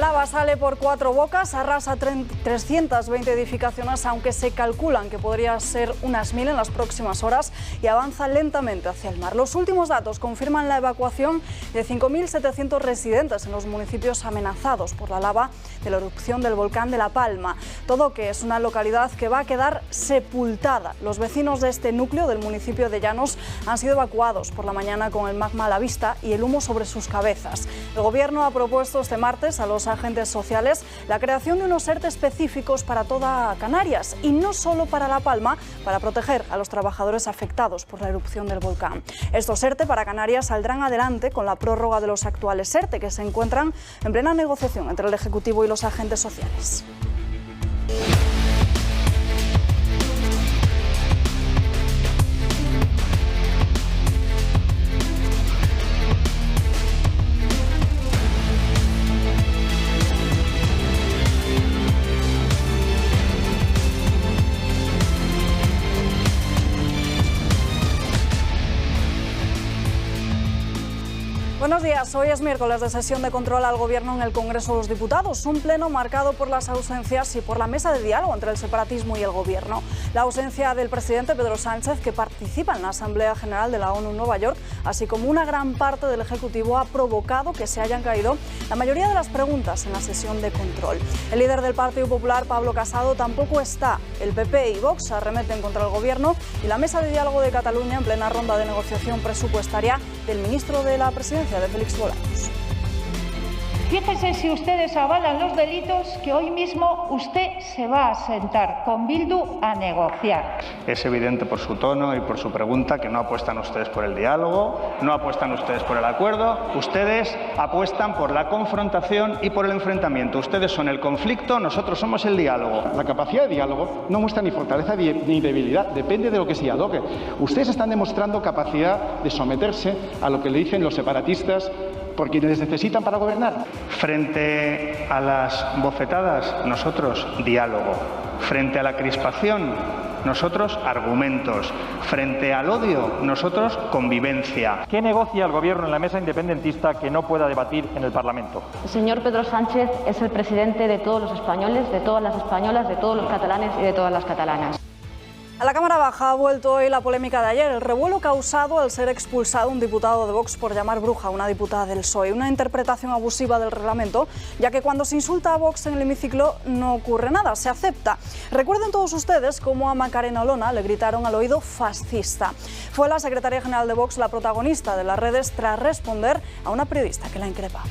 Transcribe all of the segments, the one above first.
Lava sale por cuatro bocas, arrasa 320 edificaciones, aunque se calculan que podría ser unas 1000 en las próximas horas, y avanza lentamente hacia el mar. Los últimos datos confirman la evacuación de 5.700 residentes en los municipios amenazados por la lava de la erupción del volcán de La Palma. Todoque es una localidad que va a quedar sepultada. Los vecinos de este núcleo del municipio de Llanos han sido evacuados por la mañana con el magma a la vista y el humo sobre sus cabezas. El gobierno ha propuesto este martes a los agentes sociales la creación de unos ERTE específicos para toda Canarias y no solo para La Palma, para proteger a los trabajadores afectados por la erupción del volcán. Estos ERTE para Canarias saldrán adelante con la prórroga de los actuales ERTE, que se encuentran en plena negociación entre el Ejecutivo y los agentes sociales. Buenos días, hoy es miércoles de sesión de control al Gobierno en el Congreso de los Diputados, un pleno marcado por las ausencias y por la mesa de diálogo entre el separatismo y el Gobierno. La ausencia del presidente Pedro Sánchez, que participa en la Asamblea General de la ONU en Nueva York, así como una gran parte del Ejecutivo, ha provocado que se hayan caído la mayoría de las preguntas en la sesión de control. El líder del Partido Popular, Pablo Casado, tampoco está. El PP y Vox arremeten contra el Gobierno y la mesa de diálogo de Cataluña en plena ronda de negociación presupuestaria del ministro de la Presidencia, de Félix Bolaños. Fíjense si ustedes avalan los delitos que hoy mismo usted se va a sentar con Bildu a negociar. Es evidente por su tono y por su pregunta que no apuestan ustedes por el diálogo, no apuestan ustedes por el acuerdo, ustedes apuestan por la confrontación y por el enfrentamiento. Ustedes son el conflicto, nosotros somos el diálogo. La capacidad de diálogo no muestra ni fortaleza ni debilidad, depende de lo que se dialogue. Ustedes están demostrando capacidad de someterse a lo que le dicen los separatistas por quienes les necesitan para gobernar. Frente a las bofetadas, nosotros diálogo. Frente a la crispación, nosotros argumentos. Frente al odio, nosotros convivencia. ¿Qué negocia el Gobierno en la mesa independentista que no pueda debatir en el Parlamento? El señor Pedro Sánchez es el presidente de todos los españoles, de todas las españolas, de todos los catalanes y de todas las catalanas. A la Cámara Baja ha vuelto hoy la polémica de ayer, el revuelo causado al ser expulsado un diputado de Vox por llamar bruja a una diputada del PSOE, una interpretación abusiva del reglamento, ya que cuando se insulta a Vox en el hemiciclo no ocurre nada, se acepta. Recuerden todos ustedes cómo a Macarena Olona le gritaron al oído fascista. Fue la secretaria general de Vox la protagonista de las redes tras responder a una periodista que la increpaba.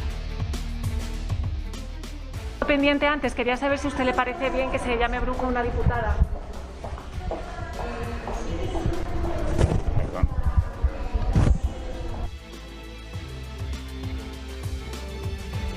Pendiente antes, quería saber si a usted le parece bien que se llame bruja a una diputada.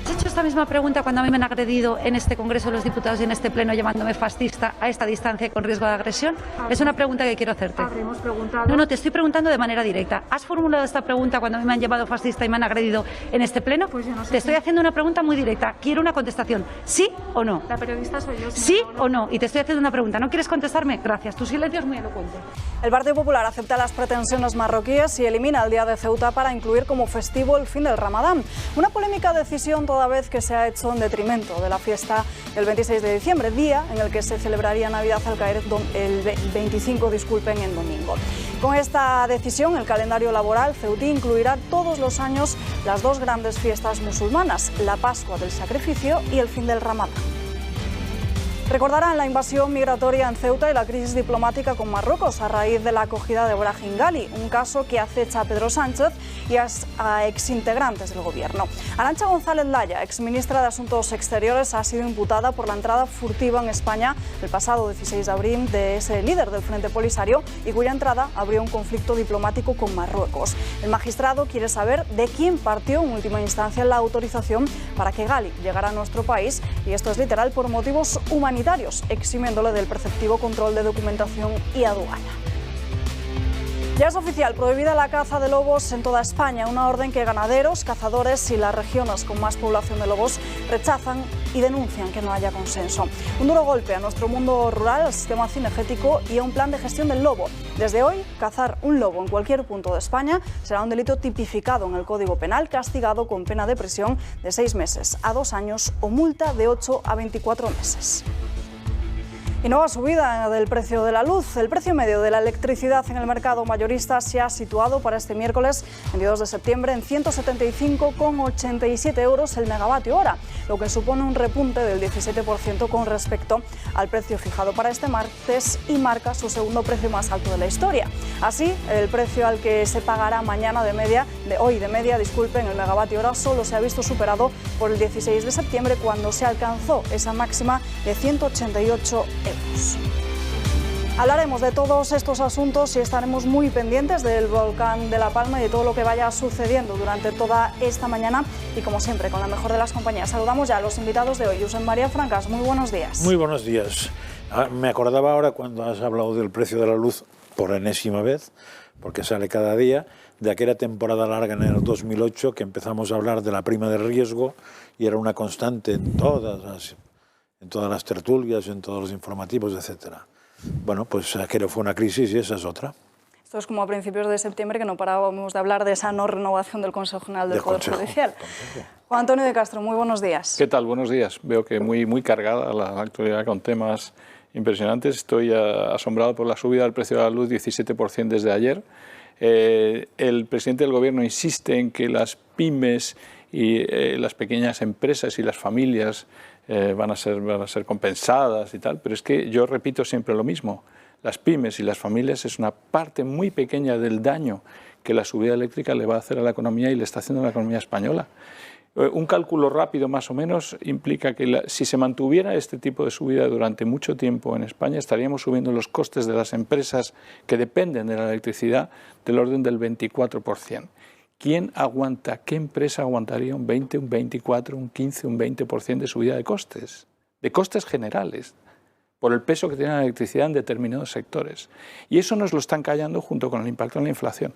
¿Has hecho esta misma pregunta cuando a mí me han agredido en este Congreso de los Diputados y en este Pleno llamándome fascista a esta distancia y con riesgo de agresión? Es una pregunta que quiero hacerte. Habremos preguntado. No, te estoy preguntando de manera directa. ¿Has formulado esta pregunta cuando a mí me han llamado fascista y me han agredido en este Pleno? Pues yo no sé. Te estoy haciendo una pregunta muy directa. Quiero una contestación. ¿Sí o no? La periodista soy yo. ¿Sí o no? Y te estoy haciendo una pregunta. ¿No quieres contestarme? Gracias. Tu silencio es muy elocuente. El Partido Popular acepta las pretensiones marroquíes y elimina el Día de Ceuta para incluir como festivo el fin del Ramadán. Una polémica decisión toda vez que se ha hecho en detrimento de la fiesta del 26 de diciembre, día en el que se celebraría Navidad al caer el 25, en domingo. Con esta decisión, el calendario laboral ceutí incluirá todos los años las dos grandes fiestas musulmanas, la Pascua del Sacrificio y el fin del Ramadán. Recordarán la invasión migratoria en Ceuta y la crisis diplomática con Marruecos a raíz de la acogida de Brahim Ghali, un caso que acecha a Pedro Sánchez y a exintegrantes del Gobierno. Arantxa González Laya, exministra de Asuntos Exteriores, ha sido imputada por la entrada furtiva en España el pasado 16 de abril de ese líder del Frente Polisario y cuya entrada abrió un conflicto diplomático con Marruecos. El magistrado quiere saber de quién partió en última instancia la autorización para que Ghali llegara a nuestro país, y esto es literal, por motivos humanitarios, eximiéndole del preceptivo control de documentación y aduana. Ya es oficial, prohibida la caza de lobos en toda España, una orden que ganaderos, cazadores y las regiones con más población de lobos rechazan y denuncian que no haya consenso. Un duro golpe a nuestro mundo rural, al sistema cinegético y a un plan de gestión del lobo. Desde hoy, cazar un lobo en cualquier punto de España será un delito tipificado en el Código Penal, castigado con pena de prisión de 6 meses a 2 años o multa de 8 a 24 meses. Y nueva subida del precio de la luz. El precio medio de la electricidad en el mercado mayorista se ha situado para este miércoles 22 de septiembre en 175,87 euros el megavatio hora, lo que supone un repunte del 17% con respecto al precio fijado para este martes y marca su segundo precio más alto de la historia. Así, el precio al que se pagará mañana hoy de media, en el megavatio hora solo se ha visto superado por el 16 de septiembre cuando se alcanzó esa máxima de 188 euros. Hablaremos de todos estos asuntos y estaremos muy pendientes del volcán de La Palma y de todo lo que vaya sucediendo durante toda esta mañana y, como siempre, con la mejor de las compañías. Saludamos ya a los invitados de hoy. Josep María Francas, muy buenos días. Muy buenos días. Me acordaba ahora cuando has hablado del precio de la luz por enésima vez, porque sale cada día, de aquella temporada larga en el 2008 que empezamos a hablar de la prima de riesgo y era una constante en todas las tertulias, en todos los informativos, etcétera. Bueno, pues aquello fue una crisis y esa es otra. Esto es como a principios de septiembre que no parábamos de hablar de esa no renovación del Consejo General del Poder Judicial. Juan Antonio de Castro, muy buenos días. ¿Qué tal? Buenos días. Veo que muy cargada la actualidad con temas impresionantes. Estoy asombrado por la subida del precio de la luz, 17% desde ayer. El presidente del Gobierno insiste en que las pymes y las pequeñas empresas y las familias van a ser compensadas y tal, pero es que yo repito siempre lo mismo. Las pymes y las familias es una parte muy pequeña del daño que la subida eléctrica le va a hacer a la economía y le está haciendo a la economía española. Un cálculo rápido más o menos implica que si se mantuviera este tipo de subida durante mucho tiempo en España, estaríamos subiendo los costes de las empresas que dependen de la electricidad del orden del 24%. ¿Quién aguanta, qué empresa aguantaría un 20, un 24, un 15, un 20% de subida de costes? De costes generales, por el peso que tiene la electricidad en determinados sectores. Y eso nos lo están callando junto con el impacto en la inflación.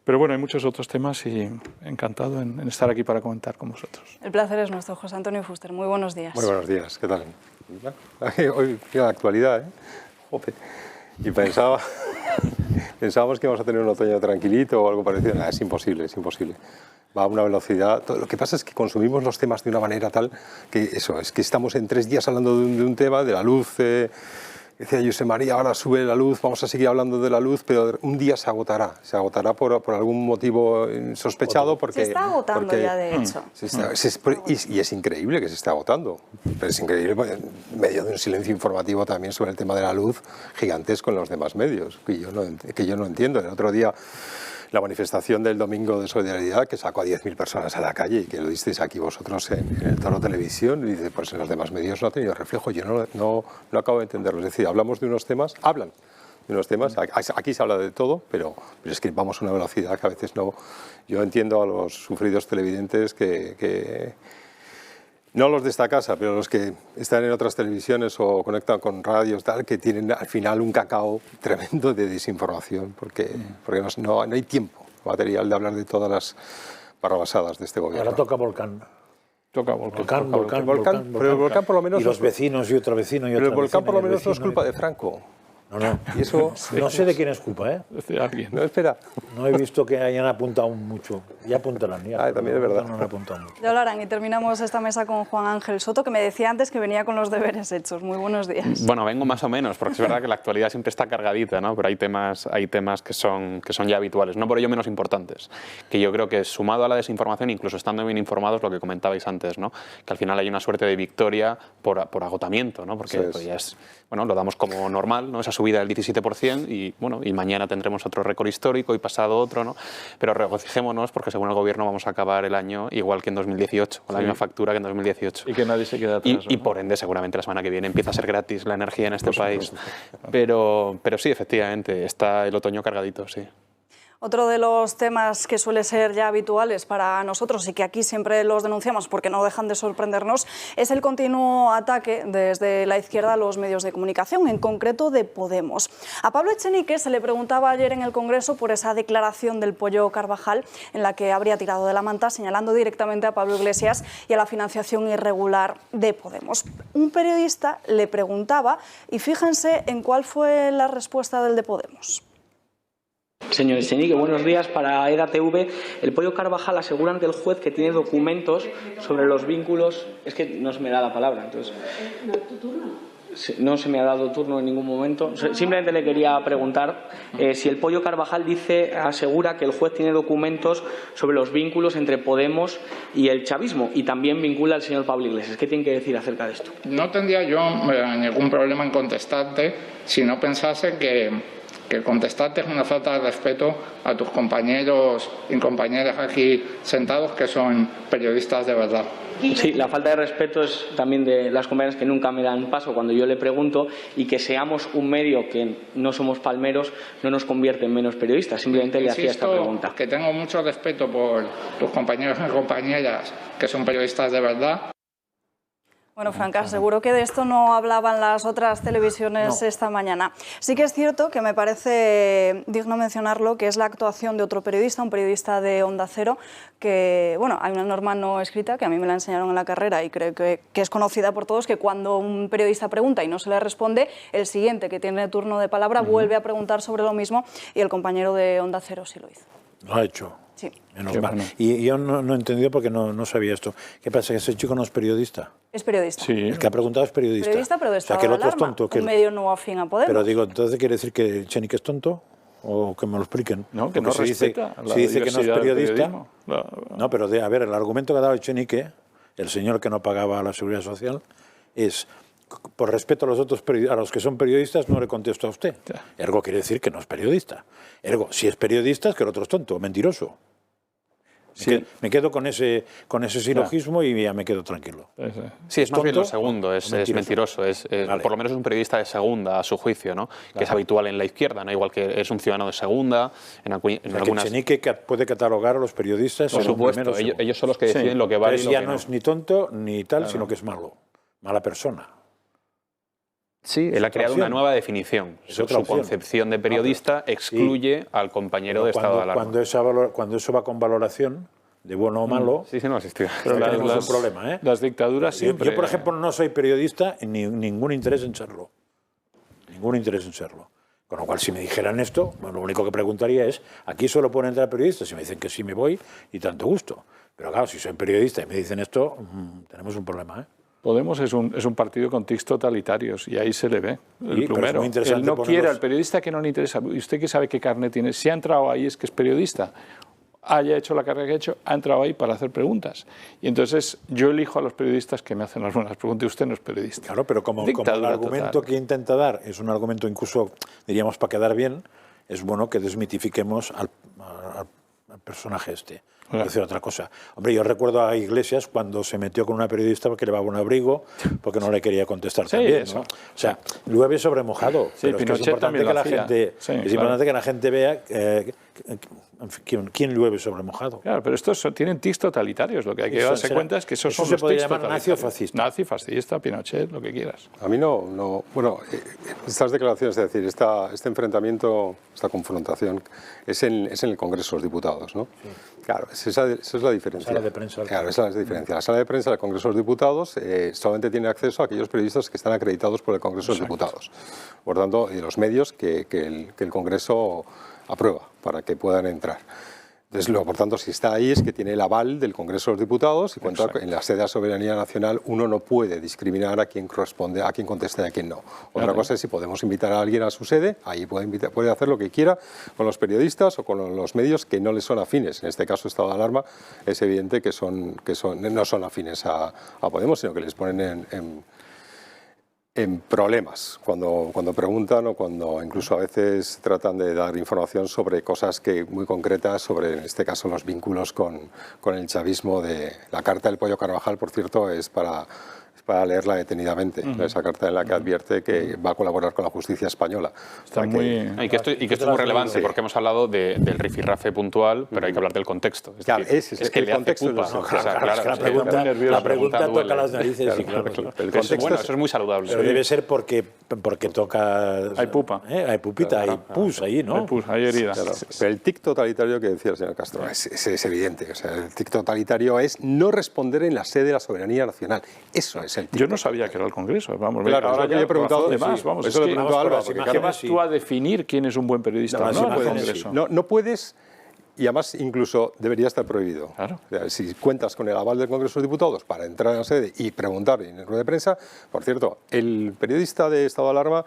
Pero bueno, hay muchos otros temas y encantado en estar aquí para comentar con vosotros. El placer es nuestro. José Antonio Fuster, muy buenos días. Muy buenos días, ¿qué tal? Hoy la actualidad, ¿eh? Jope. Y pensábamos que íbamos a tener un otoño tranquilito o algo parecido. Es imposible, es imposible. Va a una velocidad. Lo que pasa es que consumimos los temas de una manera tal que eso, es que estamos en 3 días hablando de un tema, de la luz. Decía Josep María, ahora sube la luz, vamos a seguir hablando de la luz, pero un día se agotará por algún motivo sospechado. Se está agotando ya, de hecho. Y es increíble que se esté agotando, pero es increíble en medio de un silencio informativo también sobre el tema de la luz gigantesco en los demás medios, que yo no entiendo. El otro día, la manifestación del domingo de solidaridad, que sacó a 10.000 personas a la calle y que lo disteis aquí vosotros en el Toro Televisión, y dice, pues en los demás medios no ha tenido reflejo. Yo no acabo de entenderlo. Es decir, hablamos de unos temas, hablan de unos temas, aquí se habla de todo, pero es que vamos a una velocidad que a veces no. Yo entiendo a los sufridos televidentes que no los de esta casa, pero los que están en otras televisiones o conectan con radios, tal, que tienen al final un cacao tremendo de desinformación, porque no hay tiempo material de hablar de todas las barrabasadas de este gobierno. Ahora toca volcán. Toca volcán. Pero el volcán por lo menos... Y los vecinos y otro vecino y pero otra el volcán vecina, por lo menos no es culpa de Franco. No. Y eso, no sé de quién es culpa, ¿eh? De alguien. No, espera. No he visto que hayan apuntado mucho. Ya apuntarán. También es verdad. No han apuntado mucho. Ya hablarán y terminamos esta mesa con Juan Ángel Soto, que me decía antes que venía con los deberes hechos. Muy buenos días. Bueno, vengo más o menos, porque es verdad que la actualidad siempre está cargadita, ¿no? Pero hay temas que son ya habituales, no por ello menos importantes, que yo creo que sumado a la desinformación, incluso estando bien informados, lo que comentabais antes, ¿no? Que al final hay una suerte de victoria por agotamiento, ¿no? Porque pues ya lo damos como normal, ¿no? Esa subida del 17%, y mañana tendremos otro récord histórico y pasado otro, ¿no? Pero regocijémonos porque según el gobierno vamos a acabar el año igual que en 2018, con la misma factura que en 2018. Y que nadie se queda atrás. Y por ende seguramente la semana que viene empieza a ser gratis la energía en este país. Pero sí, efectivamente, está el otoño cargadito, sí. Otro de los temas que suele ser ya habituales para nosotros y que aquí siempre los denunciamos porque no dejan de sorprendernos es el continuo ataque desde la izquierda a los medios de comunicación, en concreto de Podemos. A Pablo Echenique se le preguntaba ayer en el Congreso por esa declaración del Pollo Carvajal en la que habría tirado de la manta señalando directamente a Pablo Iglesias y a la financiación irregular de Podemos. Un periodista le preguntaba y fíjense en cuál fue la respuesta del de Podemos. Señor Echenique, buenos días. Para EDATV, el Pollo Carvajal asegura ante el juez que tiene documentos sobre los vínculos. Es que no se me da la palabra, entonces. No se me ha dado turno en ningún momento. Simplemente le quería preguntar si el Pollo Carvajal asegura que el juez tiene documentos sobre los vínculos entre Podemos y el chavismo y también vincula al señor Pablo Iglesias. ¿Qué tiene que decir acerca de esto? No tendría yo ningún problema en contestarte si no pensase que contestarte es una falta de respeto a tus compañeros y compañeras aquí sentados que son periodistas de verdad. Sí, la falta de respeto es también de las compañeras que nunca me dan paso cuando yo le pregunto, y que seamos un medio que no somos palmeros no nos convierte en menos periodistas. Simplemente le hacía esta pregunta. Que tengo mucho respeto por tus compañeros y compañeras que son periodistas de verdad. Bueno, Franca, seguro que de esto no hablaban las otras televisiones esta mañana. Sí que es cierto que me parece digno mencionarlo, que es la actuación de otro periodista, un periodista de Onda Cero, que, bueno, hay una norma no escrita que a mí me la enseñaron en la carrera y creo que es conocida por todos, que cuando un periodista pregunta y no se le responde, el siguiente que tiene turno de palabra vuelve a preguntar sobre lo mismo, y el compañero de Onda Cero sí lo hizo. Lo ha hecho. Sí. Menos mal. Y yo no he entendido porque no sabía esto. ¿Qué pasa? ¿Que ese chico no es periodista? Es periodista. Sí. El que ha preguntado es periodista. Periodista, pero de estado de alarma. O sea, que el otro es tonto. Un medio no afín a Podemos. Pero digo, ¿entonces quiere decir que Echenique es tonto? ¿O que me lo expliquen? No, que no respeta la si dice que no es periodista. No, pero a ver, el argumento que ha dado Echenique, el señor que no pagaba a la Seguridad Social, es: por respeto a los que son periodistas, no le contesto a usted. Ergo quiere decir que no es periodista. Ergo, si es periodista, es que el otro es tonto, mentiroso. Sí. Me quedo con ese silogismo y ya me quedo tranquilo. Sí, es más bien lo segundo, es mentiroso. Vale. Por lo menos es un periodista de segunda, a su juicio, ¿no? Claro. Que es habitual en la izquierda, ¿no? Igual que es un ciudadano de segunda. algunas... Echenique puede catalogar a los periodistas. Por supuesto, ellos son los que deciden lo que vale y lo que no. Ya no es ni tonto ni tal, sino que es malo. Mala persona. Sí, él ha creado una nueva definición. Su concepción de periodista excluye al compañero de estado de alarma. Cuando eso va con valoración, de bueno o malo, sí, no existía. Pero tenemos un problema. Las dictaduras siempre... Yo, por ejemplo, no soy periodista y ningún interés en serlo. Ningún interés en serlo. Con lo cual, si me dijeran esto, bueno, lo único que preguntaría es: ¿aquí solo pueden entrar periodistas? Si me dicen que sí, me voy y tanto gusto. Pero claro, si soy periodista y me dicen esto, tenemos un problema, ¿eh? Podemos es un partido con tics totalitarios y ahí se le ve el plumero. Él no quiere al periodista que no le interesa. ¿Y usted qué sabe qué carnet tiene? Si ha entrado ahí es que es periodista. Haya hecho la carrera que ha hecho, ha entrado ahí para hacer preguntas. Y entonces yo elijo a los periodistas que me hacen las buenas preguntas y usted no es periodista. Claro, pero como el argumento que intenta dar es un argumento incluso, diríamos, para quedar bien, es bueno que desmitifiquemos al personaje este. Decir otra cosa. Hombre, yo recuerdo a Iglesias cuando se metió con una periodista porque llevaba un abrigo, porque no le quería contestar también, ¿no? O sea, llueve sobre mojado. Pero es importante que la gente vea quién llueve sobre mojado. Claro, pero estos tienen tics totalitarios. Lo que hay que darse cuenta es que esos son los tics totalitarios. Nazi o fascista. Nazi, fascista, Pinochet, lo que quieras. A mí no. Bueno, estas declaraciones, es decir, este enfrentamiento, esta confrontación, es en el Congreso de los Diputados, ¿no? Sí. Claro, esa es la diferencia. Sala de prensa. Claro, esa es la diferencia. La sala de prensa del Congreso de los Diputados solamente tiene acceso a aquellos periodistas que están acreditados por el Congreso de los Diputados. Por tanto, y los medios que el Congreso aprueba para que puedan entrar. Entonces, por tanto, si está ahí es que tiene el aval del Congreso de los Diputados y cuando en la sede de la soberanía nacional uno no puede discriminar a quien corresponde, a quien conteste y a quien no. Otra cosa es si podemos invitar a alguien a su sede, ahí puede hacer lo que quiera con los periodistas o con los medios que no le son afines. En este caso, estado de alarma, es evidente que no son afines a Podemos, sino que les ponen en problemas cuando preguntan o cuando incluso a veces tratan de dar información sobre cosas muy concretas, sobre en este caso los vínculos con el chavismo. La carta del Pollo Carvajal, por cierto, es para para leerla detenidamente, esa carta en la que advierte que va a colaborar con la justicia española. Está y que esto es muy relevante, porque hemos hablado del rifirrafe puntual, pero hay que hablar del contexto. Es claro, decir, es que el contexto la pregunta toca las narices. Bueno, eso es muy saludable. Pero debe ser porque toca... Hay pupa. Hay pupita, hay pus ahí, ¿no? Hay pus, hay heridas. Claro, pero el tic totalitario que decía el señor Castro es evidente. O sea, el tic totalitario es no responder en la sede de la soberanía nacional. Eso es el tic. Yo no sabía que era el Congreso. Vamos, claro, ahora que le he preguntado de más. Vamos, eso le preguntado a Álvaro. ¿Qué vas tú a definir quién es un buen periodista? No puedes, y además incluso debería estar prohibido. Claro. O sea, si cuentas con el aval del Congreso de los Diputados para entrar a la sede y preguntar en el rueda de prensa, por cierto, el periodista de estado de alarma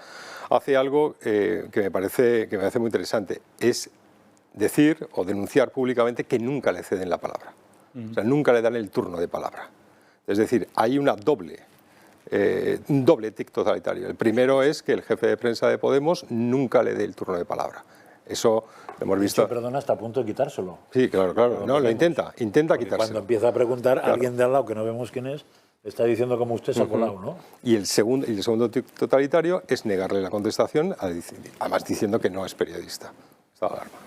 hace algo que me parece muy interesante, es decir o denunciar públicamente que nunca le ceden la palabra. O sea, nunca le dan el turno de palabra. Es decir, hay un doble tic totalitario. El primero es que el jefe de prensa de Podemos nunca le dé el turno de palabra. Eso lo hemos visto. Perdona, está a punto de quitárselo. Sí, claro. No, lo intenta quitárselo. Cuando empieza a preguntar, alguien de al lado que no vemos quién es, está diciendo como usted se ha colado, ¿no? Y el segundo tic totalitario es negarle la contestación, además diciendo que no es periodista.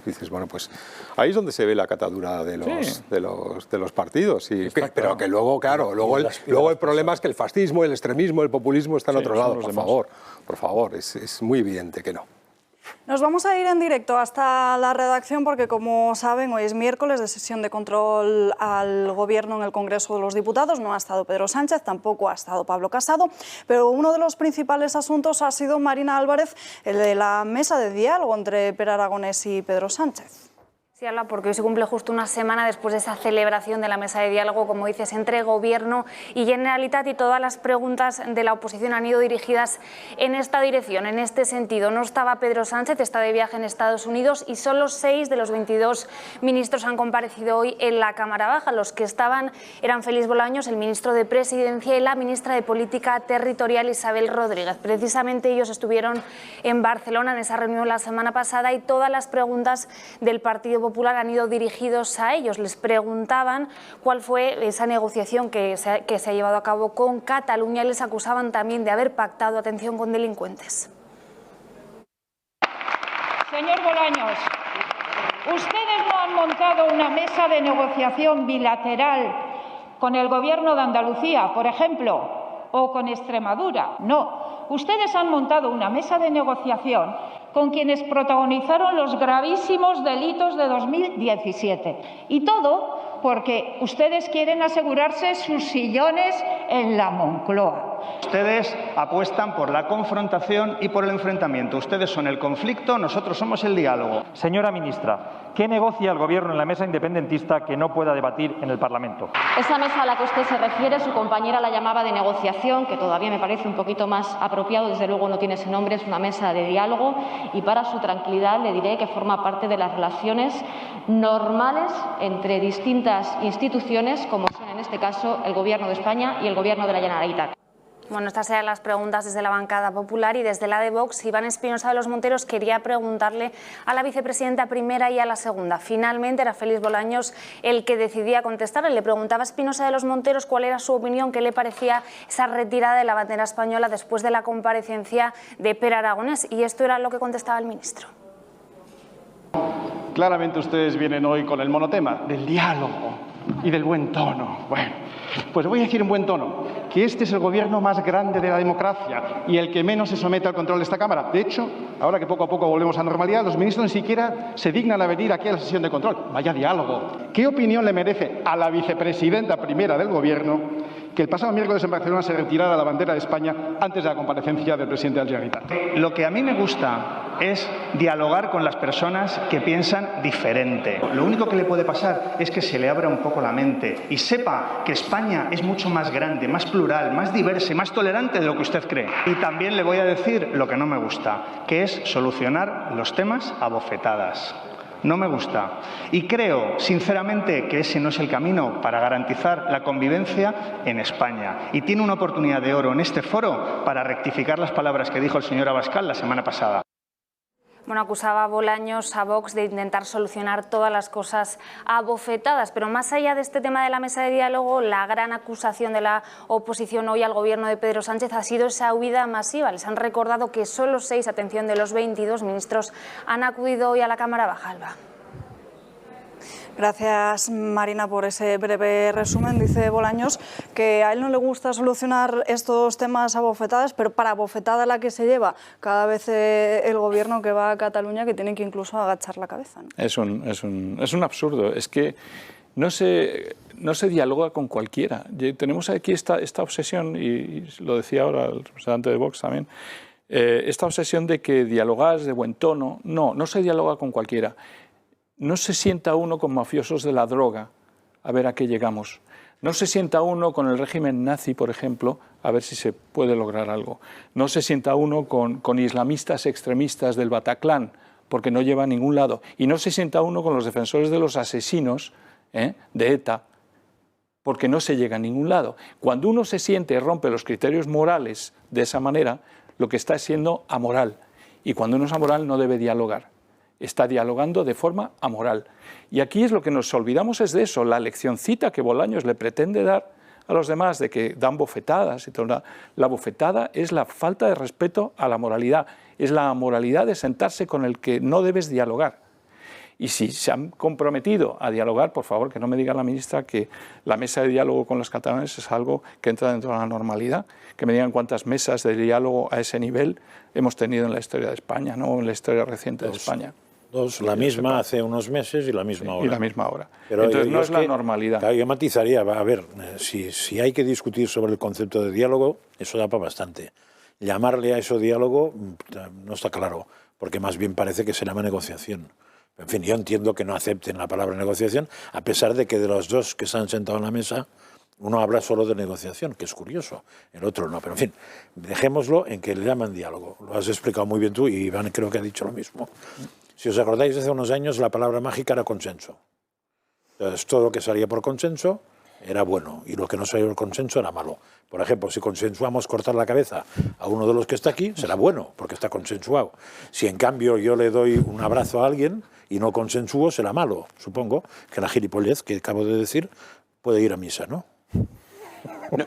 Dices, bueno, pues ahí es donde se ve la catadura de los partidos. Pero que luego, claro, luego el problema es que el fascismo, el extremismo, el populismo está en otro lado. Por favor, es muy evidente que no. Nos vamos a ir en directo hasta la redacción porque, como saben, hoy es miércoles de sesión de control al Gobierno en el Congreso de los Diputados. No ha estado Pedro Sánchez, tampoco ha estado Pablo Casado, pero uno de los principales asuntos ha sido, Marina Álvarez, el de la mesa de diálogo entre Pere Aragonés y Pedro Sánchez. Sí, habla porque hoy se cumple justo una semana después de esa celebración de la mesa de diálogo, como dices, entre Gobierno y Generalitat, y todas las preguntas de la oposición han ido dirigidas en esta dirección, en este sentido. No estaba Pedro Sánchez, está de viaje en Estados Unidos, y solo 6 de los 22 ministros han comparecido hoy en la Cámara Baja. Los que estaban eran Félix Bolaños, el ministro de Presidencia, y la ministra de Política Territorial, Isabel Rodríguez. Precisamente ellos estuvieron en Barcelona en esa reunión la semana pasada, y todas las preguntas del Partido Popular han ido dirigidos a ellos. Les preguntaban cuál fue esa negociación que se ha llevado a cabo con Cataluña, y les acusaban también de haber pactado, atención, con delincuentes. Señor Bolaños, ustedes no han montado una mesa de negociación bilateral con el Gobierno de Andalucía, por ejemplo, o con Extremadura. No, ustedes han montado una mesa de negociación con quienes protagonizaron los gravísimos delitos de 2017. Y todo porque ustedes quieren asegurarse sus sillones en la Moncloa. Ustedes apuestan por la confrontación y por el enfrentamiento. Ustedes son el conflicto, nosotros somos el diálogo. Señora ministra, ¿qué negocia el Gobierno en la mesa independentista que no pueda debatir en el Parlamento? Esa mesa a la que usted se refiere, su compañera la llamaba de negociación, que todavía me parece un poquito más apropiado, desde luego no tiene ese nombre, es una mesa de diálogo, y para su tranquilidad le diré que forma parte de las relaciones normales entre distintas instituciones, como son en este caso el Gobierno de España y el Gobierno de la Generalitat. Bueno, estas eran las preguntas desde la bancada popular, y desde la de Vox, Iván Espinosa de los Monteros quería preguntarle a la vicepresidenta primera y a la segunda. Finalmente era Félix Bolaños el que decidía contestar. Le preguntaba a Espinosa de los Monteros cuál era su opinión, qué le parecía esa retirada de la bandera española después de la comparecencia de Pere Aragonés, y esto era lo que contestaba el ministro. Claramente ustedes vienen hoy con el monotema del diálogo y del buen tono. Bueno, pues voy a decir en buen tono que este es el gobierno más grande de la democracia y el que menos se somete al control de esta Cámara. De hecho, ahora que poco a poco volvemos a normalidad, los ministros ni siquiera se dignan a venir aquí a la sesión de control. Vaya diálogo. ¿Qué opinión le merece a la vicepresidenta primera del Gobierno que el pasado miércoles en Barcelona se retirara la bandera de España antes de la comparecencia del presidente de la Generalitat? Lo que a mí me gusta es dialogar con las personas que piensan diferente. Lo único que le puede pasar es que se le abra un poco la mente y sepa que España es mucho más grande, más plural, más diversa y más tolerante de lo que usted cree. Y también le voy a decir lo que no me gusta, que es solucionar los temas a bofetadas. No me gusta. Y creo, sinceramente, que ese no es el camino para garantizar la convivencia en España. Y tiene una oportunidad de oro en este foro para rectificar las palabras que dijo el señor Abascal la semana pasada. Bueno, acusaba Bolaños a Vox de intentar solucionar todas las cosas a bofetadas, pero más allá de este tema de la mesa de diálogo, la gran acusación de la oposición hoy al gobierno de Pedro Sánchez ha sido esa huida masiva. Les han recordado que solo 6, atención, de los 22 ministros han acudido hoy a la Cámara Baja. Alba. Gracias, Marina, por ese breve resumen. Dice Bolaños que a él no le gusta solucionar estos temas a bofetadas, pero para bofetada la que se lleva cada vez el gobierno que va a Cataluña, que tiene que incluso agachar la cabeza, ¿no? Es un absurdo. Es que no se dialoga con cualquiera. Tenemos aquí esta obsesión, y lo decía ahora el representante de Vox también, esta obsesión de que dialogar es de buen tono. No se dialoga con cualquiera. No se sienta uno con mafiosos de la droga a ver a qué llegamos. No se sienta uno con el régimen nazi, por ejemplo, a ver si se puede lograr algo. No se sienta uno con islamistas extremistas del Bataclan, porque no lleva a ningún lado. Y no se sienta uno con los defensores de los asesinos de ETA, porque no se llega a ningún lado. Cuando uno se siente y rompe los criterios morales de esa manera, lo que está siendo amoral. Y cuando uno es amoral no debe dialogar. Está dialogando de forma amoral. Y aquí es lo que nos olvidamos es de eso, la leccioncita que Bolaños le pretende dar a los demás de que dan bofetadas y todo. La bofetada es la falta de respeto a la moralidad, es la amoralidad de sentarse con el que no debes dialogar. Y si se han comprometido a dialogar, por favor, que no me diga la ministra que la mesa de diálogo con los catalanes es algo que entra dentro de la normalidad, que me digan cuántas mesas de diálogo a ese nivel hemos tenido en la historia de España, no en la historia reciente de España. La misma hace unos meses y la misma hora. Y la misma hora. Pero entonces no es la normalidad. Claro, yo matizaría, a ver, si hay que discutir sobre el concepto de diálogo, eso da para bastante. Llamarle a eso diálogo no está claro, porque más bien parece que se llama negociación. En fin, yo entiendo que no acepten la palabra negociación, a pesar de que de los dos que se han sentado en la mesa, uno habla solo de negociación, que es curioso, el otro no. Pero en fin, dejémoslo en que le llaman diálogo. Lo has explicado muy bien tú y Iván creo que ha dicho lo mismo. Si os acordáis, hace unos años la palabra mágica era consenso. Entonces, todo lo que salía por consenso era bueno y lo que no salía por consenso era malo. Por ejemplo, si consensuamos cortar la cabeza a uno de los que está aquí, será bueno, porque está consensuado. Si en cambio yo le doy un abrazo a alguien y no consensúo, será malo. Supongo que la gilipollez que acabo de decir puede ir a misa, ¿no?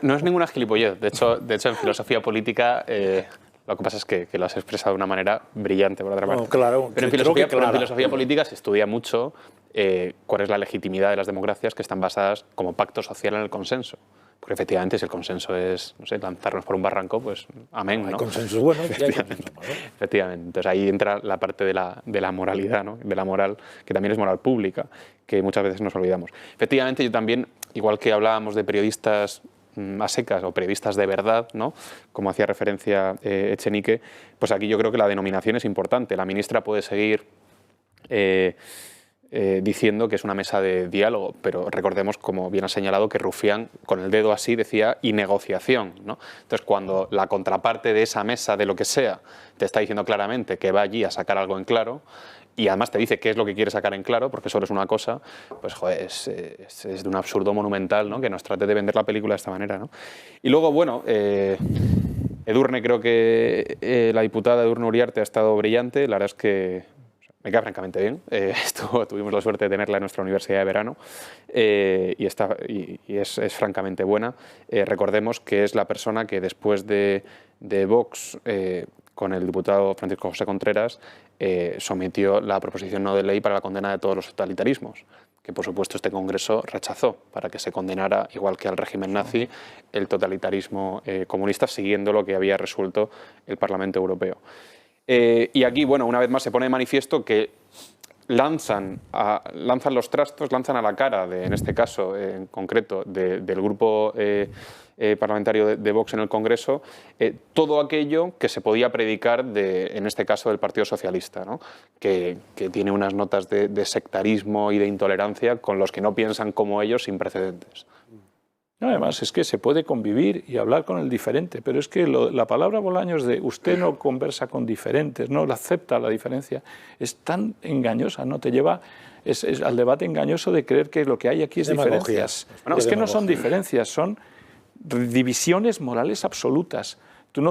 No es ninguna gilipollez. De hecho en filosofía política... Lo que pasa es que lo has expresado de una manera brillante, por otra parte. Claro, pero en filosofía política se estudia mucho cuál es la legitimidad de las democracias que están basadas como pacto social en el consenso. Porque efectivamente, si el consenso es, no sé, lanzarnos por un barranco, pues amén, ¿no? El consenso es bueno. Efectivamente. Entonces ahí entra la parte de la moralidad, ¿no? De la moral, que también es moral pública, que muchas veces nos olvidamos. Efectivamente, yo también, igual que hablábamos de periodistas a secas o periodistas de verdad, ¿no? Como hacía referencia Echenique, pues aquí yo creo que la denominación es importante. La ministra puede seguir diciendo que es una mesa de diálogo, pero recordemos, como bien ha señalado, que Rufián con el dedo así decía y negociación, ¿no? Entonces, cuando la contraparte de esa mesa, de lo que sea, te está diciendo claramente que va allí a sacar algo en claro, y además te dice qué es lo que quiere sacar en claro, porque solo es una cosa, pues joder, es de un absurdo monumental, ¿no? Que nos trate de vender la película de esta manera, ¿no? Y luego, bueno, Edurne, creo que la diputada Edurne Uriarte ha estado brillante, la verdad es que me cae francamente bien, tuvimos la suerte de tenerla en nuestra universidad de verano y es francamente buena. Recordemos que es la persona que después de Vox, con el diputado Francisco José Contreras, sometió la proposición no de ley para la condena de todos los totalitarismos, que por supuesto este Congreso rechazó, para que se condenara, igual que al régimen nazi, el totalitarismo comunista, siguiendo lo que había resuelto el Parlamento Europeo. Y aquí, bueno, una vez más se pone de manifiesto que lanzan los trastos, lanzan a la cara, en este caso en concreto, del grupo parlamentario de Vox en el Congreso, todo aquello que se podía predicar, en este caso, del Partido Socialista, ¿no? que tiene unas notas de sectarismo y de intolerancia con los que no piensan como ellos, sin precedentes. Además, es que se puede convivir y hablar con el diferente, pero es que la palabra Bolaños de usted no conversa con diferentes, no acepta la diferencia, es tan engañosa, ¿no? Te lleva al debate engañoso de creer que lo que hay aquí es diferencias. Bueno, es que no son diferencias, son divisiones morales absolutas.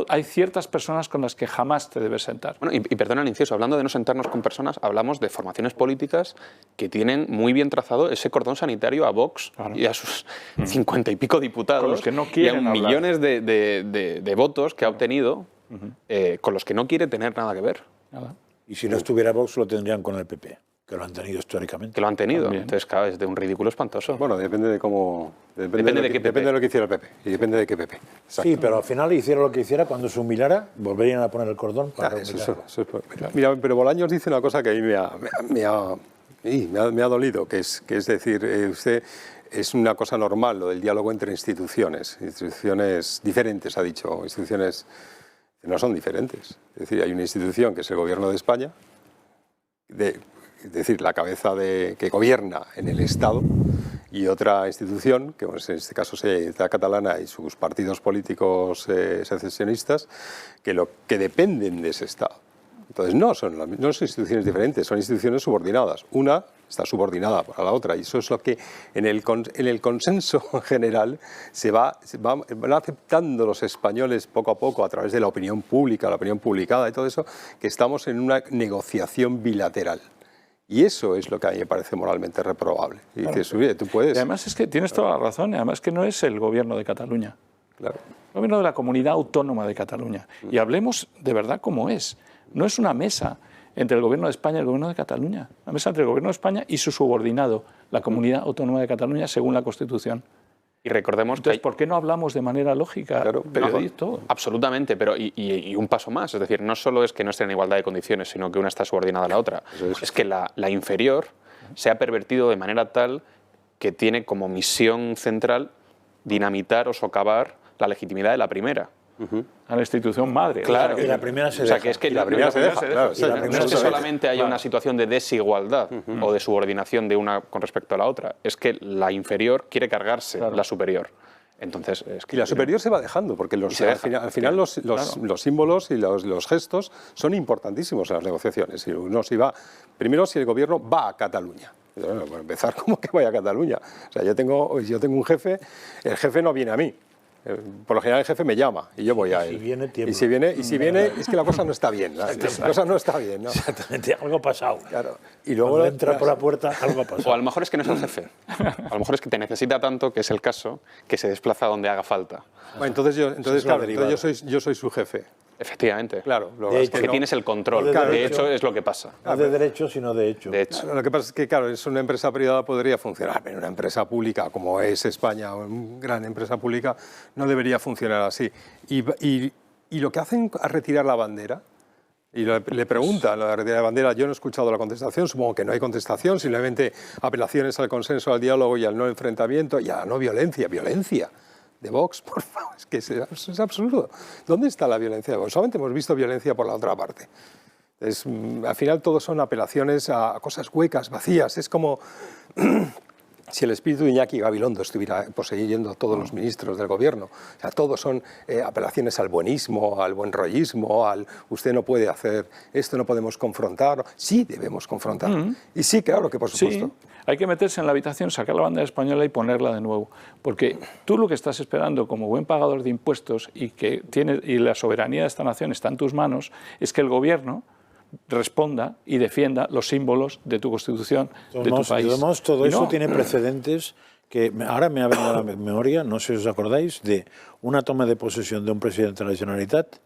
Hay ciertas personas con las que jamás te debes sentar. Bueno, y perdona el inciso, hablando de no sentarnos con personas, hablamos de formaciones políticas que tienen muy bien trazado ese cordón sanitario a Vox y a sus 50 y pico diputados, con los que no quieren y a millones de votos que ha obtenido, con los que no quiere tener nada que ver. Nada. Y si no estuviera Vox, lo tendrían con el PP. Que lo han tenido históricamente. Que lo han tenido. También. Entonces, claro, es de un ridículo espantoso. Bueno, depende de cómo... Depende de lo que hiciera el PP. Y depende de qué PP. Exacto. Sí, pero al final hiciera lo que hiciera, cuando se humilara, volverían a poner el cordón para Mira, pero Bolaños dice una cosa que a mí me ha dolido, que es decir, usted... Es una cosa normal lo del diálogo entre instituciones diferentes, ha dicho, instituciones que no son diferentes. Es decir, hay una institución que es el Gobierno de España, es decir, la cabeza que gobierna en el Estado, y otra institución, que en este caso es la catalana y sus partidos políticos secesionistas, que dependen de ese Estado. Entonces no son instituciones diferentes, son instituciones subordinadas. Una está subordinada a la otra, y eso es lo que en el consenso general van aceptando los españoles poco a poco a través de la opinión pública, la opinión publicada y todo eso, que estamos en una negociación bilateral. Y eso es lo que a mí me parece moralmente reprobable. Y dices, oye, tú puedes... Y además es que tienes toda la razón, y además que no es el gobierno de Cataluña. Claro. El gobierno de la Comunidad Autónoma de Cataluña. Y hablemos de verdad cómo es. No es una mesa entre el gobierno de España y el gobierno de Cataluña. Una mesa entre el gobierno de España y su subordinado, la Comunidad Autónoma de Cataluña, según la Constitución. Y recordemos entonces, ¿por qué no hablamos de manera lógica? Claro, todo. Absolutamente, pero y un paso más. Es decir, no solo es que no estén en igualdad de condiciones, sino que una está subordinada a la otra. Es que la inferior se ha pervertido de manera tal que tiene como misión central dinamitar o socavar la legitimidad de la primera. A la institución madre. Claro. Y la primera se deja. deja. O sea, que es que la primera se deja. Claro, no es que solamente haya una situación de desigualdad o de subordinación de una con respecto a la otra. Es que la inferior quiere cargarse la superior. Entonces, es que y la superior se va dejando, porque al final los símbolos y los gestos son importantísimos en las negociaciones. Si uno primero, si el gobierno va a Cataluña. Bueno, para empezar, ¿cómo que vaya a Cataluña? O sea, yo tengo un jefe, el jefe no viene a mí. Por lo general el jefe me llama y yo voy a él. Y si viene, es que la cosa no está bien. La cosa no está bien, ¿no? Exactamente, algo ha pasado. Claro. Y luego cuando entra por la puerta, algo ha pasado. O a lo mejor es que no es el jefe. A lo mejor es que te necesita tanto, que es el caso, que se desplaza donde haga falta. Bueno, entonces yo soy su jefe. Efectivamente. Claro. Porque tienes el control. De hecho, es lo que pasa. No de derecho, sino de hecho. Claro, lo que pasa es que, claro, es una empresa privada podría funcionar, pero una empresa pública, como es España, una gran empresa pública, no debería funcionar así. Y lo que hacen a retirar la bandera, y le preguntan a la retirar la bandera, yo no he escuchado la contestación, supongo que no hay contestación, simplemente apelaciones al consenso, al diálogo y al no enfrentamiento y a la no violencia. Violencia de Vox, por favor, es que es absurdo. ¿Dónde está la violencia de Vox? Solamente hemos visto violencia por la otra parte. Al final todo son apelaciones a cosas huecas, vacías. Es como si el espíritu de Iñaki Gabilondo estuviera poseyendo a todos los ministros del gobierno. O sea, todos son apelaciones al buenismo, al buen rollismo, al usted no puede hacer esto, no podemos confrontar. Sí, debemos confrontar. Y sí, claro que por supuesto. Sí, hay que meterse en la habitación, sacar la bandera española y ponerla de nuevo. Porque tú lo que estás esperando como buen pagador de impuestos y la soberanía de esta nación está en tus manos, es que el gobierno responda y defienda los símbolos de tu Constitución, de tu país. Además, todo eso tiene precedentes que ahora me ha venido a la memoria, no sé si os acordáis, de una toma de posesión de un presidente de la Generalitat,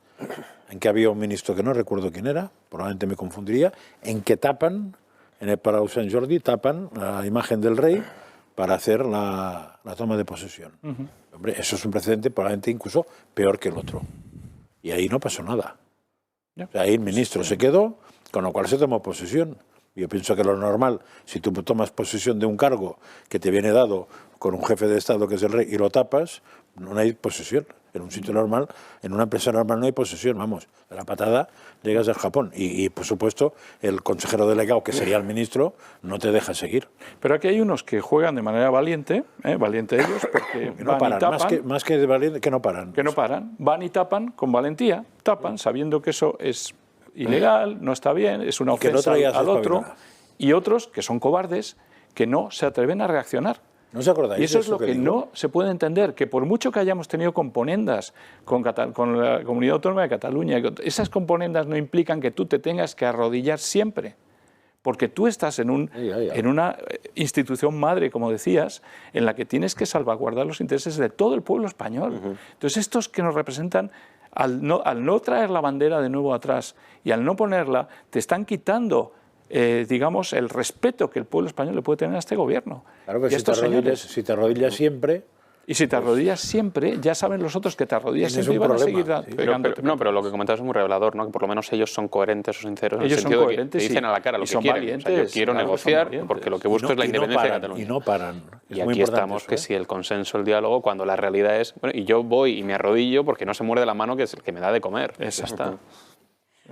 en que había un ministro que no recuerdo quién era, probablemente me confundiría, en que tapan, en el Palau Sant Jordi, tapan la imagen del rey para hacer la toma de posesión. Hombre, eso es un precedente probablemente incluso peor que el otro. Y ahí no pasó nada. O sea, ahí el ministro se quedó, con lo cual se tomó posesión. Yo pienso que lo normal, si tú tomas posesión de un cargo que te viene dado con un jefe de Estado que es el rey y lo tapas, no hay posesión. En un sitio normal, en una empresa normal no hay posesión, vamos, de la patada llegas al Japón. Y por supuesto, el consejero delegado, que sería el ministro, no te deja seguir. Pero aquí hay unos que juegan de manera valiente, valiente ellos, porque no paran, más que de valiente, que no paran. Que no paran, van y tapan con valentía, tapan sabiendo que eso es ilegal, no está bien, es una ofensa al otro. Y otros, que son cobardes, que no se atreven a reaccionar. ¿No os acordáis? Y eso es lo que no se puede entender, que por mucho que hayamos tenido componendas con la Comunidad Autónoma de Cataluña, esas componendas no implican que tú te tengas que arrodillar siempre. Porque tú estás en una institución madre, como decías, en la que tienes que salvaguardar los intereses de todo el pueblo español. Entonces, estos que nos representan, al no traer la bandera de nuevo atrás y al no ponerla, te están quitando, digamos, el respeto que el pueblo español le puede tener a este gobierno. Claro que si te arrodillas siempre... Y si te arrodillas siempre, ya saben los otros que te arrodillas siempre y van a seguir pegándote. Pero lo que comentabas es muy revelador, ¿no? Que por lo menos ellos son coherentes o sinceros. Ellos en el son sentido de que te dicen a la cara lo que quieren. O sea, yo quiero negociar porque lo que busco es la independencia de Cataluña. Y no paran. Y aquí estamos, que si el consenso, el diálogo, cuando la realidad es... Bueno, y yo voy y me arrodillo porque no se muerde la mano que es el que me da de comer. Exacto.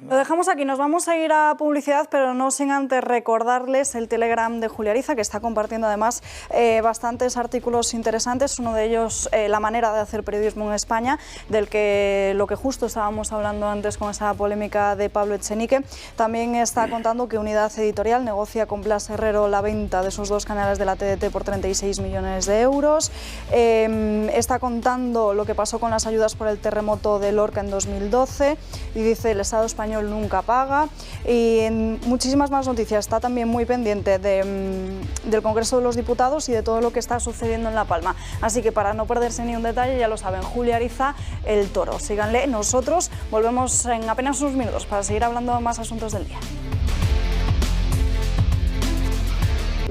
Lo dejamos aquí, nos vamos a ir a publicidad, pero no sin antes recordarles el Telegram de Julia Ariza, que está compartiendo además bastantes artículos interesantes, uno de ellos la manera de hacer periodismo en España, del que lo que justo estábamos hablando antes con esa polémica de Pablo Echenique. También está contando que Unidad Editorial negocia con Blas Herrero la venta de sus 2 canales de la TDT por 36 millones de euros. Está contando lo que pasó con las ayudas por el terremoto de Lorca en 2012 y dice el Estado español nunca paga, y en muchísimas más noticias. Está también muy pendiente del Congreso de los Diputados y de todo lo que está sucediendo en La Palma. Así que para no perderse ni un detalle, ya lo saben, Julia Ariza, El Toro. Síganle, nosotros volvemos en apenas unos minutos para seguir hablando de más asuntos del día.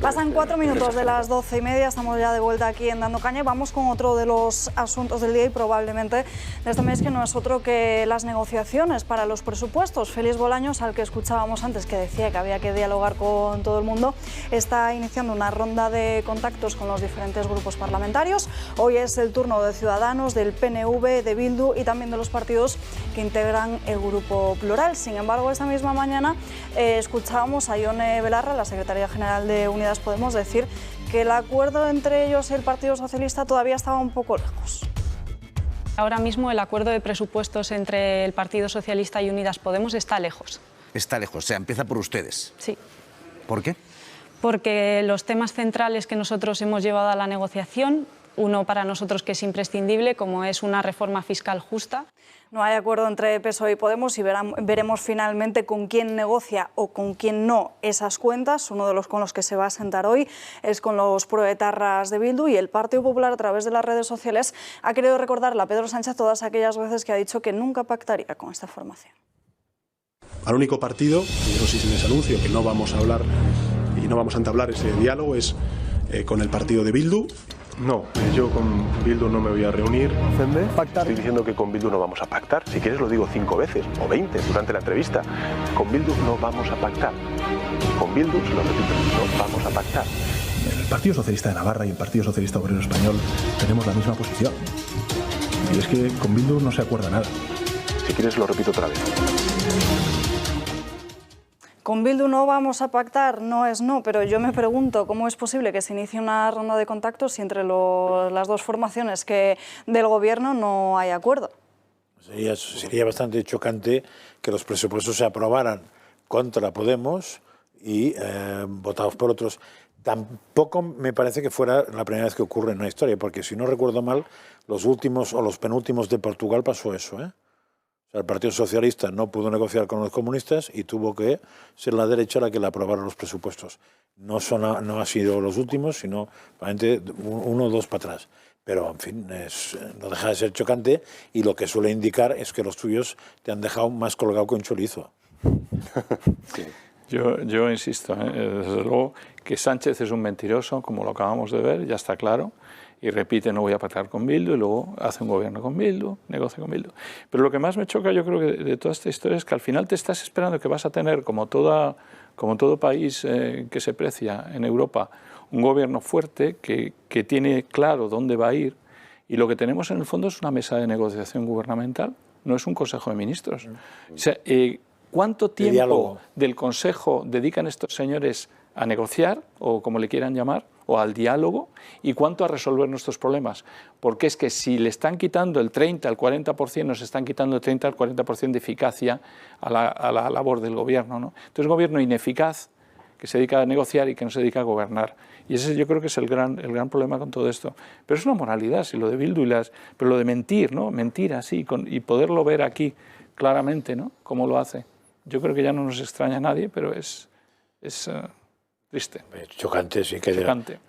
Pasan 4 minutos de las 12:30, estamos ya de vuelta aquí en Dando Caña y vamos con otro de los asuntos del día y probablemente de este mes, que no es otro que las negociaciones para los presupuestos. Félix Bolaños, al que escuchábamos antes, que decía que había que dialogar con todo el mundo, está iniciando una ronda de contactos con los diferentes grupos parlamentarios. Hoy es el turno de Ciudadanos, del PNV, de Bildu y también de los partidos que integran el Grupo Plural. Sin embargo, esta misma mañana escuchábamos a Ione Belarra, la secretaria general de Unidas Podemos, decir que el acuerdo entre ellos y el Partido Socialista todavía estaba un poco lejos. Ahora mismo el acuerdo de presupuestos entre el Partido Socialista y Unidas Podemos está lejos. Está lejos, o sea, empieza por ustedes. Sí. ¿Por qué? Porque los temas centrales que nosotros hemos llevado a la negociación, uno para nosotros que es imprescindible, como es una reforma fiscal justa. No hay acuerdo entre PSOE y Podemos y veremos finalmente con quién negocia o con quién no esas cuentas. Uno de los con los que se va a sentar hoy es con los proetarras de Bildu, y el Partido Popular, a través de las redes sociales, ha querido recordarle a Pedro Sánchez todas aquellas veces que ha dicho que nunca pactaría con esta formación. Al único partido, y eso sí se les anuncio, que no vamos a hablar y no vamos a entablar ese diálogo es con el partido de Bildu. No, yo con Bildu no me voy a reunir. ¿Pactar? Estoy diciendo que con Bildu no vamos a pactar. Si quieres lo digo 5 veces o 20 durante la entrevista. Con Bildu no vamos a pactar. Con Bildu, se lo repito, no vamos a pactar. El Partido Socialista de Navarra y el Partido Socialista Obrero Español tenemos la misma posición. Y es que con Bildu no se acuerda nada. Si quieres lo repito otra vez. Con Bildu no vamos a pactar, no es no, pero yo me pregunto cómo es posible que se inicie una ronda de contactos si entre las dos formaciones del Gobierno no hay acuerdo. Sería bastante chocante que los presupuestos se aprobaran contra Podemos y votados por otros. Tampoco me parece que fuera la primera vez que ocurre en una historia, porque si no recuerdo mal, los últimos o los penúltimos de Portugal pasó eso, ¿eh? O sea, el Partido Socialista no pudo negociar con los comunistas y tuvo que ser la derecha la que le aprobara los presupuestos. No ha sido los últimos, sino probablemente 1 o 2 para atrás. Pero, en fin, no deja de ser chocante, y lo que suele indicar es que los tuyos te han dejado más colgado que un chorizo. Sí. Yo insisto, desde luego, que Sánchez es un mentiroso, como lo acabamos de ver, ya está claro. Y repite, no voy a pactar con Bildu, y luego hace un gobierno con Bildu, negocia con Bildu. Pero lo que más me choca, yo creo, que de toda esta historia es que al final te estás esperando que vas a tener, como todo país que se precia en Europa, un gobierno fuerte que tiene claro dónde va a ir, y lo que tenemos en el fondo es una mesa de negociación gubernamental, no es un Consejo de Ministros. O sea, ¿cuánto tiempo del Consejo dedican estos señores a negociar, o como le quieran llamar, o al diálogo, y cuánto a resolver nuestros problemas? Porque es que si le están quitando el 30 al 40%, nos están quitando el 30 al 40% de eficacia a la labor del gobierno, ¿no? Entonces, un gobierno ineficaz, que se dedica a negociar y que no se dedica a gobernar. Y ese yo creo que es el gran problema con todo esto. Pero es una moralidad, si lo de Bildu pero lo de mentir, ¿no? Mentir así y poderlo ver aquí claramente, ¿no? Cómo lo hace. Yo creo que ya no nos extraña a nadie, pero es triste. Chocante, sí, que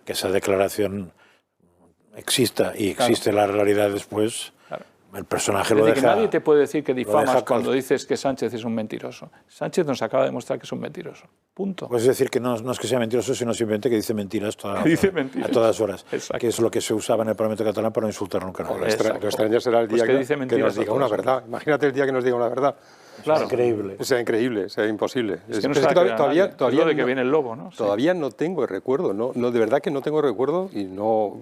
esa declaración exista y existe la realidad después. Claro. El personaje Es lo decir, deja. que nadie te puede decir que difamas cuando dices que Sánchez es un mentiroso. Sánchez nos acaba de demostrar que es un mentiroso. Punto. Pues decir que no es que sea mentiroso, sino simplemente que dice mentiras a todas horas. Exacto. Que es lo que se usaba en el Parlamento catalán para no insultar nunca a nadie. Lo extraño será el día que nos diga una verdad. Imagínate el día que nos diga una verdad. Claro. Increíble. Sea increíble, sea imposible. Es que no todavía de que viene el lobo, ¿no? Todavía no tengo el recuerdo, no, de verdad que no tengo el recuerdo y no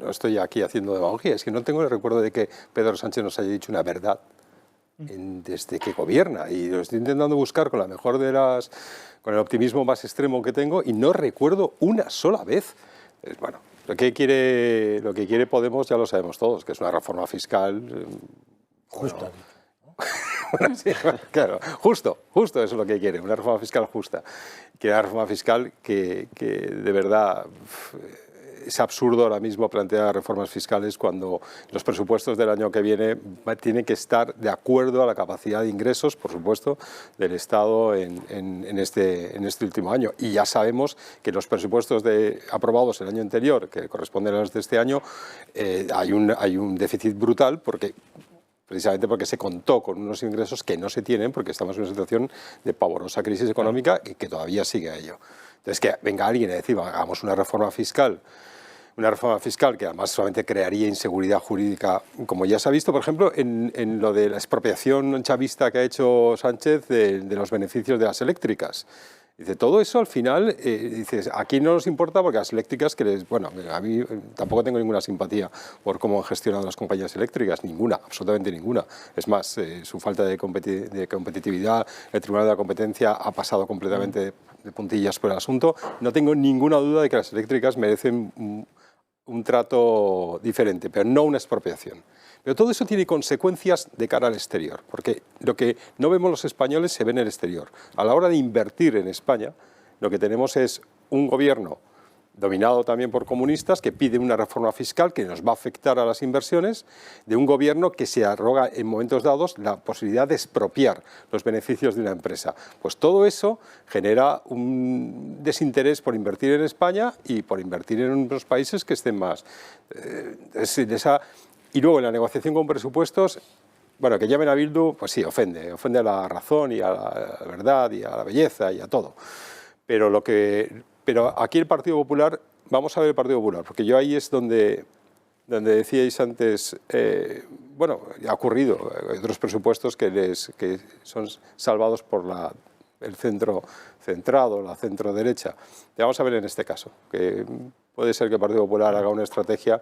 estoy aquí haciendo demagogia, es que no tengo el recuerdo de que Pedro Sánchez nos haya dicho una verdad desde que gobierna, y lo estoy intentando buscar con con el optimismo más extremo que tengo y no recuerdo una sola vez. Bueno, lo que quiere Podemos ya lo sabemos todos, que es una reforma fiscal justa. Sí, claro, justo eso es lo que quiere, una reforma fiscal justa. Quiere una reforma fiscal que de verdad es absurdo ahora mismo plantear reformas fiscales cuando los presupuestos del año que viene tienen que estar de acuerdo a la capacidad de ingresos, por supuesto, del Estado en este último año. Y ya sabemos que los presupuestos aprobados el año anterior, que corresponden a los de este año, hay un déficit brutal precisamente porque se contó con unos ingresos que no se tienen, porque estamos en una situación de pavorosa crisis económica y que todavía sigue a ello. Entonces, que venga alguien y decir, hagamos una reforma fiscal que además solamente crearía inseguridad jurídica, como ya se ha visto, por ejemplo, en lo de la expropiación chavista que ha hecho Sánchez de los beneficios de las eléctricas. Dice, todo eso al final, dices, aquí no nos importa porque las eléctricas, a mí tampoco tengo ninguna simpatía por cómo han gestionado las compañías eléctricas, ninguna, absolutamente ninguna. Es más, su falta de competitividad, el Tribunal de la Competencia ha pasado completamente de puntillas por el asunto. No tengo ninguna duda de que las eléctricas merecen un trato diferente, pero no una expropiación. Pero todo eso tiene consecuencias de cara al exterior, porque lo que no vemos los españoles se ve en el exterior. A la hora de invertir en España, lo que tenemos es un gobierno dominado también por comunistas que pide una reforma fiscal que nos va a afectar a las inversiones, de un gobierno que se arroga en momentos dados la posibilidad de expropiar los beneficios de una empresa. Pues todo eso genera un desinterés por invertir en España y por invertir en unos países que estén más. Y luego en la negociación con presupuestos, que llamen a Bildu, pues sí, ofende a la razón y a la verdad y a la belleza y a todo. Pero aquí el Partido Popular, vamos a ver el Partido Popular, porque yo ahí es donde decíais antes, ha ocurrido, hay otros presupuestos que son salvados por el centro centrado, la centro derecha. Y vamos a ver en este caso, que puede ser que el Partido Popular haga una estrategia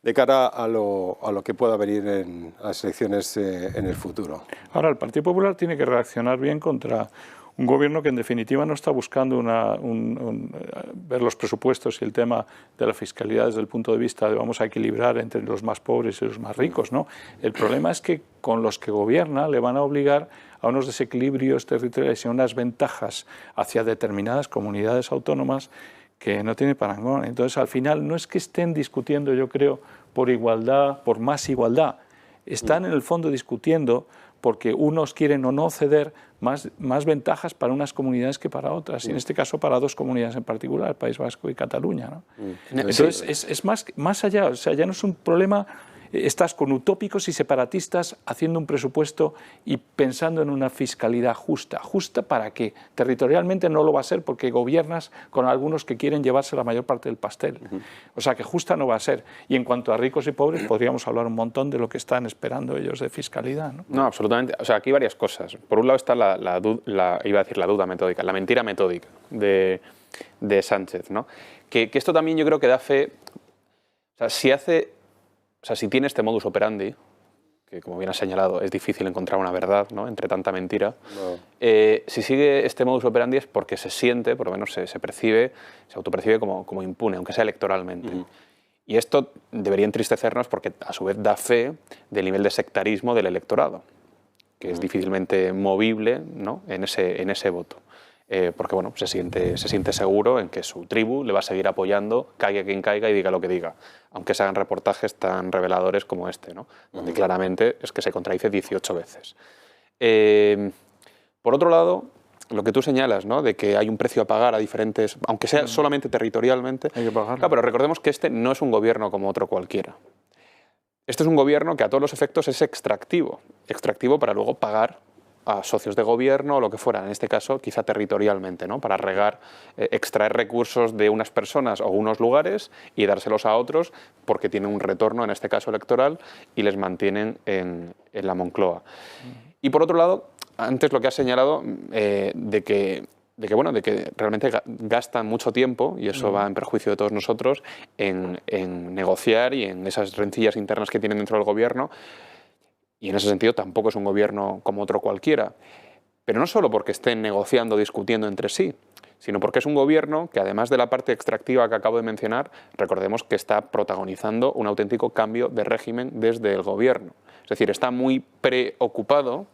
de cara a lo que pueda venir en las elecciones en el futuro. Ahora, el Partido Popular tiene que reaccionar bien contra un gobierno que en definitiva no está buscando ver los presupuestos y el tema de la fiscalidad desde el punto de vista de vamos a equilibrar entre los más pobres y los más ricos, ¿no? El problema es que con los que gobierna le van a obligar a unos desequilibrios territoriales y unas ventajas hacia determinadas comunidades autónomas que no tiene parangón. Entonces, al final, no es que estén discutiendo, yo creo, por igualdad, por más igualdad. Están en el fondo discutiendo porque unos quieren o no ceder más ventajas para unas comunidades que para otras, y en este caso para dos comunidades en particular, el País Vasco y Cataluña, ¿no? Entonces, es más allá, o sea, ya no es un problema. Estás con utópicos y separatistas haciendo un presupuesto y pensando en una fiscalidad justa. ¿Justa para qué? Territorialmente no lo va a ser porque gobiernas con algunos que quieren llevarse la mayor parte del pastel. O sea que justa no va a ser. Y en cuanto a ricos y pobres, podríamos hablar un montón de lo que están esperando ellos de fiscalidad, ¿no? No, absolutamente. O sea, aquí hay varias cosas. Por un lado está la duda metódica, la mentira metódica de Sánchez, ¿no? Que esto también yo creo que da fe. O sea, si tiene este modus operandi, que como bien has señalado es difícil encontrar una verdad, ¿no?, entre tanta mentira, si sigue este modus operandi es porque se siente, por lo menos se autopercibe como impune, aunque sea electoralmente. Y esto debería entristecernos porque a su vez da fe del nivel de sectarismo del electorado, que es difícilmente movible, ¿no?, en ese voto. porque bueno, se siente seguro en que su tribu le va a seguir apoyando, caiga quien caiga y diga lo que diga, aunque se hagan reportajes tan reveladores como este, ¿no? Donde claramente es que se contradice 18 veces. Por otro lado, lo que tú señalas, ¿no? De que hay un precio a pagar a diferentes, aunque sea solamente territorialmente, hay que pagar. Claro, pero recordemos que este no es un gobierno como otro cualquiera. Este es un gobierno que a todos los efectos es extractivo para luego pagar a socios de gobierno o lo que fuera, en este caso quizá territorialmente, ¿no? Para extraer recursos de unas personas o unos lugares y dárselos a otros porque tienen un retorno, en este caso electoral, y les mantienen en la Moncloa. Y por otro lado, antes lo que has señalado de que realmente gastan mucho tiempo, y eso va en perjuicio de todos nosotros, en negociar y en esas rencillas internas que tienen dentro del gobierno. Y en ese sentido tampoco es un gobierno como otro cualquiera. Pero no solo porque estén negociando, discutiendo entre sí, sino porque es un gobierno que, además de la parte extractiva que acabo de mencionar, recordemos que está protagonizando un auténtico cambio de régimen desde el gobierno. Es decir, está muy preocupado,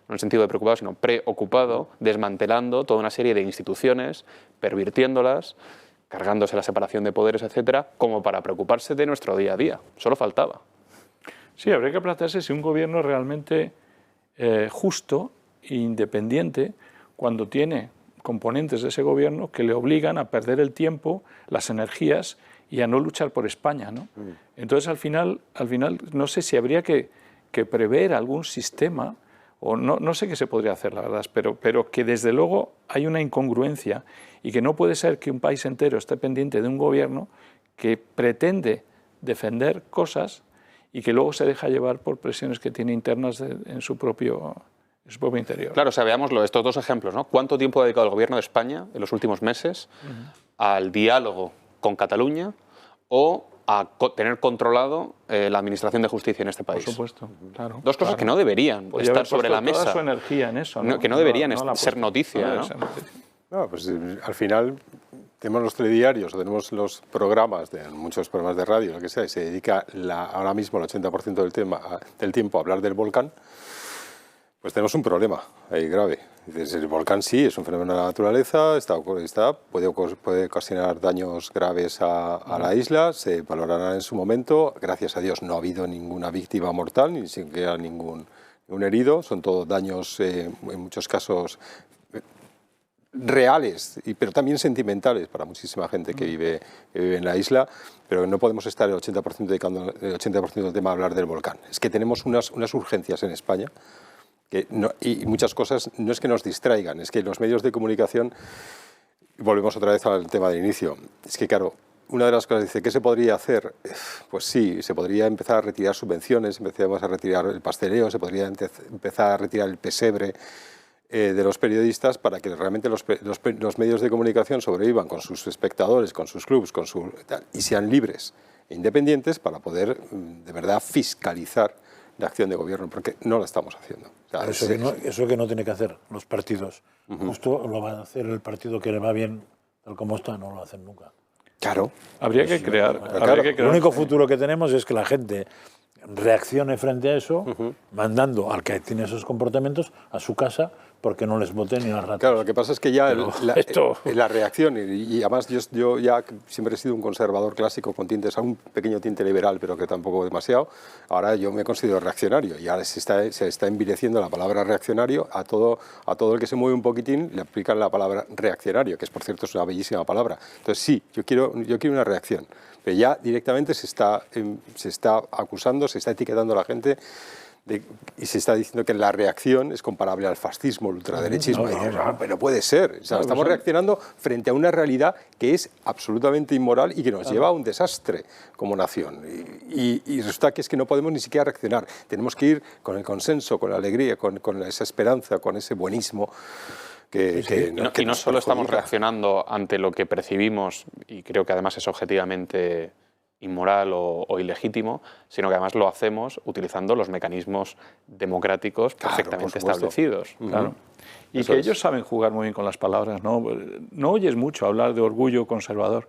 no en el sentido de preocupado, sino preocupado, desmantelando toda una serie de instituciones, pervirtiéndolas, cargándose la separación de poderes, etcétera, como para preocuparse de nuestro día a día. Solo faltaba. Sí, habría que plantearse si un gobierno realmente justo e independiente, cuando tiene componentes de ese gobierno que le obligan a perder el tiempo, las energías y a no luchar por España, ¿no? Entonces, al final, no sé si habría que prever algún sistema, o no sé qué se podría hacer, la verdad, pero que desde luego hay una incongruencia y que no puede ser que un país entero esté pendiente de un gobierno que pretende defender cosas y que luego se deja llevar por presiones que tiene internas en su propio interior. Claro, o sea, veámoslo, estos dos ejemplos, ¿no? ¿Cuánto tiempo ha dedicado el gobierno de España en los últimos meses al diálogo con Cataluña o a tener controlado la administración de justicia en este país? Por supuesto, claro. Dos cosas que no deberían estar sobre la mesa. Toda su energía en eso, ¿no? Que no deberían ser noticia, ¿no? No, pues al final tenemos los telediarios o tenemos los programas, muchos programas de radio, lo que sea, y se dedica ahora mismo el 80% del tiempo a hablar del volcán, pues tenemos un problema ahí grave. Dices, el volcán sí, es un fenómeno de la naturaleza, puede ocasionar daños graves a la isla, se valorarán en su momento. Gracias a Dios no ha habido ninguna víctima mortal, ni siquiera ningún herido, son todos daños en muchos casos reales, pero también sentimentales para muchísima gente que vive en la isla, pero no podemos estar el 80% dedicando el 80% del tema a hablar del volcán. Es que tenemos unas urgencias en España y muchas cosas no es que nos distraigan, es que los medios de comunicación, volvemos otra vez al tema del inicio, es que claro, una de las cosas dice, ¿qué se podría hacer? Pues sí, se podría empezar a retirar subvenciones, empezamos a retirar el pasteleo, se podría empezar a retirar el pesebre de los periodistas para que realmente los medios de comunicación sobrevivan con sus espectadores, con sus clubs, y sean libres e independientes para poder de verdad fiscalizar la acción de gobierno, porque no la estamos haciendo. O sea, eso que no tiene que hacer los partidos. Justo lo va a hacer el partido que le va bien, tal como está, no lo hacen nunca. Claro. Habría que crear. El único futuro que tenemos es que la gente reaccione frente a eso, mandando al que tiene esos comportamientos a su casa porque no les voten ni las ratas. Claro, lo que pasa es que ya la reacción, y además yo ya siempre he sido un conservador clásico con tintes, un pequeño tinte liberal, pero que tampoco demasiado, ahora yo me considero reaccionario, y ahora se está envileciendo la palabra reaccionario a todo el que se mueve un poquitín, le aplican la palabra reaccionario, que por cierto es una bellísima palabra. Entonces sí, yo quiero una reacción, pero ya directamente se está acusando, se está etiquetando a la gente y se está diciendo que la reacción es comparable al fascismo, al ultraderechismo. Pero puede ser. O sea, estamos reaccionando frente a una realidad que es absolutamente inmoral y que nos lleva a un desastre como nación. Y resulta que es que no podemos ni siquiera reaccionar. Tenemos que ir con el consenso, con la alegría, con esa esperanza, con ese buenismo. Y no solo estamos reaccionando ante lo que percibimos, y creo que además es objetivamente inmoral o ilegítimo, sino que además lo hacemos utilizando los mecanismos democráticos perfectamente establecidos. Claro. Y que ellos saben jugar muy bien con las palabras, ¿no? No oyes mucho hablar de orgullo conservador.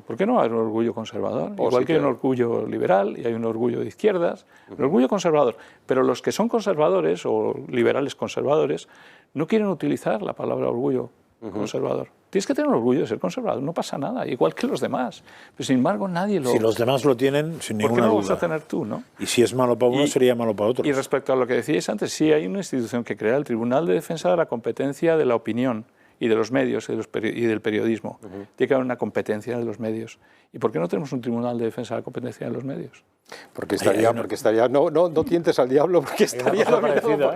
¿Por qué no hay un orgullo conservador? Igual que hay un orgullo liberal y hay un orgullo de izquierdas, un orgullo conservador. Pero los que son conservadores o liberales conservadores no quieren utilizar la palabra orgullo conservador. Tienes que tener orgullo de ser conservador, no pasa nada, igual que los demás. Pero sin embargo nadie lo... Si los demás lo tienen, sin ninguna duda. ¿Por qué no lo vas a tener tú, no? Y si es malo para uno, sería malo para otro. Y respecto a lo que decíais antes, sí hay una institución que crea el Tribunal de Defensa de la Competencia de la Opinión y de los medios y del periodismo. Tiene que haber una competencia de los medios. ¿Y por qué no tenemos un Tribunal de Defensa de la Competencia de los medios? Porque estaría, no tientes al diablo, porque estaría dominado.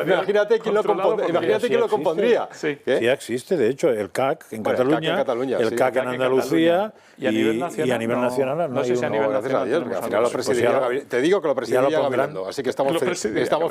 Imagínate quién lo compondría. Sí, existe, de hecho, el CAC en Cataluña, el CAC en Andalucía y a nivel nacional. No sé si a nivel nacional. Al final lo presidiría, te digo que lo presidiría Gabilondo, así que estamos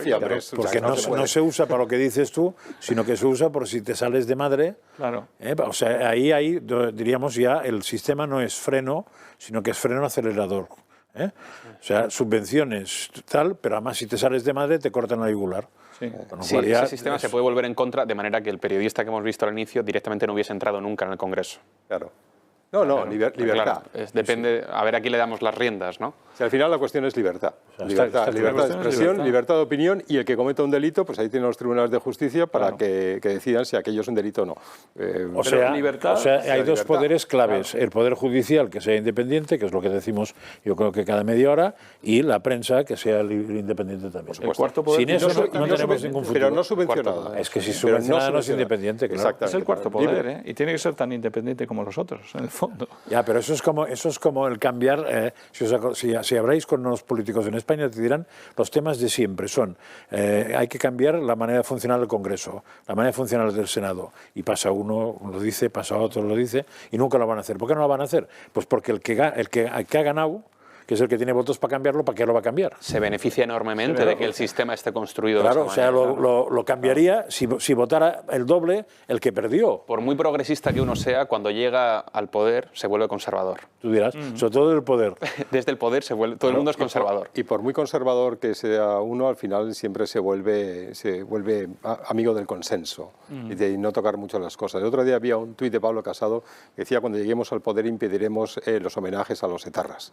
fiables. Porque no se usa para lo que dices tú, sino que se usa por si te sales de madre. Claro. O sea, ahí diríamos ya, el sistema no es freno, sino que es freno acelerador. O sea, subvenciones tal, pero además si te sales de madre te cortan la yugular. Ese sistema se puede volver en contra, de manera que el periodista que hemos visto al inicio directamente no hubiese entrado nunca en el Congreso. Claro. Libertad. Claro, depende, a ver a quién le damos las riendas, ¿no? Si al final la cuestión es libertad. Libertad de expresión, libertad de opinión, y el que cometa un delito, pues ahí tienen los tribunales de justicia para que decidan si aquello es un delito o no. O sea, hay dos poderes claves. Claro. El poder judicial, que sea independiente, que es lo que decimos yo creo que cada media hora, y la prensa, que sea independiente también. El cuarto poder, sin eso no tenemos ningún futuro. Pero no subvencionada. Es que si subvencionada no es independiente. Claro. Es el cuarto poder, y tiene que ser tan independiente como los otros, en el fondo. Ya, pero eso es como el cambiar. Si habláis con los políticos en España, te dirán los temas de siempre. Hay que cambiar la manera de funcionar del Congreso, la manera de funcionar del Senado. Y pasa uno lo dice, pasa otro lo dice, y nunca lo van a hacer. ¿Por qué no lo van a hacer? Pues porque el que ha ganado, que es el que tiene votos para cambiarlo, ¿para qué lo va a cambiar? Se beneficia enormemente de que el sistema esté construido claro, de esta manera. Lo cambiaría si votara el doble el que perdió. Por muy progresista que uno sea, cuando llega al poder se vuelve conservador. Tú dirás, sobre todo del poder. Desde el poder todo el mundo es conservador. Y por muy conservador que sea uno, al final siempre se vuelve amigo del consenso y de no tocar mucho las cosas. El otro día había un tuit de Pablo Casado que decía: cuando lleguemos al poder impediremos los homenajes a los etarras.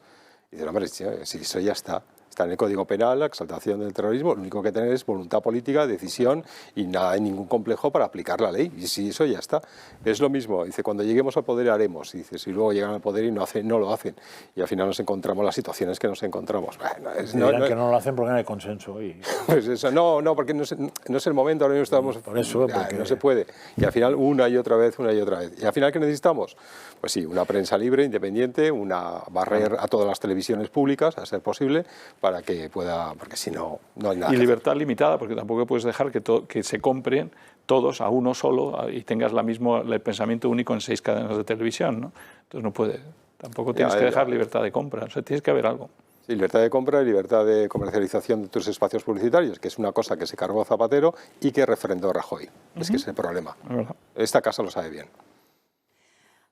Y dice, hombre, si eso ya está en el Código Penal, la exaltación del terrorismo, lo único que tener es voluntad política, decisión y nada, hay ningún complejo para aplicar la ley. Y si eso ya está. Es lo mismo, dice, cuando lleguemos al poder haremos. Y dice, si luego llegan al poder y no lo hacen. Y al final nos encontramos las situaciones que nos encontramos. Bueno, que no lo hacen porque no hay consenso. Pues eso, porque no es el momento, ahora mismo estamos... Por eso, porque no se puede. Y al final una y otra vez. Y al final, ¿qué necesitamos? Pues sí, una prensa libre, independiente, barrer a todas las televisiones públicas, a ser posible, para que pueda, porque si no, no hay nada. Y libertad limitada, porque tampoco puedes dejar que se compren todos a uno solo y tengas el pensamiento único en 6 cadenas de televisión, ¿no? Entonces no puede, tampoco tienes que dejar libertad de compra, o sea, tienes que haber algo. Sí, libertad de compra y libertad de comercialización de tus espacios publicitarios, que es una cosa que se cargó Zapatero y que refrendó Rajoy. Es que es el problema. Esta casa lo sabe bien.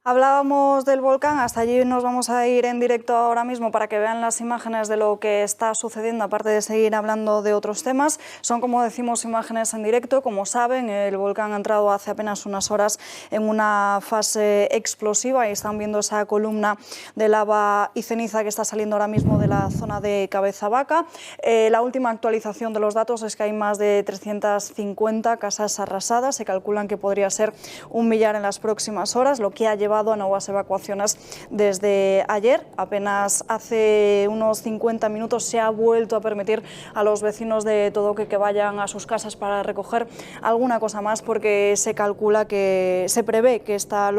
Hablábamos del volcán, hasta allí nos vamos a ir en directo ahora mismo para que vean las imágenes de lo que está sucediendo, aparte de seguir hablando de otros temas. Son, como decimos, imágenes en directo. Como saben, el volcán ha entrado hace apenas unas horas en una fase explosiva y están viendo esa columna de lava y ceniza que está saliendo ahora mismo de la zona de Cabeza Vaca. La última actualización de los datos es que hay más de 350 casas arrasadas. Se calculan que podría ser 1 millar en las próximas horas, lo que ha llevado a nuevas evacuaciones desde ayer. Apenas hace unos 50 minutos se ha vuelto a permitir a los vecinos de Todoque que vayan a sus casas para recoger alguna cosa más, porque se calcula se prevé que esta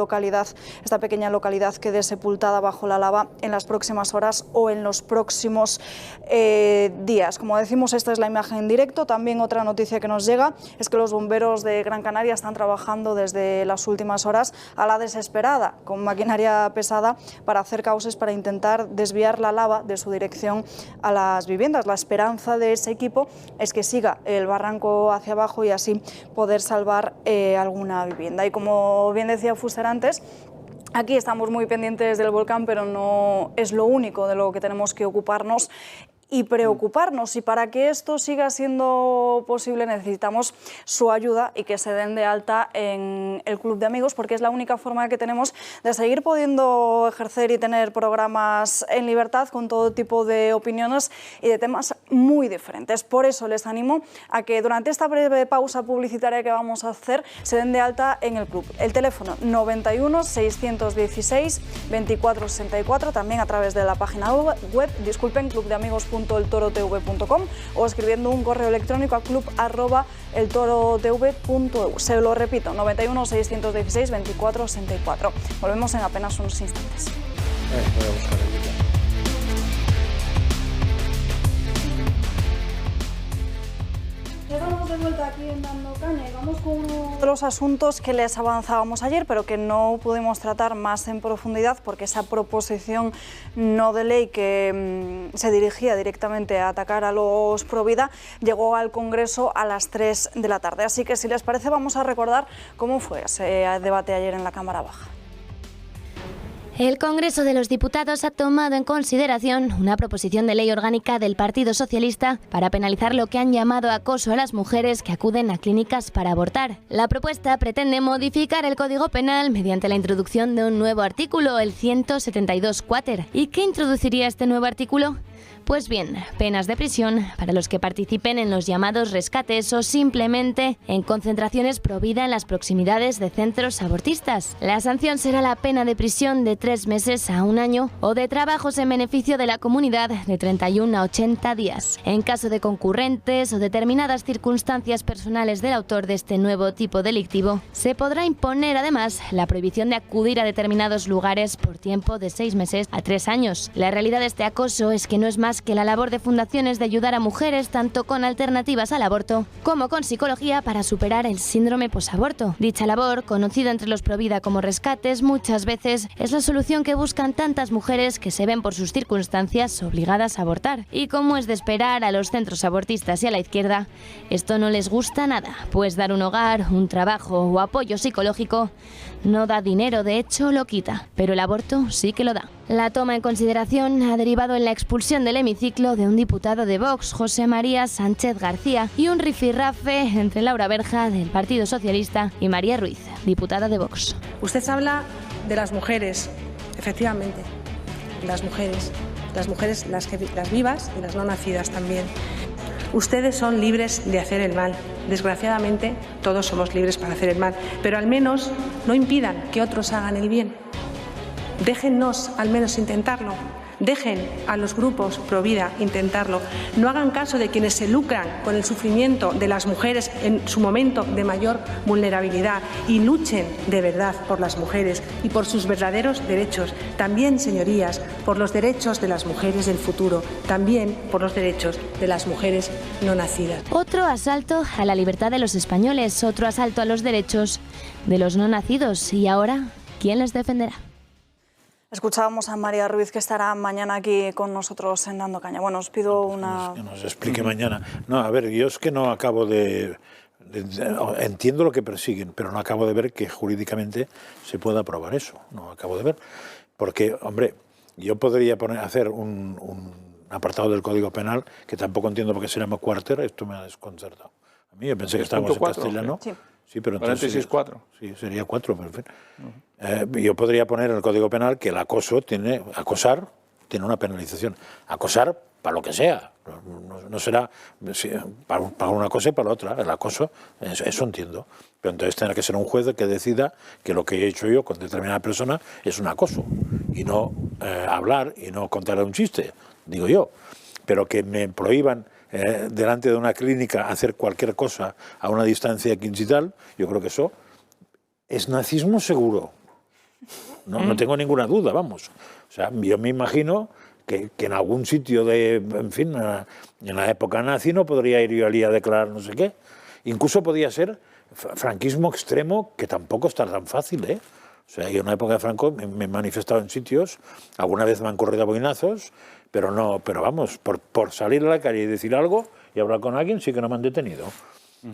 pequeña localidad quede sepultada bajo la lava en las próximas horas o en los próximos días. Como decimos, esta es la imagen en directo. También otra noticia que nos llega es que los bomberos de Gran Canaria están trabajando desde las últimas horas a la desesperada, con maquinaria pesada, para hacer cauces para intentar desviar la lava de su dirección a las viviendas. La esperanza de ese equipo es que siga el barranco hacia abajo y así poder salvar alguna vivienda. Y como bien decía Fuster antes, aquí estamos muy pendientes del volcán, pero no es lo único de lo que tenemos que ocuparnos. y preocuparnos. Y para que esto siga siendo posible necesitamos su ayuda y que se den de alta en el Club de Amigos, porque es la única forma que tenemos de seguir pudiendo ejercer y tener programas en libertad con todo tipo de opiniones y de temas muy diferentes. Por eso les animo a que durante esta breve pausa publicitaria que vamos a hacer se den de alta en el club. El teléfono 91 616 2464, también a través de la página web, clubdeamigos.eltorotv.com o escribiendo un correo electrónico a club@eltorotv.eu. Se lo repito, 91 616 2464. Volvemos en apenas unos instantes. Ya estamos de vuelta aquí en Dando Caña y vamos con uno de los asuntos que les avanzábamos ayer, pero que no pudimos tratar más en profundidad porque esa proposición no de ley que se dirigía directamente a atacar a los Provida llegó al Congreso a las 3 de la tarde. Así que si les parece vamos a recordar cómo fue ese debate ayer en la Cámara Baja. El Congreso de los Diputados ha tomado en consideración una proposición de ley orgánica del Partido Socialista para penalizar lo que han llamado acoso a las mujeres que acuden a clínicas para abortar. La propuesta pretende modificar el Código Penal mediante la introducción de un nuevo artículo, el 172 quater. ¿Y qué introduciría este nuevo artículo? Pues bien, penas de prisión para los que participen en los llamados rescates o simplemente en concentraciones pro vida en las proximidades de centros abortistas. La sanción será la pena de prisión de 3 meses a 1 año o de trabajos en beneficio de la comunidad de 31 a 80 días. En caso de concurrentes o determinadas circunstancias personales del autor de este nuevo tipo delictivo, se podrá imponer además la prohibición de acudir a determinados lugares por tiempo de 6 meses a 3 años. La realidad de este acoso es que no es más que la labor de fundaciones de ayudar a mujeres tanto con alternativas al aborto como con psicología para superar el síndrome posaborto. Dicha labor, conocida entre los provida como rescates, muchas veces es la solución que buscan tantas mujeres que se ven por sus circunstancias obligadas a abortar. Y como es de esperar, a los centros abortistas y a la izquierda esto no les gusta nada, pues dar un hogar, un trabajo o apoyo psicológico no da dinero, de hecho lo quita, pero el aborto sí que lo da. La toma en consideración ha derivado en la expulsión del hemiciclo de un diputado de Vox, José María Sánchez García, y un rifirrafe entre Laura Berja, del Partido Socialista, y María Ruiz, diputada de Vox. Usted habla de las mujeres, efectivamente, las mujeres, las vivas y las no nacidas también. Ustedes son libres de hacer el mal. Desgraciadamente, todos somos libres para hacer el mal, pero al menos no impidan que otros hagan el bien. Déjennos al menos intentarlo. Dejen a los grupos pro vida intentarlo. No hagan caso de quienes se lucran con el sufrimiento de las mujeres en su momento de mayor vulnerabilidad y luchen de verdad por las mujeres y por sus verdaderos derechos. También, señorías, por los derechos de las mujeres del futuro. También por los derechos de las mujeres no nacidas. Otro asalto a la libertad de los españoles, otro asalto a los derechos de los no nacidos. Y ahora, ¿quién les defenderá? Escuchábamos a María Ruiz, que estará mañana aquí con nosotros en Dando Caña. Bueno, os pido una... Que nos explique mañana. No, a ver, yo es que no acabo de... Entiendo lo que persiguen, pero no acabo de ver que jurídicamente se pueda aprobar eso. No acabo de ver. Porque, hombre, yo podría hacer un apartado del Código Penal que tampoco entiendo por qué se llama quarter. Esto me ha desconcertado. A mí yo pensé que estábamos en castellano. Sí. Sí, pero entonces paréntesis 4. Sí, sería 4, pero en fin. Yo podría poner en el Código Penal que el acoso acosar tiene una penalización. Acosar para lo que sea. No será para una cosa y para la otra. El acoso, eso entiendo. Pero entonces tendrá que ser un juez que decida que lo que he hecho yo con determinada persona es un acoso. Y no hablar y no contarle un chiste, digo yo. Pero que me prohíban delante de una clínica hacer cualquier cosa a una distancia quincital, yo creo que eso es nazismo seguro. No tengo ninguna duda, vamos. O sea, yo me imagino que en algún sitio en la época nazi no podría ir yo allí a declarar no sé qué. Incluso podía ser franquismo extremo, que tampoco está tan fácil, ¿eh? O sea, yo en una época de Franco me he manifestado en sitios, alguna vez me han corrido a boinazos, pero vamos, por salir a la calle y decir algo y hablar con alguien sí que no me han detenido.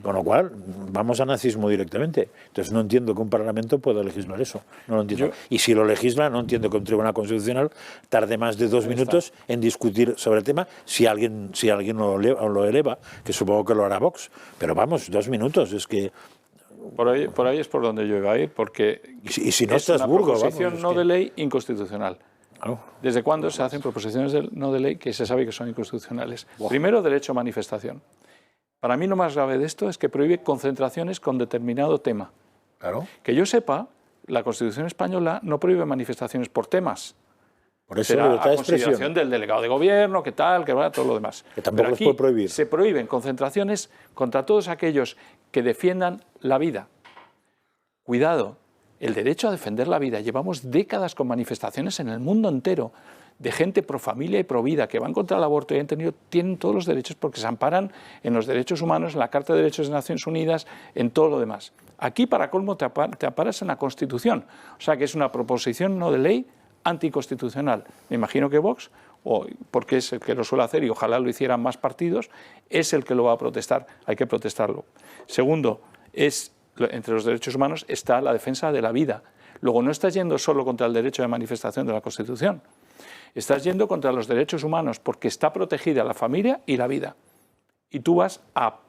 Con lo cual, vamos a nazismo directamente. Entonces no entiendo que un Parlamento pueda legislar eso. No lo entiendo. Y si lo legisla, no entiendo que un Tribunal Constitucional tarde más de 2 minutos en discutir sobre el tema si alguien lo eleva, que supongo que lo hará Vox. Pero vamos, 2 minutos, es que... Por ahí es por donde yo iba a ir, porque y si no es una proposición vamos, de ley inconstitucional. Claro. ¿Desde cuándo se hacen proposiciones no de ley que se sabe que son inconstitucionales? Primero, derecho a manifestación. Para mí lo más grave de esto es que prohíbe concentraciones con determinado tema. Claro. Que yo sepa, la Constitución española no prohíbe manifestaciones por temas. Por eso será libertad a de consideración expresión. del delegado de gobierno, que tal, que va, todo lo demás. Que tampoco Pero aquí los puede prohibir. se prohíben concentraciones contra todos aquellos que defiendan la vida. Cuidado, el derecho a defender la vida. Llevamos décadas con manifestaciones en el mundo entero de gente pro familia y pro vida que van contra el aborto y tienen todos los derechos porque se amparan en los derechos humanos, en la Carta de Derechos de Naciones Unidas, en todo lo demás. Aquí, para colmo, te amparas en la Constitución. O sea, que es una proposición no de ley anticonstitucional. Me imagino que Vox, porque es el que lo suele hacer y ojalá lo hicieran más partidos, es el que lo va a protestar. Hay que protestarlo. Segundo, entre los derechos humanos está la defensa de la vida. Luego, no estás yendo solo contra el derecho de manifestación de la Constitución. Estás yendo contra los derechos humanos porque está protegida la familia y la vida. Y tú vas a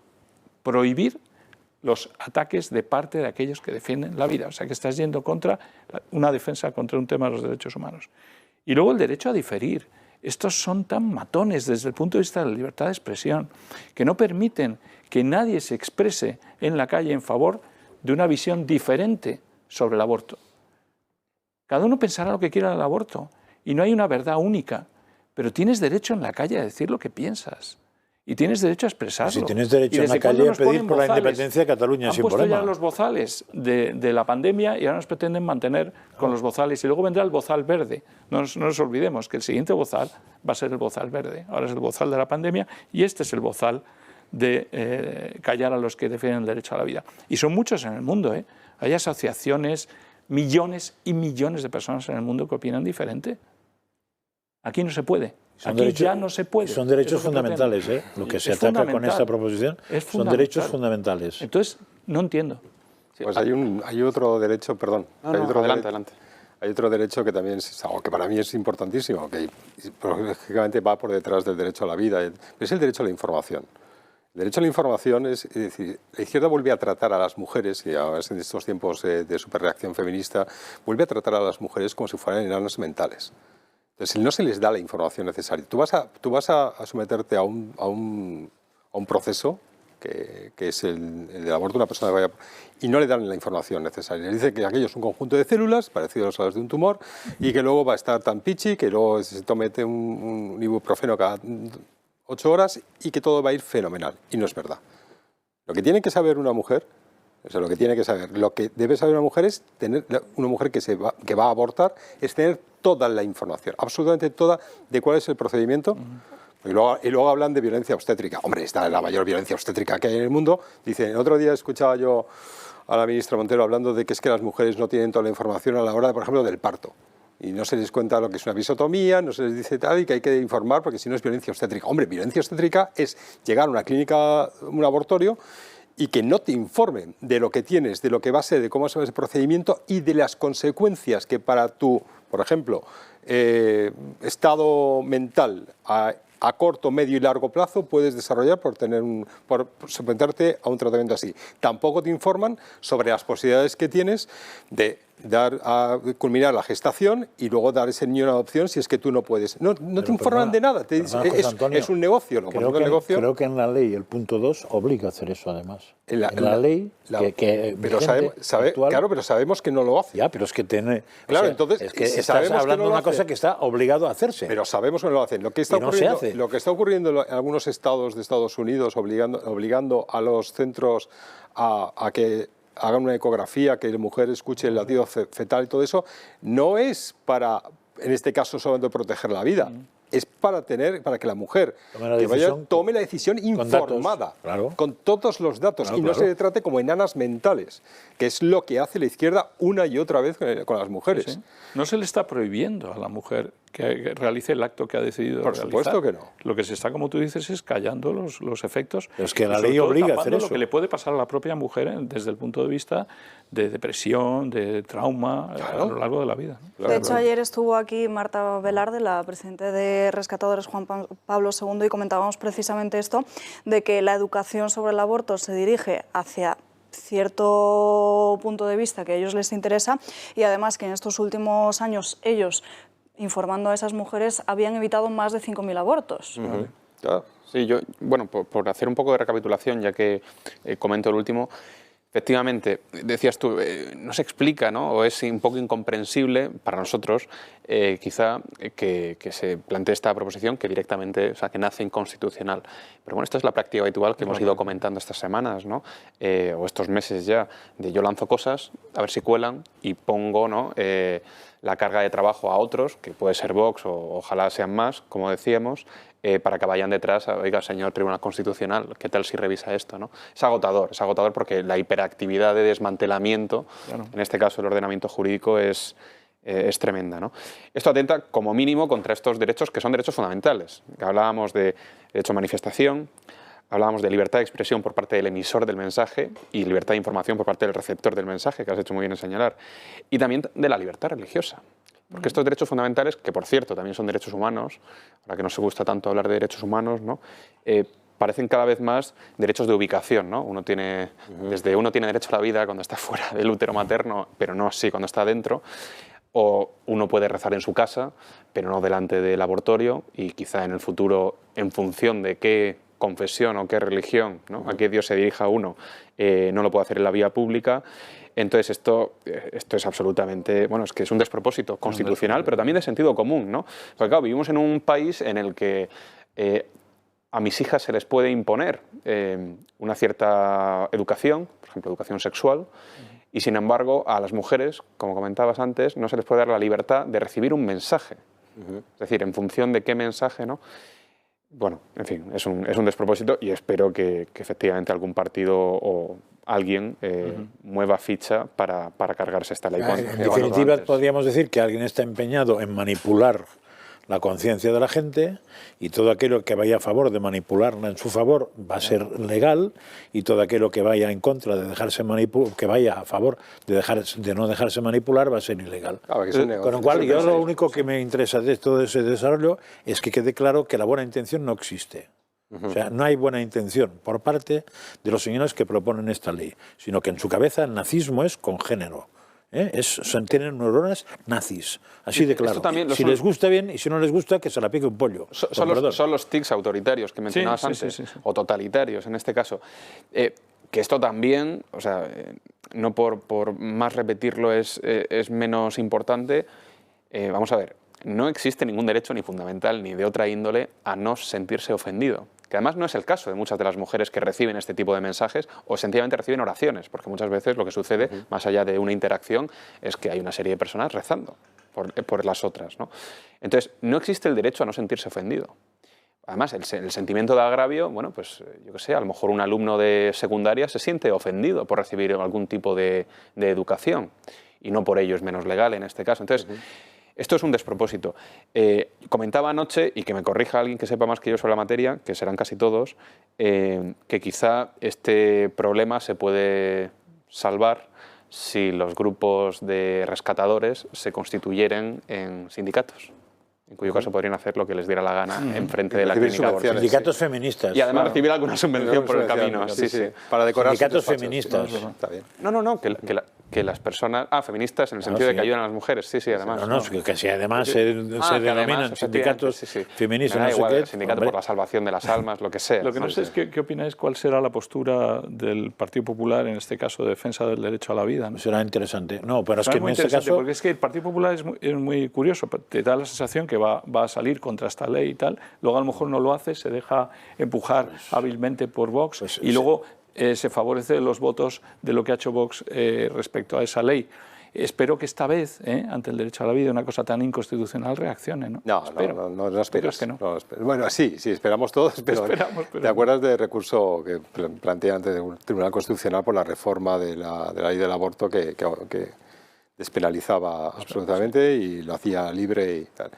prohibir los ataques de parte de aquellos que defienden la vida. O sea, que estás yendo contra una defensa contra un tema de los derechos humanos. Y luego el derecho a diferir. Estos son tan matones desde el punto de vista de la libertad de expresión que no permiten que nadie se exprese en la calle en favor de una visión diferente sobre el aborto. Cada uno pensará lo que quiera del aborto y no hay una verdad única, pero tienes derecho en la calle a decir lo que piensas y tienes derecho a expresarlo. Si tienes derecho en la calle a pedir por la independencia de Cataluña sin problema. Han puesto ya los bozales de la pandemia y ahora nos pretenden mantener con los bozales y luego vendrá el bozal verde. No nos olvidemos que el siguiente bozal va a ser el bozal verde. Ahora es el bozal de la pandemia y este es el bozal de callar a los que defienden el derecho a la vida. Y son muchos en el mundo, ¿eh? Hay asociaciones, millones y millones de personas en el mundo que opinan diferente. Aquí no se puede. Aquí ya no se puede. Son derechos fundamentales, ¿eh? Lo que se ataca con esta proposición son derechos fundamentales. Entonces, no entiendo. Pues hay otro derecho, perdón. Adelante. Hay otro derecho que también es algo que para mí es importantísimo, que lógicamente va por detrás del derecho a la vida, es el derecho a la información. El derecho a la información es decir, la izquierda vuelve a tratar a las mujeres, y ahora en estos tiempos de superreacción feminista, vuelve a tratar a las mujeres como si fueran enanos mentales. Entonces, no se les da la información necesaria. Tú vas a someterte a un proceso, que es el del aborto de una persona que vaya, y no le dan la información necesaria. Le dice que aquello es un conjunto de células parecidos a los de un tumor y que luego va a estar tan pichi que luego se tomete un ibuprofeno cada 8 horas y que todo va a ir fenomenal. Y no es verdad. Lo que tiene que saber una mujer, lo que debe saber una mujer es tener, una mujer que va a abortar, es tener toda la información, absolutamente toda, de cuál es el procedimiento. Y luego hablan de violencia obstétrica. Hombre, esta es la mayor violencia obstétrica que hay en el mundo. Dice, el otro día escuchaba yo a la ministra Montero hablando de que es que las mujeres no tienen toda la información a la hora, por ejemplo, del parto. Y no se les cuenta lo que es una episiotomía, no se les dice tal, y que hay que informar porque si no es violencia obstétrica. Hombre, violencia obstétrica es llegar a una clínica, un abortorio, y que no te informen de lo que tienes, de lo que va a ser, de cómo es ese procedimiento y de las consecuencias que para tu, por ejemplo, estado mental a corto, medio y largo plazo puedes desarrollar por someterte a un tratamiento así. Tampoco te informan sobre las posibilidades que tienes de culminar la gestación y luego dar ese niño en adopción si es que tú no puedes. No te informan de nada. Te dicen, es un negocio. Creo que en la ley el punto 2 obliga a hacer eso además. En la ley pero sabemos que no lo hace. Ya, pero es que tiene... Claro, entonces es que estás hablando de una cosa que está obligado a hacerse. Pero sabemos que no lo hacen. Lo que está ocurriendo en algunos estados de Estados Unidos obligando a los centros a que hagan una ecografía, que la mujer escuche el latido fetal y todo eso, no es para, en este caso, solamente proteger la vida, es para que la mujer tome la decisión informada, con todos los datos, y no se le trate como enanas mentales, que es lo que hace la izquierda una y otra vez con las mujeres. Sí. No se le está prohibiendo a la mujer que realice el acto que ha decidido realizar. Por supuesto que no. Lo que se está, como tú dices, es callando los efectos. Pero es que la ley obliga a hacer eso. Lo que le puede pasar a la propia mujer desde el punto de vista de depresión, de trauma, a lo largo de la vida. De hecho, ayer estuvo aquí Marta Velarde, la presidenta de Rescatadores Juan Pablo II, y comentábamos precisamente esto, de que la educación sobre el aborto se dirige hacia cierto punto de vista que a ellos les interesa, y además que en estos últimos años ellos, informando a esas mujeres, habían evitado más de 5.000 abortos. Sí, yo, bueno, por hacer un poco de recapitulación, ya que comento el último, efectivamente, decías tú, no se explica, ¿no? O es un poco incomprensible para nosotros, quizá, que se plantee esta proposición que directamente, o sea, que nace inconstitucional. Pero bueno, esta es la práctica habitual que hemos ido comentando estas semanas, ¿no? O estos meses ya, de yo lanzo cosas, a ver si cuelan, y pongo, ¿no? La carga de trabajo a otros, que puede ser Vox o ojalá sean más, como decíamos, para que vayan detrás, oiga, señor Tribunal Constitucional, ¿qué tal si revisa esto? ¿No? Es agotador porque la hiperactividad de desmantelamiento, en este caso el ordenamiento jurídico, es tremenda, ¿no? Esto atenta como mínimo contra estos derechos que son derechos fundamentales. Hablábamos de derecho a manifestación, hablábamos de libertad de expresión por parte del emisor del mensaje y libertad de información por parte del receptor del mensaje, que has hecho muy bien en señalar, y también de la libertad religiosa. Porque estos derechos fundamentales, que por cierto también son derechos humanos, ahora que no se gusta tanto hablar de derechos humanos, ¿no? Parecen cada vez más derechos de ubicación, ¿no? Uno tiene derecho a la vida cuando está fuera del útero materno, pero no así cuando está dentro. O uno puede rezar en su casa, pero no delante del abortorio, y quizá en el futuro, en función de qué confesión o qué religión, ¿no? a qué Dios se dirija uno, no lo puede hacer en la vía pública. Entonces esto es absolutamente, bueno, es que es un despropósito constitucional, pero también de sentido común, ¿no? Porque claro, vivimos en un país en el que a mis hijas se les puede imponer una cierta educación, por ejemplo, educación sexual, y sin embargo a las mujeres, como comentabas antes, no se les puede dar la libertad de recibir un mensaje. Es decir, en función de qué mensaje, ¿no? Bueno, en fin, es un despropósito, y espero que efectivamente algún partido o alguien mueva ficha para cargarse esta ley. En definitiva, podríamos decir que alguien está empeñado en manipular la conciencia de la gente, y todo aquello que vaya a favor de manipularla en su favor va a ser legal, y todo aquello que vaya en contra de dejarse manipular, que vaya a favor de no dejarse manipular, va a ser ilegal. Con lo cual, yo lo único que me interesa de todo ese desarrollo es que quede claro que la buena intención no existe. O sea, no hay buena intención por parte de los señores que proponen esta ley, sino que en su cabeza el nazismo es con género. Tienen neuronas nazis, así de claro. Si les gusta bien, y si no les gusta, que se la pique un pollo. Son los tics autoritarios que mencionabas antes, o totalitarios en este caso. Que esto también, o sea, no por más repetirlo es menos importante. Vamos a ver, no existe ningún derecho ni fundamental ni de otra índole a no sentirse ofendido. Que además no es el caso de muchas de las mujeres que reciben este tipo de mensajes, o sencillamente reciben oraciones, porque muchas veces lo que sucede, más allá de una interacción, es que hay una serie de personas rezando por las otras, ¿no? Entonces, no existe el derecho a no sentirse ofendido. Además, el sentimiento de agravio, bueno, pues yo qué sé, a lo mejor un alumno de secundaria se siente ofendido por recibir algún tipo de educación, y no por ello es menos legal en este caso. Entonces, esto es un despropósito. Comentaba anoche, y que me corrija alguien que sepa más que yo sobre la materia, que serán casi todos, que quizá este problema se puede salvar si los grupos de rescatadores se constituyeran en sindicatos, en cuyo caso podrían hacer lo que les diera la gana en frente de la clínica abortiva. Sindicatos feministas. Y además recibir alguna subvención por el camino. Sí. Para decorar sindicatos feministas. Está bien. No, que las personas... feministas en el sentido de que ayudan a las mujeres, sí, además. No, que si además se denominan sindicatos feministas, no sé igual, qué. Sindicato por la salvación de las almas, lo que sea. Lo que no sé es qué opináis, cuál será la postura del Partido Popular, en este caso de defensa del derecho a la vida, ¿no? Será interesante. No, pero es que en este caso... Porque es que el Partido Popular es muy curioso, te da la sensación que va a salir contra esta ley y tal, luego a lo mejor no lo hace, se deja empujar hábilmente por Vox, y luego se favorece los votos de lo que ha hecho Vox respecto a esa ley. espero que esta vez, ante el derecho a la vida, una cosa tan inconstitucional, reaccione, ¿no? No esperas. Que no. Bueno, sí, esperamos todos, pero ¿te acuerdas del recurso que plantea ante el Tribunal Constitucional por la reforma de la ley del aborto que despenalizaba absolutamente y lo hacía libre y tal?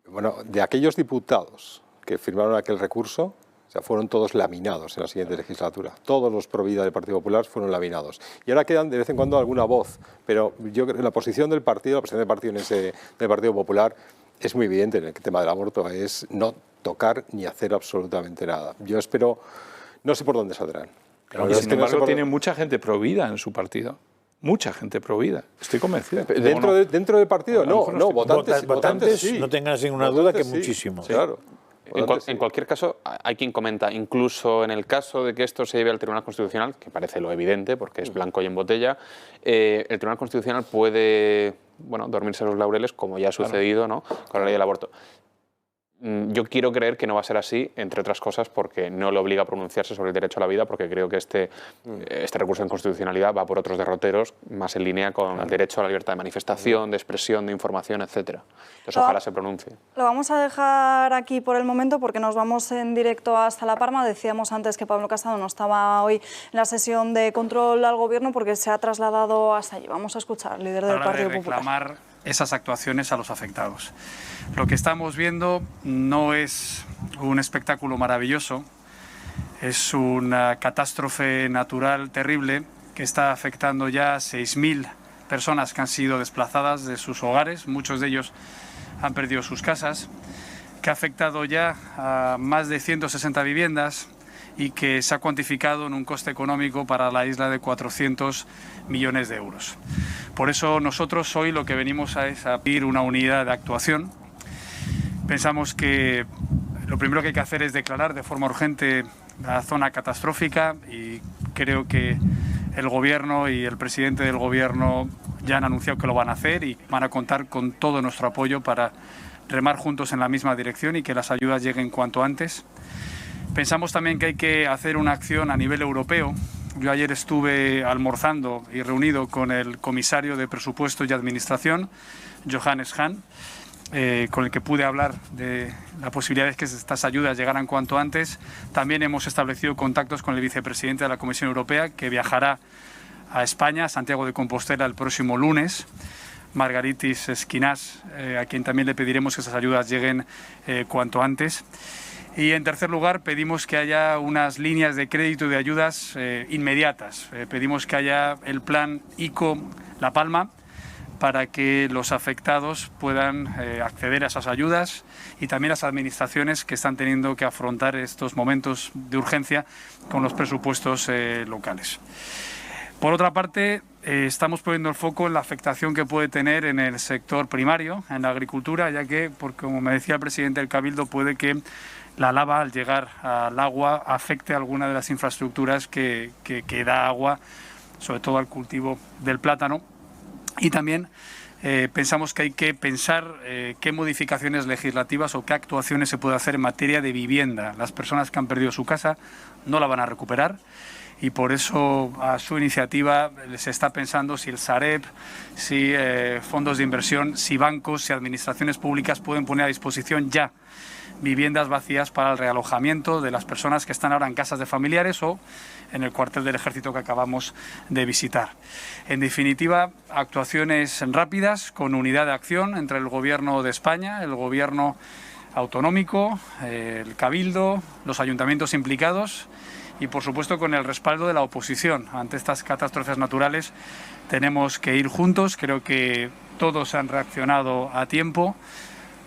Bueno, de aquellos diputados que firmaron aquel recurso, fueron todos laminados en la siguiente legislatura. Todos los pro vida del Partido Popular fueron laminados. Y ahora quedan de vez en cuando alguna voz, pero yo creo que la posición del partido, del Partido Popular es muy evidente en el tema del aborto, es no tocar ni hacer absolutamente nada. Yo espero, no sé por dónde saldrán. Sin embargo, tiene mucha gente pro vida en su partido. Mucha gente pro vida, estoy convencido. ¿Dentro del partido? No, votantes sí. No tengas ninguna duda que muchísimos. Claro. En cualquier caso, hay quien comenta, incluso en el caso de que esto se lleve al Tribunal Constitucional, que parece lo evidente porque es blanco y en botella, el Tribunal Constitucional puede dormirse los laureles, como ya ha sucedido, ¿no?, con la ley del aborto. Yo quiero creer que no va a ser así, entre otras cosas, porque no le obliga a pronunciarse sobre el derecho a la vida, porque creo que este recurso de inconstitucionalidad va por otros derroteros, más en línea con el derecho a la libertad de manifestación, de expresión, de información, etc. Entonces, ojalá se pronuncie. Lo vamos a dejar aquí por el momento porque nos vamos en directo hasta La Palma. Decíamos antes que Pablo Casado no estaba hoy en la sesión de control al Gobierno porque se ha trasladado hasta allí. Vamos a escuchar al líder del Partido Popular. Esas actuaciones a los afectados. Lo que estamos viendo no es un espectáculo maravilloso, es una catástrofe natural terrible que está afectando ya a 6.000 personas que han sido desplazadas de sus hogares, muchos de ellos han perdido sus casas, que ha afectado ya a más de 160 viviendas y que se ha cuantificado en un coste económico para la isla de 400 millones de euros. Por eso nosotros hoy lo que venimos es a pedir una unidad de actuación. Pensamos que lo primero que hay que hacer es declarar de forma urgente la zona catastrófica y creo que el Gobierno y el presidente del Gobierno ya han anunciado que lo van a hacer y van a contar con todo nuestro apoyo para remar juntos en la misma dirección y que las ayudas lleguen cuanto antes. Pensamos también que hay que hacer una acción a nivel europeo. Yo ayer estuve almorzando y reunido con el comisario de Presupuestos y Administración, Johannes Hahn, con el que pude hablar de la posibilidad de que estas ayudas llegaran cuanto antes. También hemos establecido contactos con el vicepresidente de la Comisión Europea, que viajará a España, a Santiago de Compostela, el próximo lunes, Margaritis Schinas, a quien también le pediremos que esas ayudas lleguen cuanto antes. Y en tercer lugar, pedimos que haya unas líneas de crédito y de ayudas inmediatas. Pedimos que haya el plan ICO La Palma para que los afectados puedan acceder a esas ayudas y también las administraciones que están teniendo que afrontar estos momentos de urgencia con los presupuestos locales. Por otra parte, estamos poniendo el foco en la afectación que puede tener en el sector primario, en la agricultura, ya que, como me decía el presidente del Cabildo, puede que la lava, al llegar al agua, afecte alguna de las infraestructuras que da agua, sobre todo al cultivo del plátano. Y también pensamos que hay que pensar qué modificaciones legislativas o qué actuaciones se puede hacer en materia de vivienda. Las personas que han perdido su casa no la van a recuperar y por eso a su iniciativa se está pensando si el Sareb, si fondos de inversión, si bancos, si administraciones públicas pueden poner a disposición ya viviendas vacías para el realojamiento de las personas que están ahora en casas de familiares o en el cuartel del Ejército que acabamos de visitar. En definitiva, actuaciones rápidas con unidad de acción entre el Gobierno de España, el Gobierno autonómico, el Cabildo, los ayuntamientos implicados y, por supuesto, con el respaldo de la oposición. Ante estas catástrofes naturales tenemos que ir juntos. Creo que todos han reaccionado a tiempo.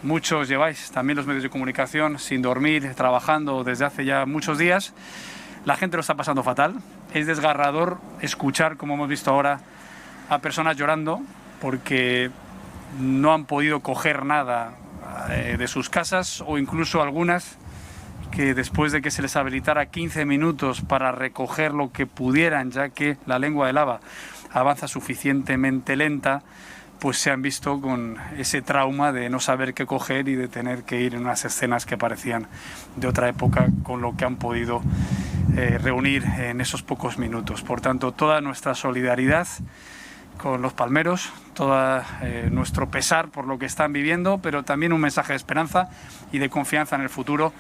Muchos lleváis, también los medios de comunicación, sin dormir, trabajando desde hace ya muchos días. La gente lo está pasando fatal. Es desgarrador escuchar, como hemos visto ahora, a personas llorando porque no han podido coger nada de sus casas o incluso algunas que después de que se les habilitara 15 minutos para recoger lo que pudieran, ya que la lengua de lava avanza suficientemente lenta, pues se han visto con ese trauma de no saber qué coger y de tener que ir en unas escenas que parecían de otra época con lo que han podido reunir en esos pocos minutos. Por tanto, toda nuestra solidaridad con los palmeros, todo nuestro pesar por lo que están viviendo, pero también un mensaje de esperanza y de confianza en el futuro,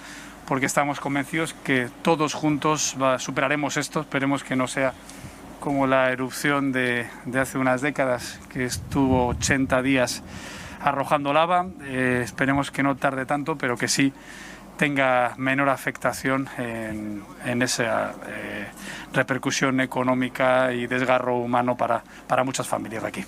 porque estamos convencidos que todos juntos superaremos esto. Esperemos que no sea como la erupción de hace unas décadas, que estuvo 80 días arrojando lava. Esperemos que no tarde tanto, pero que sí tenga menor afectación en esa repercusión económica y desgarro humano para muchas familias de aquí.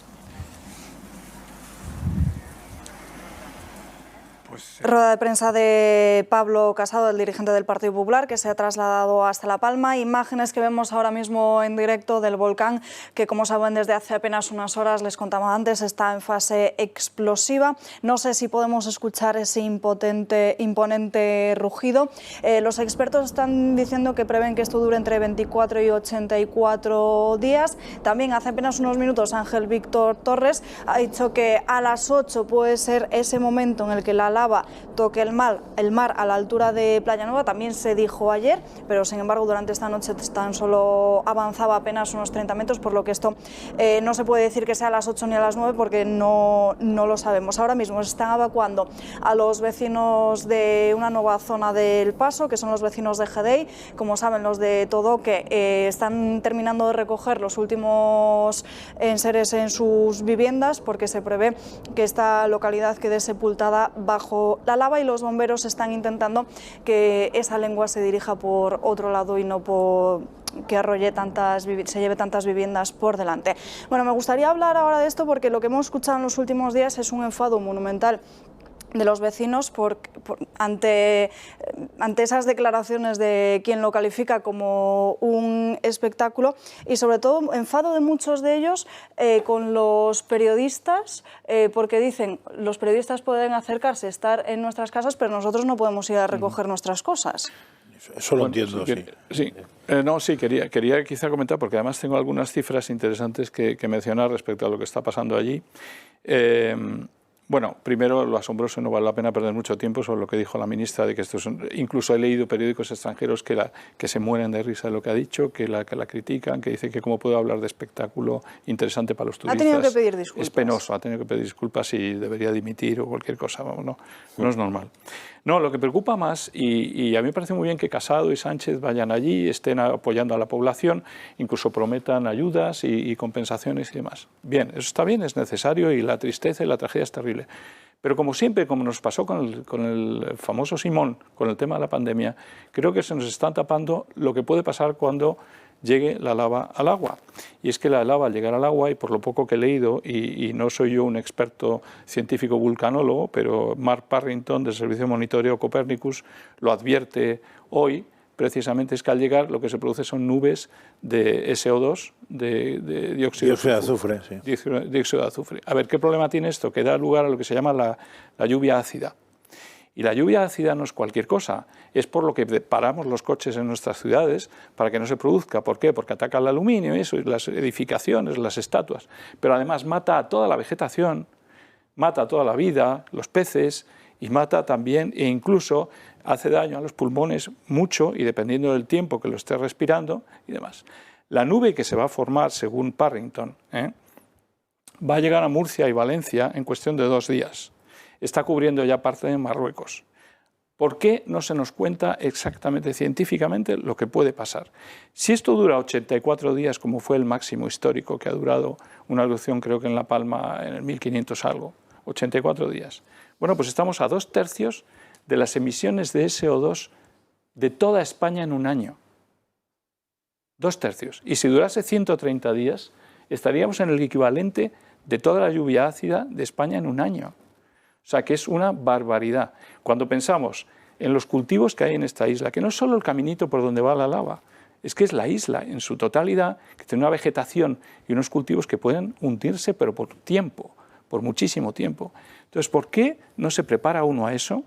Rueda de prensa de Pablo Casado, el dirigente del Partido Popular, que se ha trasladado hasta La Palma. Imágenes que vemos ahora mismo en directo del volcán, que como saben desde hace apenas unas horas, les contaba antes, está en fase explosiva. No sé si podemos escuchar ese imponente rugido. Los expertos están diciendo que prevén que esto dure entre 24 y 84 días. También hace apenas unos minutos Ángel Víctor Torres ha dicho que a las 8 puede ser ese momento en el que la lava toque el mar a la altura de Playa Nueva. También se dijo ayer, pero sin embargo durante esta noche tan solo avanzaba apenas unos 30 metros, por lo que esto no se puede decir que sea a las 8 ni a las 9 porque no lo sabemos. Ahora mismo se están evacuando a los vecinos de una nueva zona del Paso, que son los vecinos de Gedei. Como saben, los de Todoque están terminando de recoger los últimos enseres en sus viviendas, porque se prevé que esta localidad quede sepultada bajo la lava, y los bomberos están intentando que esa lengua se dirija por otro lado y no por que se lleve tantas viviendas por delante. Bueno, me gustaría hablar ahora de esto porque lo que hemos escuchado en los últimos días es un enfado monumental de los vecinos ante esas declaraciones de quien lo califica como un espectáculo, y sobre todo enfado de muchos de ellos con los periodistas, porque dicen, los periodistas pueden acercarse, estar en nuestras casas, pero nosotros no podemos ir a recoger nuestras cosas. Eso lo entiendo, sí. Sí, quería quizá comentar, porque además tengo algunas cifras interesantes que mencionar respecto a lo que está pasando allí. Bueno, primero, lo asombroso, no vale la pena perder mucho tiempo sobre lo que dijo la ministra, de que esto incluso he leído periódicos extranjeros que se mueren de risa de lo que ha dicho, que la critican, que dice que cómo puede hablar de espectáculo interesante para los turistas. Ha tenido que pedir disculpas. Es penoso, ha tenido que pedir disculpas y debería dimitir o cualquier cosa, no es normal. No, lo que preocupa más, y a mí me parece muy bien que Casado y Sánchez vayan allí, estén apoyando a la población, incluso prometan ayudas y compensaciones y demás. Bien, eso está bien, es necesario, y la tristeza y la tragedia es terrible. Pero como siempre, como nos pasó con el famoso Simón, con el tema de la pandemia, creo que se nos está tapando lo que puede pasar cuando llegue la lava al agua. Y es que la lava al llegar al agua, y por lo poco que he leído, y no soy yo un experto científico vulcanólogo, pero Mark Parrington del Servicio de Monitoreo Copernicus lo advierte hoy, precisamente, es que al llegar lo que se produce son nubes de SO2, de dióxido de azufre. Sí. Dióxido de azufre. A ver, ¿qué problema tiene esto? Que da lugar a lo que se llama la lluvia ácida. Y la lluvia ácida no es cualquier cosa, es por lo que paramos los coches en nuestras ciudades para que no se produzca. ¿Por qué? Porque ataca el aluminio y eso, y las edificaciones, las estatuas. Pero además mata a toda la vegetación, mata a toda la vida, los peces, y mata también, e incluso hace daño a los pulmones mucho, y dependiendo del tiempo que lo esté respirando y demás. La nube que se va a formar, según Parrington, va a llegar a Murcia y Valencia en cuestión de 2 días. Está cubriendo ya parte de Marruecos. ¿Por qué no se nos cuenta exactamente científicamente lo que puede pasar? Si esto dura 84 días, como fue el máximo histórico que ha durado una erupción, creo que en La Palma en el 1500 algo, 84 días. Bueno, pues estamos a 2/3 de las emisiones de SO2 de toda España en un año. 2/3. Y si durase 130 días, estaríamos en el equivalente de toda la lluvia ácida de España en un año. O sea, que es una barbaridad. Cuando pensamos en los cultivos que hay en esta isla, que no es solo el caminito por donde va la lava, es que es la isla en su totalidad, que tiene una vegetación y unos cultivos que pueden hundirse, pero por tiempo, por muchísimo tiempo. Entonces, ¿por qué no se prepara uno a eso?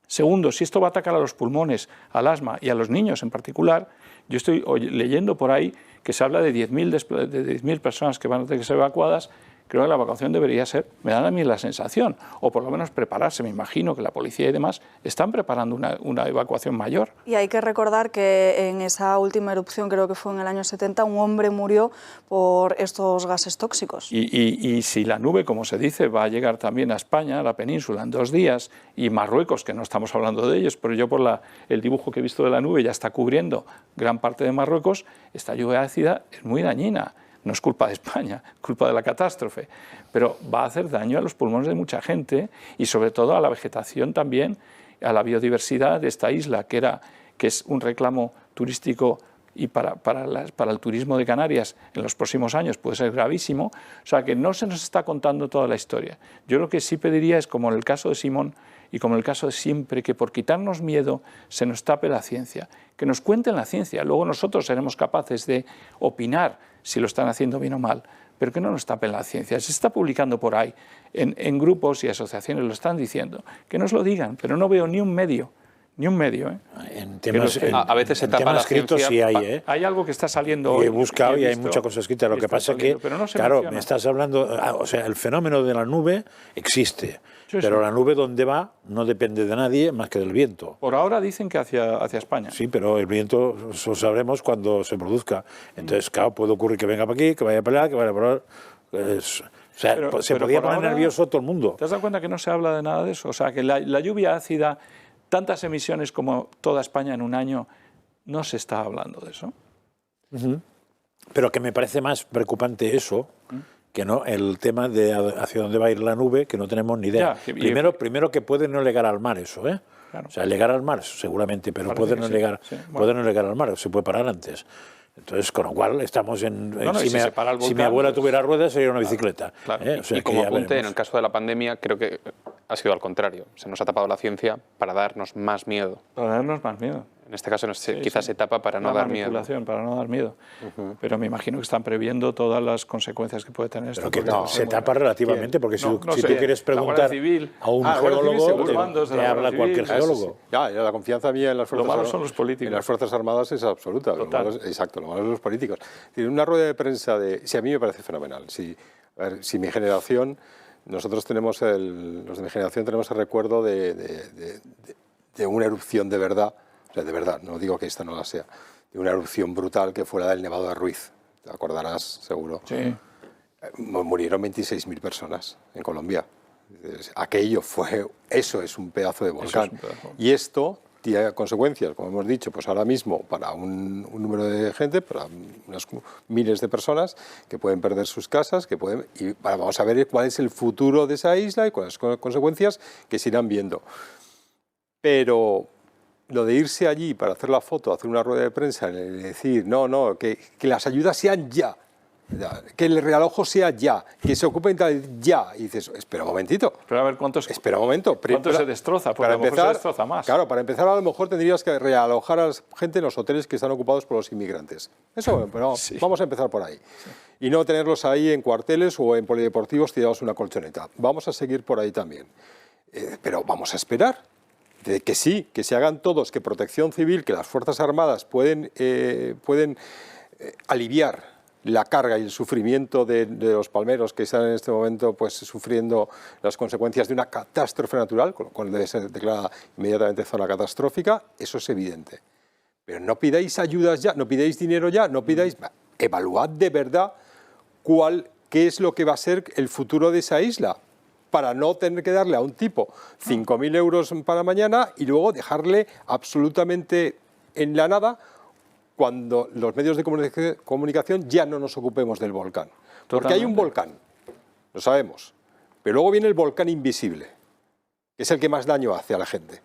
Segundo, si esto va a atacar a los pulmones, al asma y a los niños en particular, yo estoy leyendo por ahí que se habla de 10.000 personas que van a tener que ser evacuadas, creo que la evacuación debería ser, me da a mí la sensación, o por lo menos prepararse. Me imagino que la policía y demás están preparando una evacuación mayor. Y hay que recordar que en esa última erupción, creo que fue en el año 70, un hombre murió por estos gases tóxicos. Y si la nube, como se dice, va a llegar también a España, a la península, en 2 días, y Marruecos, que no estamos hablando de ellos, pero yo por el dibujo que he visto de la nube ya está cubriendo gran parte de Marruecos, esta lluvia ácida es muy dañina. No es culpa de España, es culpa de la catástrofe, pero va a hacer daño a los pulmones de mucha gente y sobre todo a la vegetación también, a la biodiversidad de esta isla, que es un reclamo turístico y para el turismo de Canarias en los próximos años puede ser gravísimo. O sea, que no se nos está contando toda la historia. Yo lo que sí pediría es, como en el caso de Simón y como en el caso de siempre, que por quitarnos miedo se nos tape la ciencia, que nos cuenten la ciencia, luego nosotros seremos capaces de opinar si lo están haciendo bien o mal, pero que no nos tapen la ciencia. Se está publicando por ahí, en grupos y asociaciones lo están diciendo, que nos lo digan, pero no veo ni un medio. En temas, a veces se tapa la escritos ciencia. Sí hay, Hay algo que está saliendo. Y he buscado y hay mucha cosa escrita. Lo que pasa es que, claro, me estás hablando, o sea, el fenómeno de la nube existe, pero la nube donde va no depende de nadie más que del viento. Por ahora dicen que hacia España. Sí, pero el viento lo sabremos cuando se produzca. Entonces, claro, puede ocurrir que venga para aquí, que vaya para allá, que vaya para allá. O sea, se podía poner nervioso todo el mundo. ¿Te has dado cuenta que no se habla de nada de eso? O sea, que la lluvia ácida, tantas emisiones como toda España en un año, no se está hablando de eso. Pero que me parece más preocupante eso que no el tema de hacia dónde va a ir la nube, que no tenemos ni idea. Primero que puede no llegar al mar eso, ¿eh? Claro. O sea, llegar al mar seguramente, pero puede no llegar al mar, se puede parar antes. Entonces, con lo cual estamos si mi abuela tuviera ruedas sería una bicicleta. Claro. O sea, y como apunte, en el caso de la pandemia, creo que ha sido al contrario. Se nos ha tapado la ciencia para darnos más miedo. Para darnos más miedo. En este caso quizás se tapa para no dar miedo. Para no dar miedo. Pero me imagino que están previendo todas las consecuencias que puede tener esto. Pero que se tapa relativamente, porque si tú quieres preguntar a un geólogo, te habla cualquier geólogo. Ya, la confianza mía en las Fuerzas Armadas, son los políticos. En las Fuerzas Armadas es absoluta. Exacto, lo malo son los políticos. En una rueda de prensa si a mí me parece fenomenal. Si mi generación, nosotros tenemos los de mi generación tenemos el recuerdo de una erupción de verdad. O sea, de verdad, no digo que esta no la sea, de una erupción brutal que fue la del Nevado de Ruiz. Te acordarás, seguro. Sí. Murieron 26.000 personas en Colombia. Eso es un pedazo de volcán. Y esto tiene consecuencias, como hemos dicho, pues ahora mismo para un número de gente, para unas miles de personas que pueden perder sus casas, vamos a ver cuál es el futuro de esa isla y cuáles son las consecuencias que se irán viendo. Pero lo de irse allí para hacer la foto, hacer una rueda de prensa y decir, que las ayudas sean ya, que el realojo sea ya, que se ocupen ya. Y dices, espera un momentito. Pero a ver cuántos. Espera un momento. ¿Cuánto se destroza? Porque a lo mejor se destroza más. Claro, para empezar a lo mejor tendrías que realojar a la gente en los hoteles que están ocupados por los inmigrantes. Eso, pero vamos a empezar por ahí. Sí. Y no tenerlos ahí en cuarteles o en polideportivos tirados una colchoneta. Vamos a seguir por ahí también. Pero vamos a esperar. De que sí, que se hagan todos, que Protección Civil, que las Fuerzas Armadas pueden aliviar la carga y el sufrimiento de los palmeros que están en este momento pues sufriendo las consecuencias de una catástrofe natural, con lo cual debe ser declarada inmediatamente zona catastrófica, eso es evidente. Pero no pidáis ayudas ya, no pidáis dinero ya, no pidáis... Evaluad de verdad qué es lo que va a ser el futuro de esa isla, para no tener que darle a un tipo 5.000 euros para mañana y luego dejarle absolutamente en la nada cuando los medios de comunicación ya no nos ocupemos del volcán. Porque hay un volcán, lo sabemos, pero luego viene el volcán invisible, que es el que más daño hace a la gente.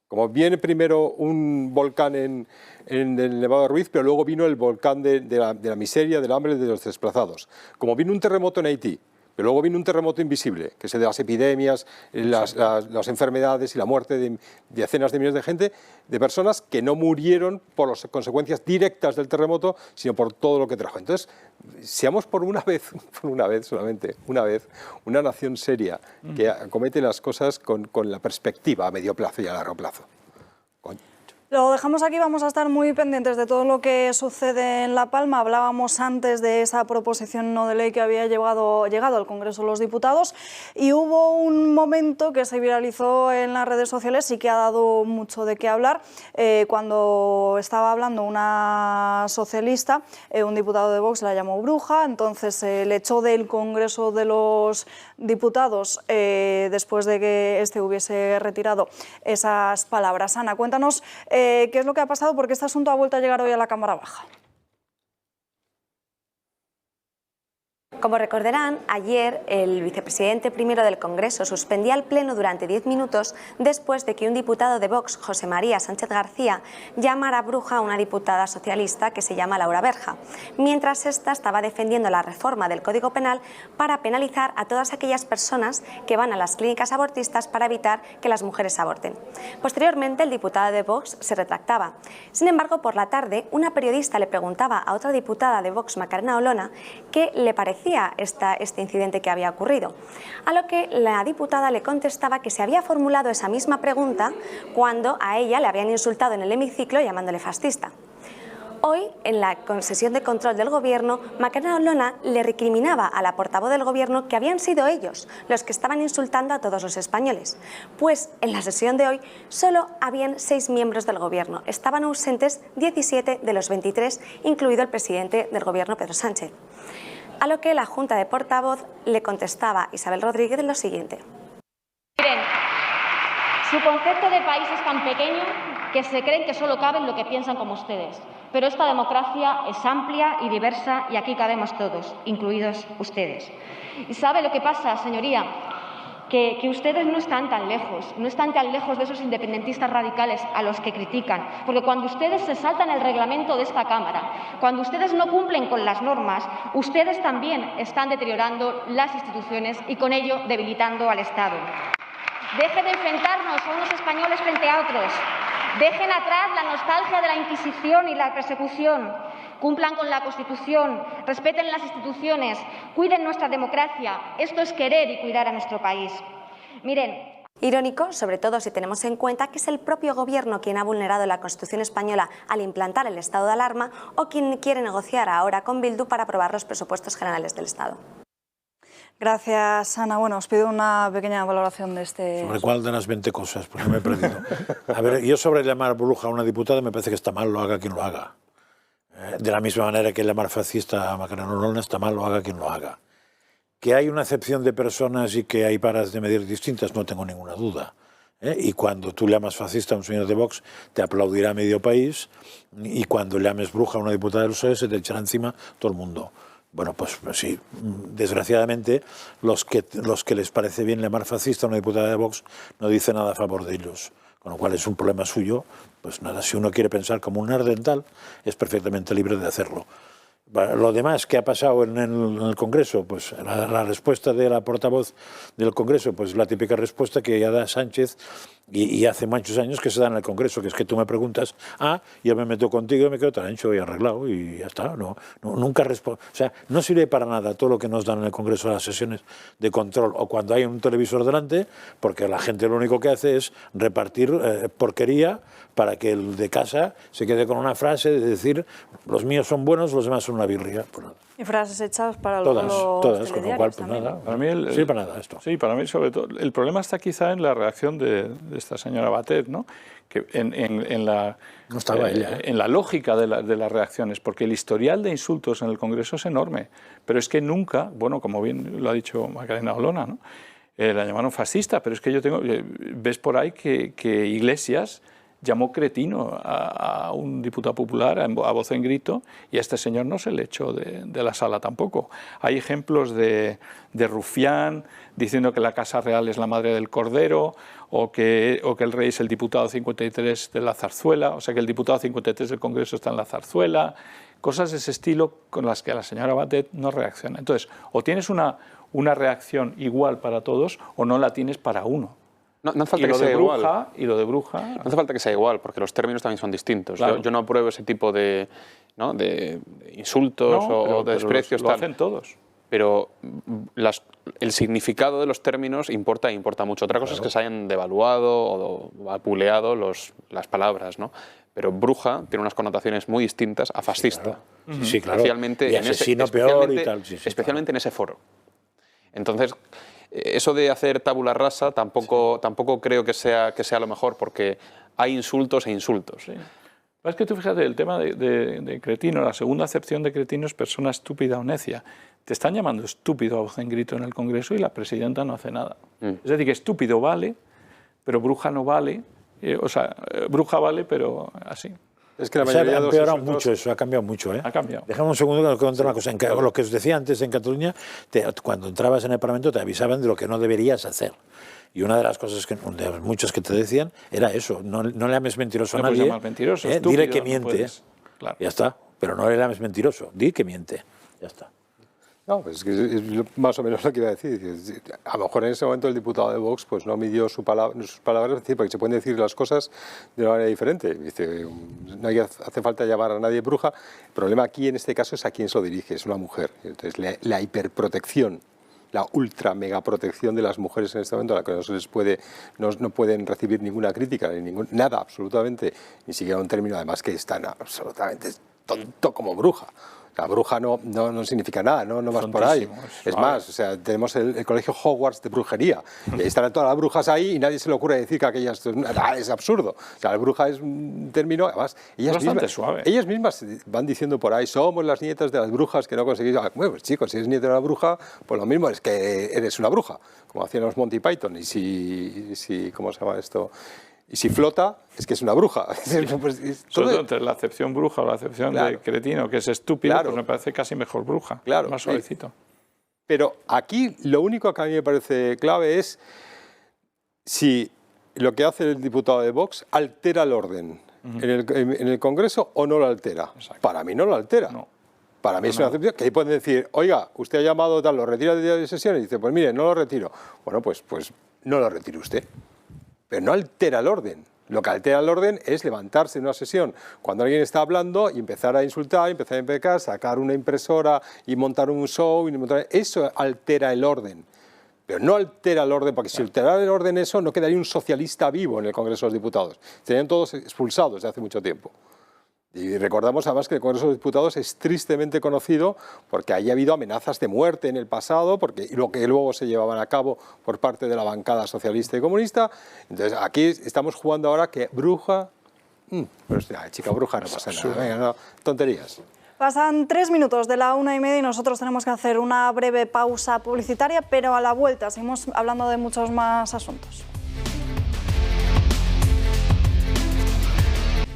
Como viene primero un volcán en el Nevado de Ruiz, pero luego vino el volcán de la miseria, del hambre, de los desplazados. Como vino un terremoto en Haití, pero luego vino un terremoto invisible, que es el de las epidemias, las enfermedades y la muerte de decenas de millones de gente, de personas que no murieron por las consecuencias directas del terremoto, sino por todo lo que trajo. Entonces, seamos por una vez solamente, una nación seria que acomete las cosas con la perspectiva a medio plazo y a largo plazo. Lo dejamos aquí, vamos a estar muy pendientes de todo lo que sucede en La Palma. Hablábamos antes de esa proposición no de ley que había llegado al Congreso de los Diputados y hubo un momento que se viralizó en las redes sociales y que ha dado mucho de qué hablar. Cuando estaba hablando una socialista, un diputado de Vox la llamó bruja, entonces le echó del Congreso de los Diputados después de que este hubiese retirado esas palabras. Ana, cuéntanos qué es lo que ha pasado, porque este asunto ha vuelto a llegar hoy a la Cámara Baja. Como recordarán, ayer el vicepresidente primero del Congreso suspendía el Pleno durante 10 minutos después de que un diputado de Vox, José María Sánchez García, llamara bruja a una diputada socialista que se llama Laura Berja, mientras ésta estaba defendiendo la reforma del Código Penal para penalizar a todas aquellas personas que van a las clínicas abortistas para evitar que las mujeres aborten. Posteriormente, el diputado de Vox se retractaba. Sin embargo, por la tarde, una periodista le preguntaba a otra diputada de Vox, Macarena Olona, qué le parecía este incidente que había ocurrido. A lo que la diputada le contestaba que se había formulado esa misma pregunta cuando a ella le habían insultado en el hemiciclo llamándole fascista. Hoy, en la sesión de control del Gobierno, Macarena Olona le recriminaba a la portavoz del Gobierno que habían sido ellos los que estaban insultando a todos los españoles. Pues en la sesión de hoy solo habían 6 miembros del Gobierno. Estaban ausentes 17 de los 23, incluido el presidente del Gobierno, Pedro Sánchez. A lo que la Junta de Portavoz le contestaba Isabel Rodríguez lo siguiente. Miren, su concepto de país es tan pequeño que se creen que solo caben lo que piensan como ustedes. Pero esta democracia es amplia y diversa y aquí cabemos todos, incluidos ustedes. ¿Y sabe lo que pasa, señoría? Que ustedes no están tan lejos de esos independentistas radicales a los que critican, porque cuando ustedes se saltan el reglamento de esta Cámara, cuando ustedes no cumplen con las normas, ustedes también están deteriorando las instituciones y con ello debilitando al Estado. Dejen de enfrentarnos a unos españoles frente a otros, dejen atrás la nostalgia de la Inquisición y la persecución. Cumplan con la Constitución, respeten las instituciones, cuiden nuestra democracia. Esto es querer y cuidar a nuestro país. Miren. Irónico, sobre todo si tenemos en cuenta que es el propio Gobierno quien ha vulnerado la Constitución española al implantar el estado de alarma o quien quiere negociar ahora con Bildu para aprobar los presupuestos generales del Estado. Gracias, Ana. Bueno, os pido una pequeña valoración de este... ¿Sobre cuál de las 20 cosas? Porque me he perdido. A ver, yo sobre llamar bruja a una diputada me parece que está mal, lo haga quien lo haga. De la misma manera que llamar fascista a Macarena Olona está mal, lo haga quien lo haga. Que hay una acepción de personas y que hay varas de medir distintas, no tengo ninguna duda. Y cuando tú llamas fascista a un señor de Vox, te aplaudirá medio país, y cuando llames bruja a una diputada del PSOE, se te echará encima todo el mundo. Bueno, pues sí, desgraciadamente, los que les parece bien llamar fascista a una diputada de Vox no dicen nada a favor de ellos. Con lo cual es un problema suyo, pues nada, si uno quiere pensar como un neandertal, es perfectamente libre de hacerlo. Lo demás que ha pasado en el Congreso, pues la respuesta de la portavoz del Congreso, pues la típica respuesta que ya da Sánchez y hace muchos años que se da en el Congreso, que es que tú me preguntas, yo me meto contigo y me quedo tan ancho y arreglado y ya está. Nunca respondo. O sea, no sirve para nada todo lo que nos dan en el Congreso, las sesiones de control o cuando hay un televisor delante, porque la gente lo único que hace es repartir porquería para que el de casa se quede con una frase de decir los míos son buenos, los demás son una birria. Pues nada. Y frases hechas para todas, los con lo cual, pues nada. Para mí sí, para nada esto. Sí, para mí sobre todo. El problema está quizá en la reacción de esta señora Batet, ¿no? Que en la, no estaba ella, en la lógica de las reacciones, porque el historial de insultos en el Congreso es enorme, pero es que nunca, bueno, como bien lo ha dicho Macarena Olona, ¿no? La llamaron fascista, pero es que yo tengo, ves por ahí que Iglesias llamó cretino a un diputado popular a voz en grito y a este señor no se le echó de la sala tampoco. Hay ejemplos de Rufián diciendo que la Casa Real es la madre del Cordero o que el rey es el diputado 53 de la Zarzuela, o sea que el diputado 53 del Congreso está en la Zarzuela, cosas de ese estilo con las que la señora Batet no reacciona. Entonces, o tienes una reacción igual para todos o no la tienes para uno. No hace falta que sea igual. Y lo de bruja... No hace falta que sea igual, porque los términos también son distintos. Claro. Yo no apruebo ese tipo de insultos o de desprecios. Lo hacen todos. pero el significado de los términos importa mucho. Otra cosa es que se hayan devaluado o vapuleado las palabras, ¿no? Pero bruja tiene unas connotaciones muy distintas a fascista. Claro. Sí, claro. Especialmente y asesino peor y tal. Especialmente en ese foro. Entonces, eso de hacer tabula rasa tampoco creo que sea lo mejor, porque hay insultos e insultos. Sí. Es que tú fíjate, el tema de cretino, la segunda acepción de cretino es persona estúpida o necia. Te están llamando estúpido a voz en grito en el Congreso y la presidenta no hace nada. Es decir, que estúpido vale, pero bruja no vale. O sea, bruja vale, pero así. Es que la mayoría ha empeorado mucho eso, ha cambiado mucho. Ha cambiado. Déjame un segundo que contar una cosa. Lo que os decía antes en Cataluña, cuando entrabas en el Parlamento te avisaban de lo que no deberías hacer. Y una de las cosas, de las muchas que te decían, era eso. No le llames mentiroso a nadie. No puedes llamar mentiroso, estúpido, dile que miente. No claro. Ya está. Pero no le llames mentiroso. Di que miente. Ya está. No, pues es que es más o menos lo que iba a decir. A lo mejor en ese momento el diputado de Vox pues no midió sus palabras, porque se pueden decir las cosas de una manera diferente. Dice, no hace falta llamar a nadie bruja. El problema aquí en este caso es a quién se lo dirige, es una mujer. Entonces la hiperprotección, la ultra mega protección de las mujeres en este momento, a la que no se les puede, no pueden recibir ninguna crítica, nada absolutamente, ni siquiera un término además que es tan absolutamente tonto como bruja. La bruja no significa nada, no vas por ahí. Es más, o sea, tenemos el colegio Hogwarts de brujería. Y ahí están todas las brujas ahí y nadie se le ocurre decir que aquellas... Es absurdo. O sea, la bruja es un término, además, ellas mismas van diciendo por ahí, somos las nietas de las brujas que no conseguís... Bueno, pues chicos, si eres nieta de una bruja, pues lo mismo es que eres una bruja, como hacían los Monty Python. Y si ¿cómo se llama esto? Y si flota, es que es una bruja. Sobre todo entre la acepción bruja o la acepción de cretino, que es estúpido, pues me parece casi mejor bruja, más suavecito. Pero aquí lo único que a mí me parece clave es si lo que hace el diputado de Vox altera el orden en el Congreso o no lo altera. Exacto. Para mí no lo altera. No. Para mí es una acepción que ahí pueden decir, oiga, usted ha llamado tal, lo retira del día de sesión y dice, pues mire, no lo retiro. Bueno, pues no lo retire usted. Pero no altera el orden. Lo que altera el orden es levantarse en una sesión cuando alguien está hablando y empezar a insultar, empezar a impecar, sacar una impresora y montar un show. Eso altera el orden. Pero no altera el orden, porque si alterara el orden eso, no quedaría un socialista vivo en el Congreso de los Diputados. Serían todos expulsados desde hace mucho tiempo. Y recordamos además que el Congreso de los Diputados es tristemente conocido porque haya habido amenazas de muerte en el pasado, porque lo que luego se llevaban a cabo por parte de la bancada socialista y comunista. Entonces aquí estamos jugando ahora que bruja, pues chica bruja no pasa nada, venga, no, tonterías. Pasan 3 minutos de la 1:30 y nosotros tenemos que hacer una breve pausa publicitaria, pero a la vuelta seguimos hablando de muchos más asuntos.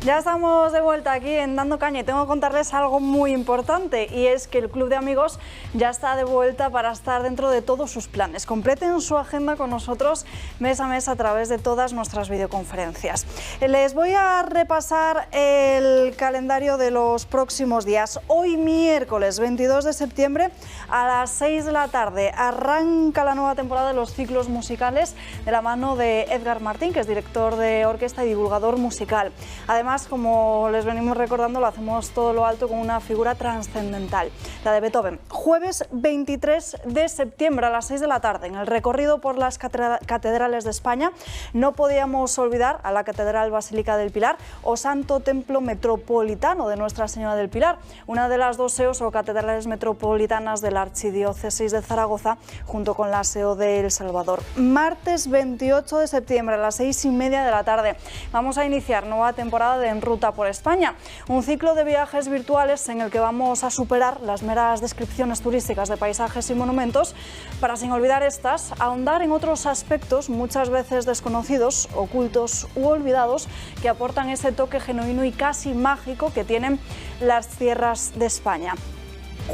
Ya estamos de vuelta aquí en Dando Caña y tengo que contarles algo muy importante, y es que el Club de Amigos ya está de vuelta para estar dentro de todos sus planes. Completen su agenda con nosotros mes a mes a través de todas nuestras videoconferencias. Les voy a repasar el calendario de los próximos días. Hoy miércoles 22 de septiembre a las 6 de la tarde arranca la nueva temporada de los ciclos musicales de la mano de Edgar Martín, que es director de orquesta y divulgador musical. Además, como les venimos recordando, lo hacemos todo lo alto con una figura trascendental, la de Beethoven. Jueves 23 de septiembre a las 6 de la tarde, en el recorrido por las catedrales de España, no podíamos olvidar a la Catedral Basílica del Pilar o Santo Templo Metropolitano de Nuestra Señora del Pilar, una de las dos SEOs o catedrales metropolitanas de la Archidiócesis de Zaragoza, junto con la SEO de El Salvador. Martes 28 de septiembre a las 6:30 de la tarde vamos a iniciar nueva temporada de En Ruta por España, un ciclo de viajes virtuales en el que vamos a superar las meras descripciones turísticas de paisajes y monumentos para, sin olvidar estas, ahondar en otros aspectos muchas veces desconocidos, ocultos u olvidados, que aportan ese toque genuino y casi mágico que tienen las tierras de España.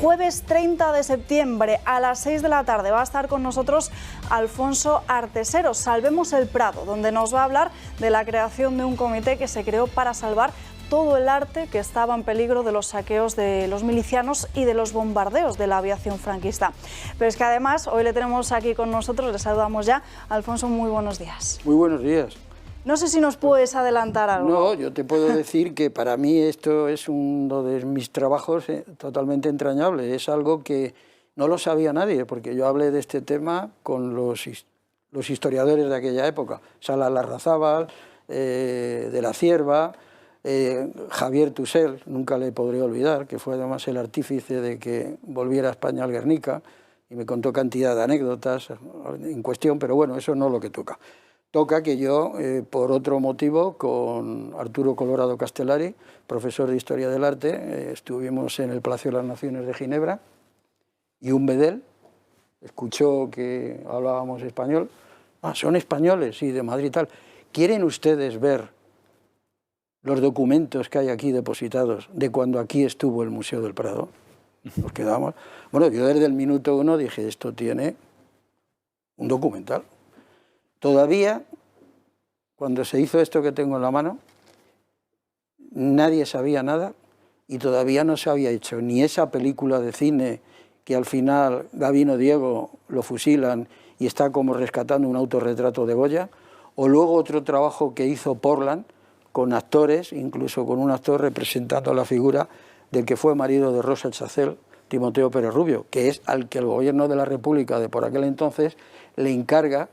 Jueves 30 de septiembre a las 6 de la tarde va a estar con nosotros Alfonso Artesero, Salvemos el Prado, donde nos va a hablar de la creación de un comité que se creó para salvar todo el arte que estaba en peligro de los saqueos de los milicianos y de los bombardeos de la aviación franquista. Pero es que además hoy le tenemos aquí con nosotros, le saludamos ya. Alfonso, muy buenos días. Muy buenos días. No sé si nos puedes adelantar algo. No, yo te puedo decir que para mí esto es uno de mis trabajos totalmente entrañable. Es algo que No lo sabía nadie, porque yo hablé de este tema con los historiadores de aquella época, Salas Larrazábal, de la Cierva, Javier Tusell, nunca le podré olvidar, que fue además el artífice de que volviera a España al Guernica, y me contó cantidad de anécdotas en cuestión, pero bueno, eso no es lo que toca. Toca que yo, por otro motivo, con Arturo Colorado Castellari, profesor de Historia del Arte, estuvimos en el Palacio de las Naciones de Ginebra, y un bedel escuchó que hablábamos español. Ah, son españoles, sí, de Madrid y tal. ¿Quieren ustedes ver los documentos que hay aquí depositados de cuando aquí estuvo el Museo del Prado? Nos quedamos. Bueno, yo desde el minuto 1 dije, esto tiene un documental. Todavía, cuando se hizo esto que tengo en la mano, nadie sabía nada y todavía no se había hecho ni esa película de cine que al final Gabino Diego lo fusilan y está como rescatando un autorretrato de Goya, o luego otro trabajo que hizo Portland con actores, incluso con un actor representando la figura del que fue marido de Rosa Chacel, Timoteo Pérez Rubio, que es al que el gobierno de la República de por aquel entonces le encarga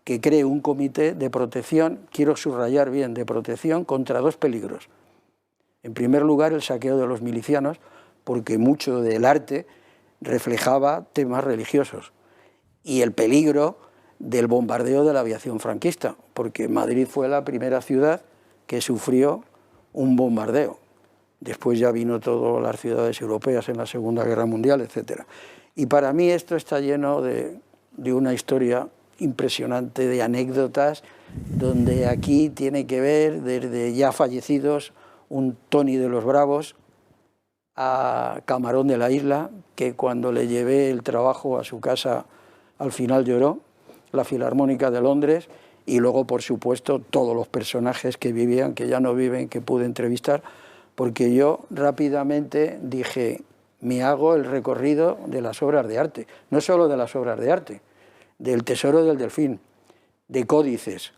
que cree un comité de protección, quiero subrayar bien, de protección contra dos peligros. En primer lugar, el saqueo de los milicianos, porque mucho del arte reflejaba temas religiosos, y el peligro del bombardeo de la aviación franquista, porque Madrid fue la primera ciudad que sufrió un bombardeo. Después ya vino todas las ciudades europeas en la Segunda Guerra Mundial, etc. Y para mí esto está lleno de una historia impresionante, de anécdotas, donde aquí tiene que ver desde ya fallecidos un Tony de los Bravos a Camarón de la Isla, que cuando le llevé el trabajo a su casa al final lloró, la Filarmónica de Londres, y luego, por supuesto, todos los personajes que vivían, que ya no viven, que pude entrevistar, porque yo rápidamente dije, me hago el recorrido de las obras de arte, no solo de las obras de arte, del Tesoro del Delfín, de códices,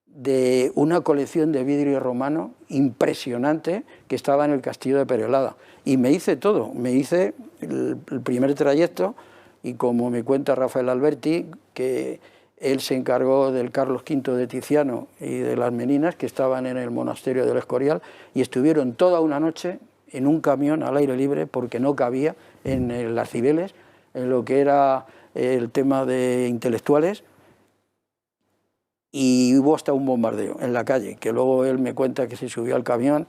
de una colección de vidrio romano impresionante que estaba en el castillo de Perelada. Y me hice todo, me hice el primer trayecto, y como me cuenta Rafael Alberti, que él se encargó del Carlos V de Tiziano y de las Meninas, que estaban en el monasterio del Escorial, y estuvieron toda una noche en un camión al aire libre, porque no cabía en las Cibeles, en lo que era el tema de intelectuales, y hubo hasta un bombardeo en la calle, que luego él me cuenta que se subió al camión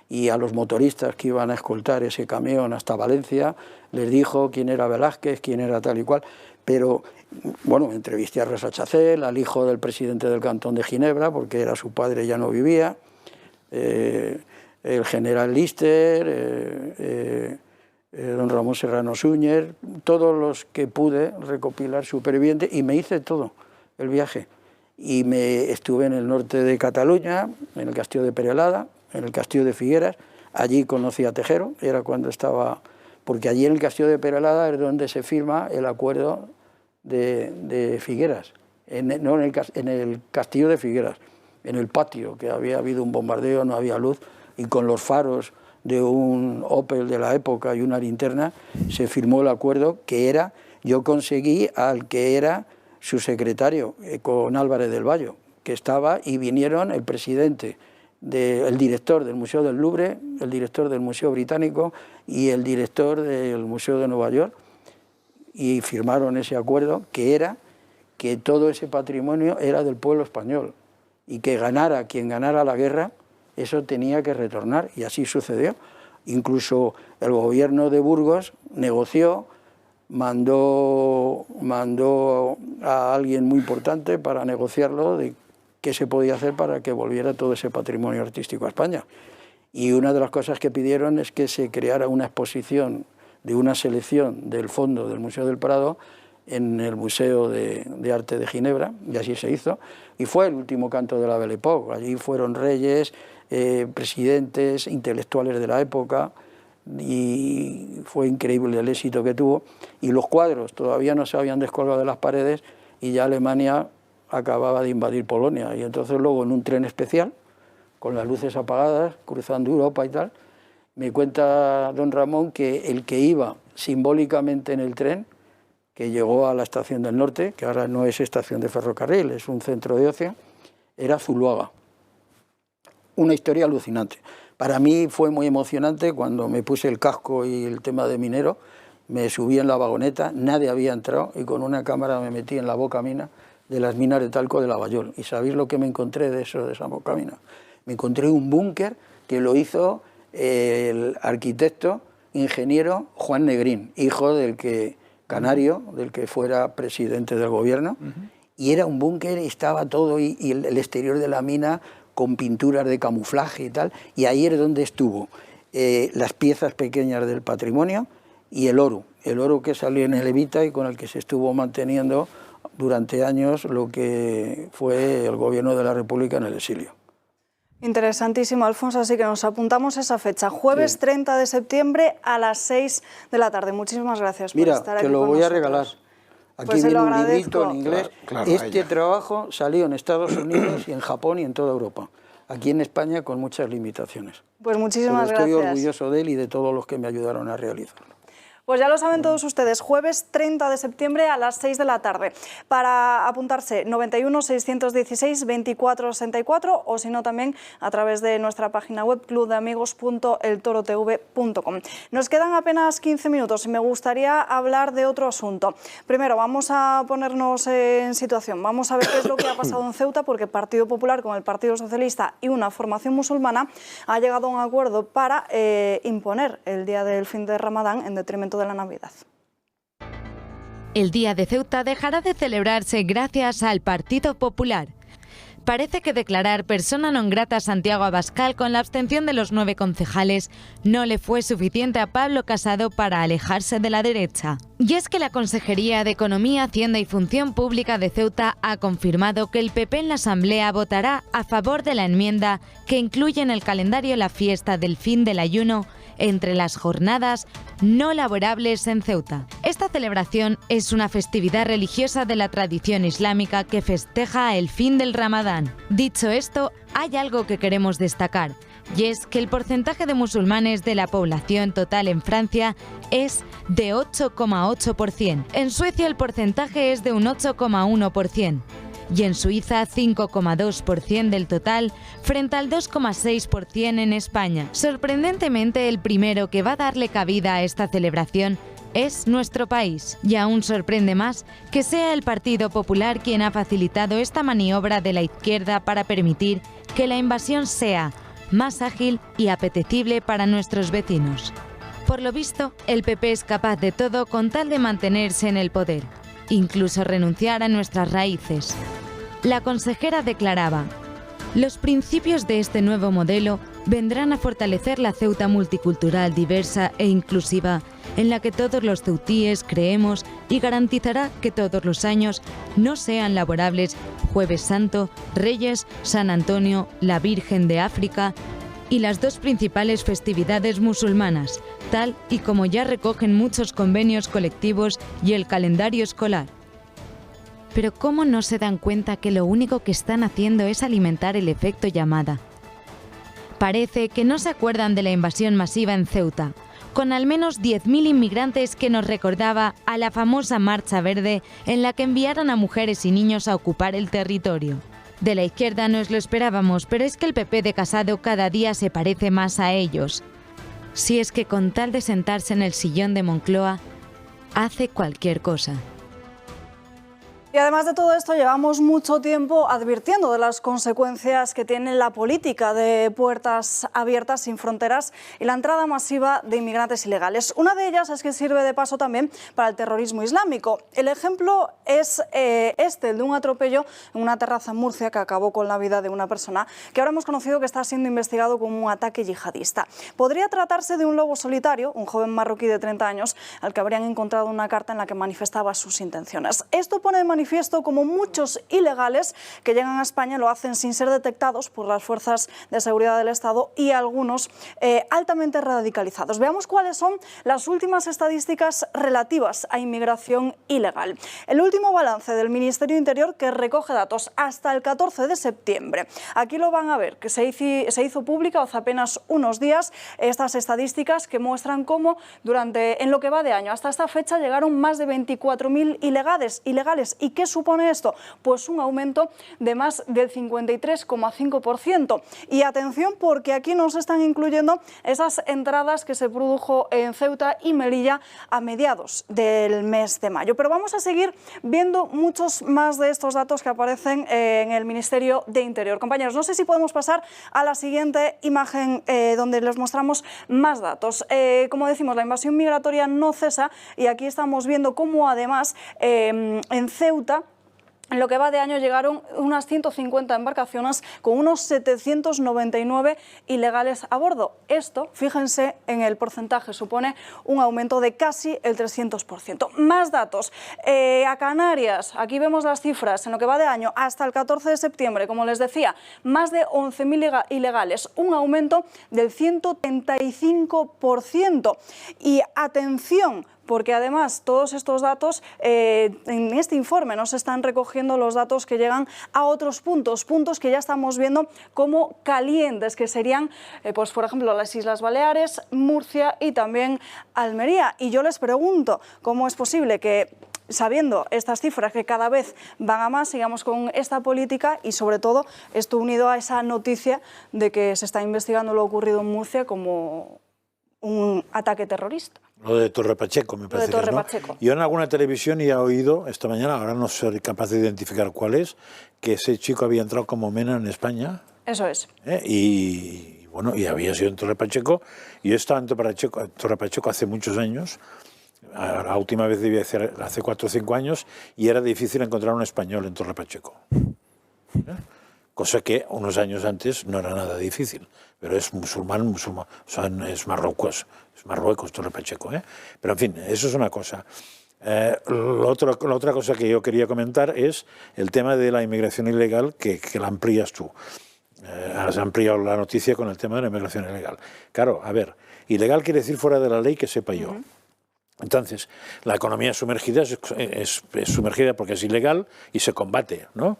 y a los motoristas que iban a escoltar ese camión hasta Valencia les dijo quién era Velázquez, quién era tal y cual. Pero bueno, entrevisté a Rosa Chacel, al hijo del presidente del Cantón de Ginebra, porque era su padre, ya no vivía, el general Lister, don Ramón Serrano Súñer, todos los que pude recopilar supervivientes, y me hice todo el viaje. Y estuve en el norte de Cataluña, en el castillo de Perelada, en el castillo de Figueras. Allí conocí a Tejero, era cuando estaba, porque allí en el castillo de Perelada es donde se firma el acuerdo de Figueras, en el castillo de Figueras, en el patio, que había habido un bombardeo, no había luz, y con los faros de un Opel de la época y una linterna se firmó el acuerdo, que era, yo conseguí al que era su secretario, con Álvarez del Valle, que estaba, y vinieron el presidente, el director del Museo del Louvre, el director del Museo Británico y el director del Museo de Nueva York, y firmaron ese acuerdo, que era que todo ese patrimonio era del pueblo español, y que ganara quien ganara la guerra, eso tenía que retornar, y así sucedió. Incluso el gobierno de Burgos negoció, mandó a alguien muy importante para negociarlo de qué se podía hacer para que volviera todo ese patrimonio artístico a España. Y una de las cosas que pidieron es que se creara una exposición de una selección del fondo del Museo del Prado en el Museo de Arte de Ginebra, y así se hizo. Y fue el último canto de la Belle Époque. Allí fueron reyes, presidentes, intelectuales de la época, y fue increíble el éxito que tuvo. Y los cuadros todavía no se habían descolgado de las paredes, y ya Alemania acababa de invadir Polonia. Y entonces luego, en un tren especial, con las luces apagadas, cruzando Europa y tal, me cuenta don Ramón que el que iba simbólicamente en el tren que llegó a la estación del Norte, que ahora no es estación de ferrocarril, es un centro de ocio, era Zuloaga. Una historia alucinante. Para mí fue muy emocionante cuando me puse el casco y el tema de minero, me subí en la vagoneta, nadie había entrado y con una cámara me metí en la boca mina de las minas de talco de Lavallol. ¿Y sabéis lo que me encontré de esa boca mina? Me encontré un búnker que lo hizo el arquitecto, ingeniero Juan Negrín, hijo del que canario, del que fuera presidente del gobierno, y era un búnker, estaba todo y el exterior de la mina con pinturas de camuflaje y tal, y ahí es donde estuvo las piezas pequeñas del patrimonio y el oro que salió en el Evita y con el que se estuvo manteniendo durante años lo que fue el gobierno de la República en el exilio. Interesantísimo, Alfonso, así que nos apuntamos esa fecha, jueves 30 de septiembre a las 6 de la tarde. Muchísimas gracias por estar aquí con nosotros. Mira, te lo voy a regalar. Aquí viene un librito en inglés. Claro, este trabajo salió en Estados Unidos y en Japón y en toda Europa. Aquí en España con muchas limitaciones. Pues muchísimas gracias. Estoy orgulloso de él y de todos los que me ayudaron a realizarlo. Pues ya lo saben todos ustedes, jueves 30 de septiembre a las 6 de la tarde. Para apuntarse, 91 616 2464 o si no también a través de nuestra página web clubdeamigos.eltorotv.com. Nos quedan apenas 15 minutos y me gustaría hablar de otro asunto. Primero, vamos a ponernos en situación, vamos a ver qué es lo que ha pasado en Ceuta, porque Partido Popular con el Partido Socialista y una formación musulmana ha llegado a un acuerdo para imponer el día del fin de Ramadán en detrimento de la Navidad. El Día de Ceuta dejará de celebrarse gracias al Partido Popular. Parece que declarar persona non grata a Santiago Abascal con la abstención de los 9 concejales no le fue suficiente a Pablo Casado para alejarse de la derecha. Y es que la Consejería de Economía, Hacienda y Función Pública de Ceuta ha confirmado que el PP en la Asamblea votará a favor de la enmienda que incluye en el calendario la fiesta del fin del ayuno entre las jornadas no laborables en Ceuta. Esta celebración es una festividad religiosa de la tradición islámica que festeja el fin del Ramadán. Dicho esto, hay algo que queremos destacar, y es que el porcentaje de musulmanes de la población total en Francia es de 8,8%. En Suecia el porcentaje es de un 8,1%. Y en Suiza 5,2% del total, frente al 2,6% en España. Sorprendentemente, el primero que va a darle cabida a esta celebración es nuestro país. Y aún sorprende más que sea el Partido Popular quien ha facilitado esta maniobra de la izquierda para permitir que la invasión sea más ágil y apetecible para nuestros vecinos. Por lo visto, el PP es capaz de todo con tal de mantenerse en el poder, incluso renunciar a nuestras raíces. La consejera declaraba: los principios de este nuevo modelo vendrán a fortalecer la Ceuta multicultural, diversa e inclusiva, en la que todos los ceutíes creemos, y garantizará que todos los años no sean laborables Jueves Santo, Reyes, San Antonio, la Virgen de África y las 2 principales festividades musulmanas, tal y como ya recogen muchos convenios colectivos y el calendario escolar. Pero ¿cómo no se dan cuenta que lo único que están haciendo es alimentar el efecto llamada? Parece que no se acuerdan de la invasión masiva en Ceuta, con al menos 10.000 inmigrantes que nos recordaba a la famosa Marcha Verde en la que enviaron a mujeres y niños a ocupar el territorio. De la izquierda nos lo esperábamos, pero es que el PP de Casado cada día se parece más a ellos. Si es que con tal de sentarse en el sillón de Moncloa, hace cualquier cosa. Y además de todo esto, llevamos mucho tiempo advirtiendo de las consecuencias que tiene la política de puertas abiertas sin fronteras y la entrada masiva de inmigrantes ilegales. Una de ellas es que sirve de paso también para el terrorismo islámico. El ejemplo es el de un atropello en una terraza en Murcia que acabó con la vida de una persona que ahora hemos conocido que está siendo investigado como un ataque yihadista. Podría tratarse de un lobo solitario, un joven marroquí de 30 años, al que habrían encontrado una carta en la que manifestaba sus intenciones. Esto pone en manifiesto cómo muchos ilegales que llegan a España lo hacen sin ser detectados por las fuerzas de seguridad del Estado y algunos altamente radicalizados. Veamos cuáles son las últimas estadísticas relativas a inmigración ilegal. El último balance del Ministerio de Interior, que recoge datos hasta el 14 de septiembre. Aquí lo van a ver, que se hizo pública hace apenas unos días estas estadísticas que muestran cómo en lo que va de año hasta esta fecha llegaron más de 24.000 ilegales. ¿Y qué supone esto? Pues un aumento de más del 53,5%. Y atención, porque aquí no se están incluyendo esas entradas que se produjo en Ceuta y Melilla a mediados del mes de mayo. Pero vamos a seguir viendo muchos más de estos datos que aparecen en el Ministerio de Interior. Compañeros, no sé si podemos pasar a la siguiente imagen donde les mostramos más datos. Como decimos, la invasión migratoria no cesa y aquí estamos viendo cómo además en Ceuta, en lo que va de año llegaron unas 150 embarcaciones con unos 799 ilegales a bordo. Esto, fíjense en el porcentaje, supone un aumento de casi el 300%. Más datos. A Canarias, aquí vemos las cifras, en lo que va de año hasta el 14 de septiembre, como les decía, más de 11.000 ilegales, un aumento del 135%. Y atención, porque además todos estos datos, en este informe no se están recogiendo los datos que llegan a otros puntos que ya estamos viendo como calientes, que serían, pues por ejemplo, las Islas Baleares, Murcia y también Almería. Y yo les pregunto, ¿cómo es posible que, sabiendo estas cifras que cada vez van a más, sigamos con esta política y sobre todo esto unido a esa noticia de que se está investigando lo ocurrido en Murcia como un ataque terrorista? Lo de Torre Pacheco, me parece. Lo de Torre ¿no? Pacheco. Yo en alguna televisión ya he oído esta mañana, ahora no soy capaz de identificar cuál es, que ese chico había entrado como MENA en España. Eso es. Y bueno, y había sido en Torre Pacheco. Yo estaba en Torre Pacheco hace muchos años. La última vez debía ser hace 4 o 5 años y era difícil encontrar un español en Torre Pacheco. Cosa que unos años antes no era nada difícil, pero es musulmán, o sea, es Marruecos Torre Pacheco. Pero en fin, eso es una cosa. La otra cosa que yo quería comentar es el tema de la inmigración ilegal, que la amplías tú. Has ampliado la noticia con el tema de la inmigración ilegal. Claro, a ver, ilegal quiere decir fuera de la ley, que sepa yo. Entonces, la economía sumergida es sumergida porque es ilegal y se combate, ¿no?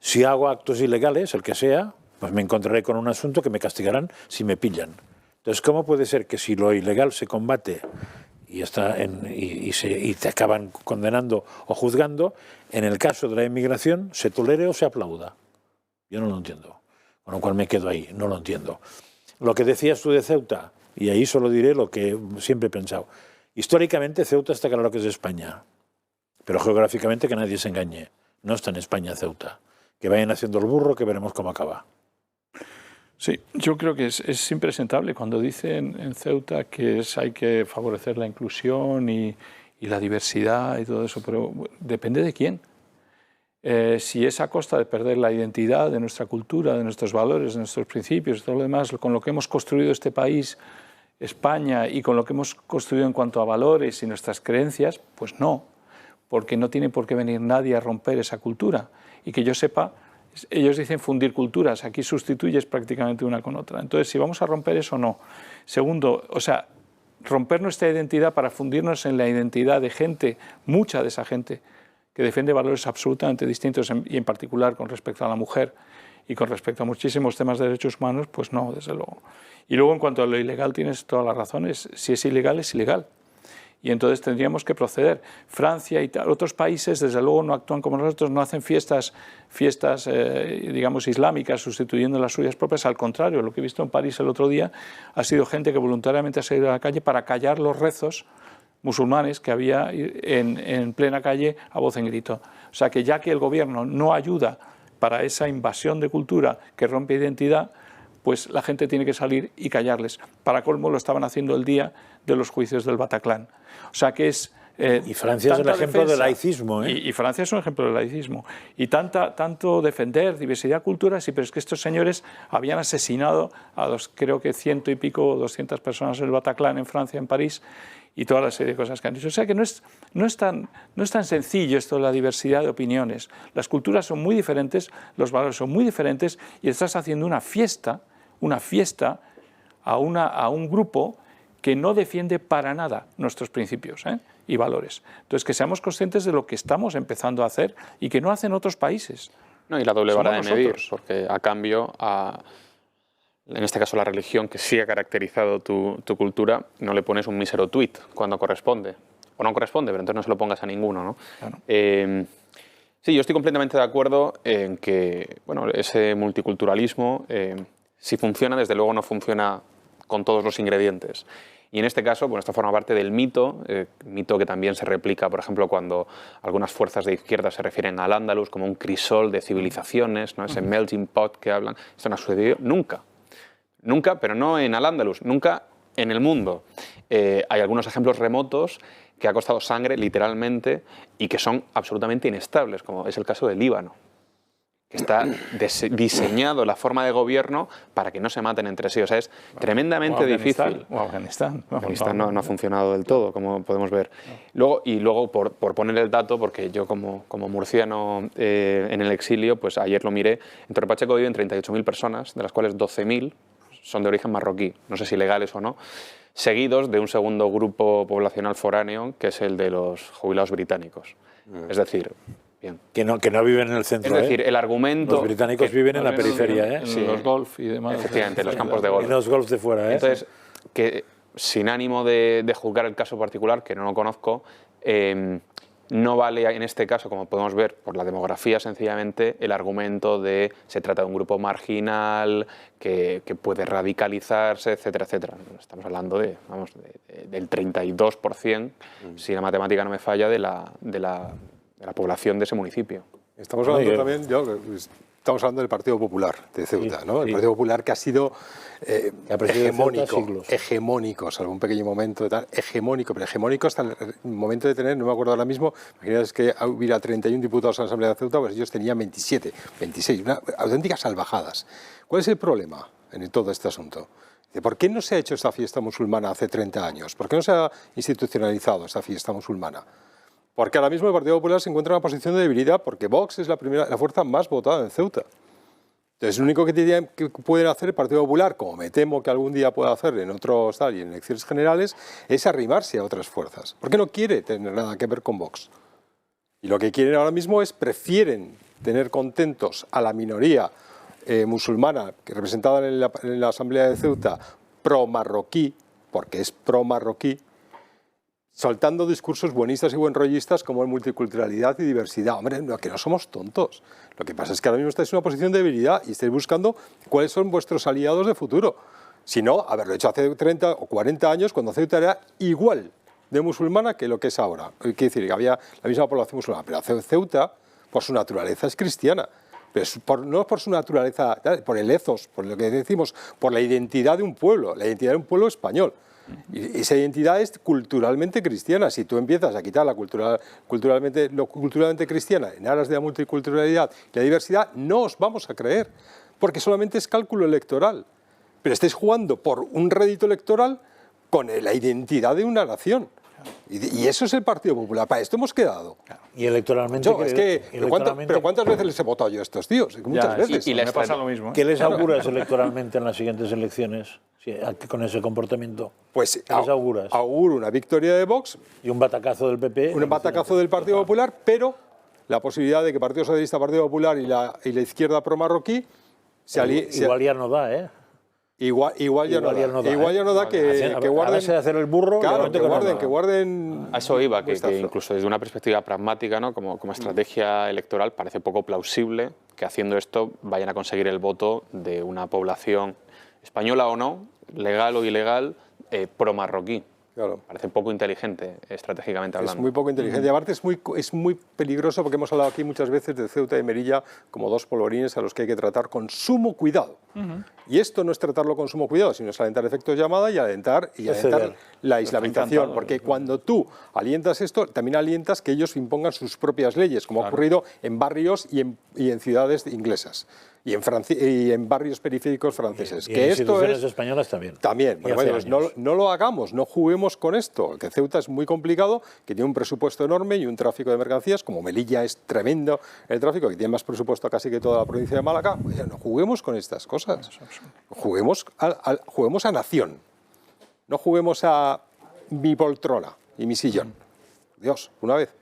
Si hago actos ilegales, el que sea, pues me encontraré con un asunto que me castigarán si me pillan. Entonces, ¿cómo puede ser que si lo ilegal se combate y te acaban condenando o juzgando, en el caso de la inmigración se tolere o se aplauda? Yo no lo entiendo. Con lo cual me quedo ahí, no lo entiendo. Lo que decías tú de Ceuta, y ahí solo diré lo que siempre he pensado. Históricamente Ceuta está claro que es de España, pero geográficamente que nadie se engañe. No está en España Ceuta. Que vayan haciendo el burro, que veremos cómo acaba. Sí, yo creo que es impresentable cuando dicen en Ceuta que hay que favorecer la inclusión y la diversidad y todo eso, pero depende de quién. Si es a costa de perder la identidad de nuestra cultura, de nuestros valores, de nuestros principios y todo lo demás, con lo que hemos construido este país, España, y con lo que hemos construido en cuanto a valores y nuestras creencias, pues no, porque no tiene por qué venir nadie a romper esa cultura. Y que yo sepa, ellos dicen fundir culturas, aquí sustituyes prácticamente una con otra. Entonces, si vamos a romper eso, no. Segundo, o sea, romper nuestra identidad para fundirnos en la identidad de gente, mucha de esa gente, que defiende valores absolutamente distintos y en particular con respecto a la mujer y con respecto a muchísimos temas de derechos humanos, pues no, desde luego. Y luego, en cuanto a lo ilegal, tienes todas las razones. Si es ilegal, es ilegal. Y entonces tendríamos que proceder. Francia y otros países, desde luego, no actúan como nosotros, no hacen fiestas digamos, islámicas sustituyendo las suyas propias. Al contrario, lo que he visto en París el otro día ha sido gente que voluntariamente ha salido a la calle para callar los rezos musulmanes que había en plena calle a voz en grito. O sea que ya que el gobierno no ayuda para esa invasión de cultura que rompe identidad, pues la gente tiene que salir y callarles. Para colmo lo estaban haciendo el día de los juicios del Bataclan. O sea que es... y Francia es el ejemplo del laicismo. Y Francia es un ejemplo del laicismo. Y tanto defender diversidad, cultura, sí, pero es que estos señores habían asesinado a creo que 100 y pico, 200 personas en el Bataclan en Francia, en París, y toda la serie de cosas que han dicho. O sea que no es tan sencillo esto de la diversidad de opiniones. Las culturas son muy diferentes, los valores son muy diferentes y estás haciendo una fiesta a un grupo que no defiende para nada nuestros principios y valores. Entonces, que seamos conscientes de lo que estamos empezando a hacer y que no hacen otros países. No, y la doble vara de medir, nosotros. porque a cambio, en este caso la religión, que sí ha caracterizado tu cultura, no le pones un mísero tuit cuando corresponde. O no corresponde, pero entonces no se lo pongas a ninguno, ¿no? Claro. Sí, yo estoy completamente de acuerdo en que bueno, ese multiculturalismo, si funciona, desde luego no funciona con todos los ingredientes. Y en este caso, bueno, esto forma parte del mito que también se replica, por ejemplo, cuando algunas fuerzas de izquierda se refieren al Andalus como un crisol de civilizaciones, ¿no? Ese melting pot que hablan. Esto no ha sucedido nunca. Nunca, pero no en Al-Ándalus, nunca en el mundo. Hay algunos ejemplos remotos que ha costado sangre, literalmente, y que son absolutamente inestables, como es el caso del Líbano, que está diseñado la forma de gobierno para que no se maten entre sí. O sea, es tremendamente difícil. O Afganistán. Afganistán no ha funcionado del todo, como podemos ver. Luego, por poner el dato, porque yo como murciano en el exilio, pues ayer lo miré, en Torre Pacheco viven 38.000 personas, de las cuales 12.000 son de origen marroquí, no sé si legales o no, seguidos de un segundo grupo poblacional foráneo, que es el de los jubilados británicos. Es decir, bien. Que no viven en el centro. Es decir, el argumento... Los británicos viven en la periferia, en los golf y demás. Efectivamente, en los campos de golf. En los golf de fuera, Entonces, que sin ánimo de juzgar el caso particular, que no lo conozco, no vale en este caso, como podemos ver por la demografía, sencillamente el argumento de se trata de un grupo marginal que puede radicalizarse, etcétera, etcétera. Estamos hablando del 32%, si la matemática no me falla, de la población de ese municipio. Estamos hablando también, estamos hablando del Partido Popular de Ceuta, ¿no? El Partido Popular que ha sido hegemónico, salvo un pequeño momento de tal, hegemónico hasta el momento de tener, no me acuerdo ahora mismo, imaginaos que hubiera 31 diputados en la Asamblea de Ceuta, pues ellos tenían 27, 26, auténticas salvajadas. ¿Cuál es el problema en todo este asunto? ¿Por qué no se ha hecho esta fiesta musulmana hace 30 años? ¿Por qué no se ha institucionalizado esta fiesta musulmana? Porque ahora mismo el Partido Popular se encuentra en una posición de debilidad porque Vox es la fuerza más votada en Ceuta. Entonces, lo único que pueden hacer el Partido Popular, como me temo que algún día pueda hacer en otros tal y en elecciones generales, es arrimarse a otras fuerzas. Porque no quiere tener nada que ver con Vox. Y lo que quieren ahora mismo prefieren tener contentos a la minoría musulmana que representada en la Asamblea de Ceuta, pro-marroquí, porque es pro-marroquí, soltando discursos buenistas y buenrollistas como el multiculturalidad y diversidad. Hombre, que no somos tontos. Lo que pasa es que ahora mismo estáis en una posición de debilidad y estáis buscando cuáles son vuestros aliados de futuro. Si no, haberlo hecho hace 30 o 40 años, cuando Ceuta era igual de musulmana que lo que es ahora. Quiere decir que había la misma población musulmana, pero Ceuta, por su naturaleza, es cristiana. Pero no por su naturaleza, por el ethos, por lo que decimos, por la identidad de un pueblo, la identidad de un pueblo español. Y esa identidad es culturalmente cristiana. Si tú empiezas a quitar lo culturalmente cristiana en aras de la multiculturalidad y la diversidad, no os vamos a creer, porque solamente es cálculo electoral. Pero estáis jugando por un rédito electoral con la identidad de una nación. Y eso es el Partido Popular. Para esto hemos quedado. Y electoralmente... ¿Pero cuántas veces les he votado yo a estos tíos? Muchas veces. Y les pasa lo mismo. ¿Qué les auguras electoralmente en las siguientes elecciones? Sí, con ese comportamiento. Pues ¿qué les auguras? Auguro una victoria de Vox. Y un batacazo del PP. Un batacazo del Partido Popular, pero la posibilidad de que Partido Socialista, Partido Popular y la izquierda pro-marroquí igual ya no da, ¿eh? Igual ya no da que guarden... de hacer el burro... Claro, que guarden... A eso iba, que incluso desde una perspectiva pragmática, ¿no? como estrategia electoral, parece poco plausible que haciendo esto vayan a conseguir el voto de una población española o no, legal o ilegal, pro-marroquí. Claro. Parece poco inteligente, estratégicamente hablando. Es muy poco inteligente. Y aparte es muy peligroso porque hemos hablado aquí muchas veces de Ceuta y Melilla como dos polvorines a los que hay que tratar con sumo cuidado. Y esto no es tratarlo con sumo cuidado, sino es alentar efectos llamada y alentar la islamización. Porque cuando tú alientas esto, también alientas que ellos impongan sus propias leyes, como ha ocurrido en barrios y en ciudades inglesas. y en barrios periféricos franceses. Y que en esto instituciones es españolas también. También. Y hace Bueno, pues no lo hagamos, no juguemos con esto, que Ceuta es muy complicado, que tiene un presupuesto enorme y un tráfico de mercancías, como Melilla es tremendo el tráfico, que tiene más presupuesto casi que toda la provincia de Málaga. Oye, no juguemos con estas cosas. Juguemos a nación. No juguemos a mi poltrona y mi sillón. Dios, una vez.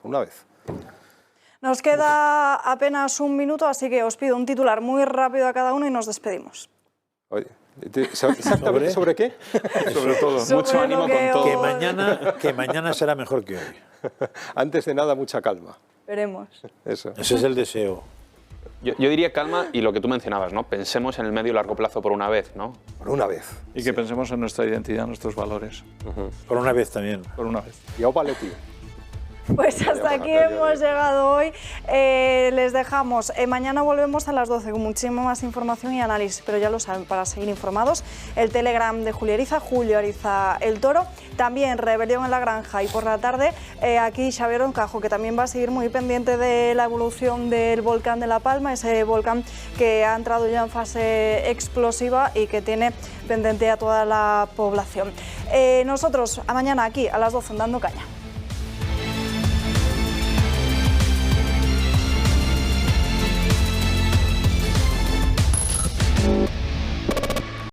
Nos queda apenas un minuto, así que os pido un titular muy rápido a cada uno y nos despedimos. Oye, ¿exactamente sobre qué? Sobre todo, sobre mucho ánimo con todo. Que mañana será mejor que hoy. Antes de nada, mucha calma. Veremos. Eso. Ese es el deseo. Yo diría calma y lo que tú mencionabas, ¿no? Pensemos en el medio y largo plazo por una vez, ¿no? Por una vez. Y que pensemos en nuestra identidad, nuestros valores. Por una vez también. Por una vez. Y au paleti. Pues hasta aquí hemos llegado hoy. Les dejamos. Mañana volvemos a las 12 con muchísima más información y análisis, pero ya lo saben, para seguir informados, el Telegram de Julio Ariza el Toro, también Rebelión en la Granja, y por la tarde aquí Xavier Oncajo, que también va a seguir muy pendiente de la evolución del volcán de La Palma, ese volcán que ha entrado ya en fase explosiva y que tiene pendiente a toda la población. Nosotros a mañana aquí a las 12 en Dando Caña.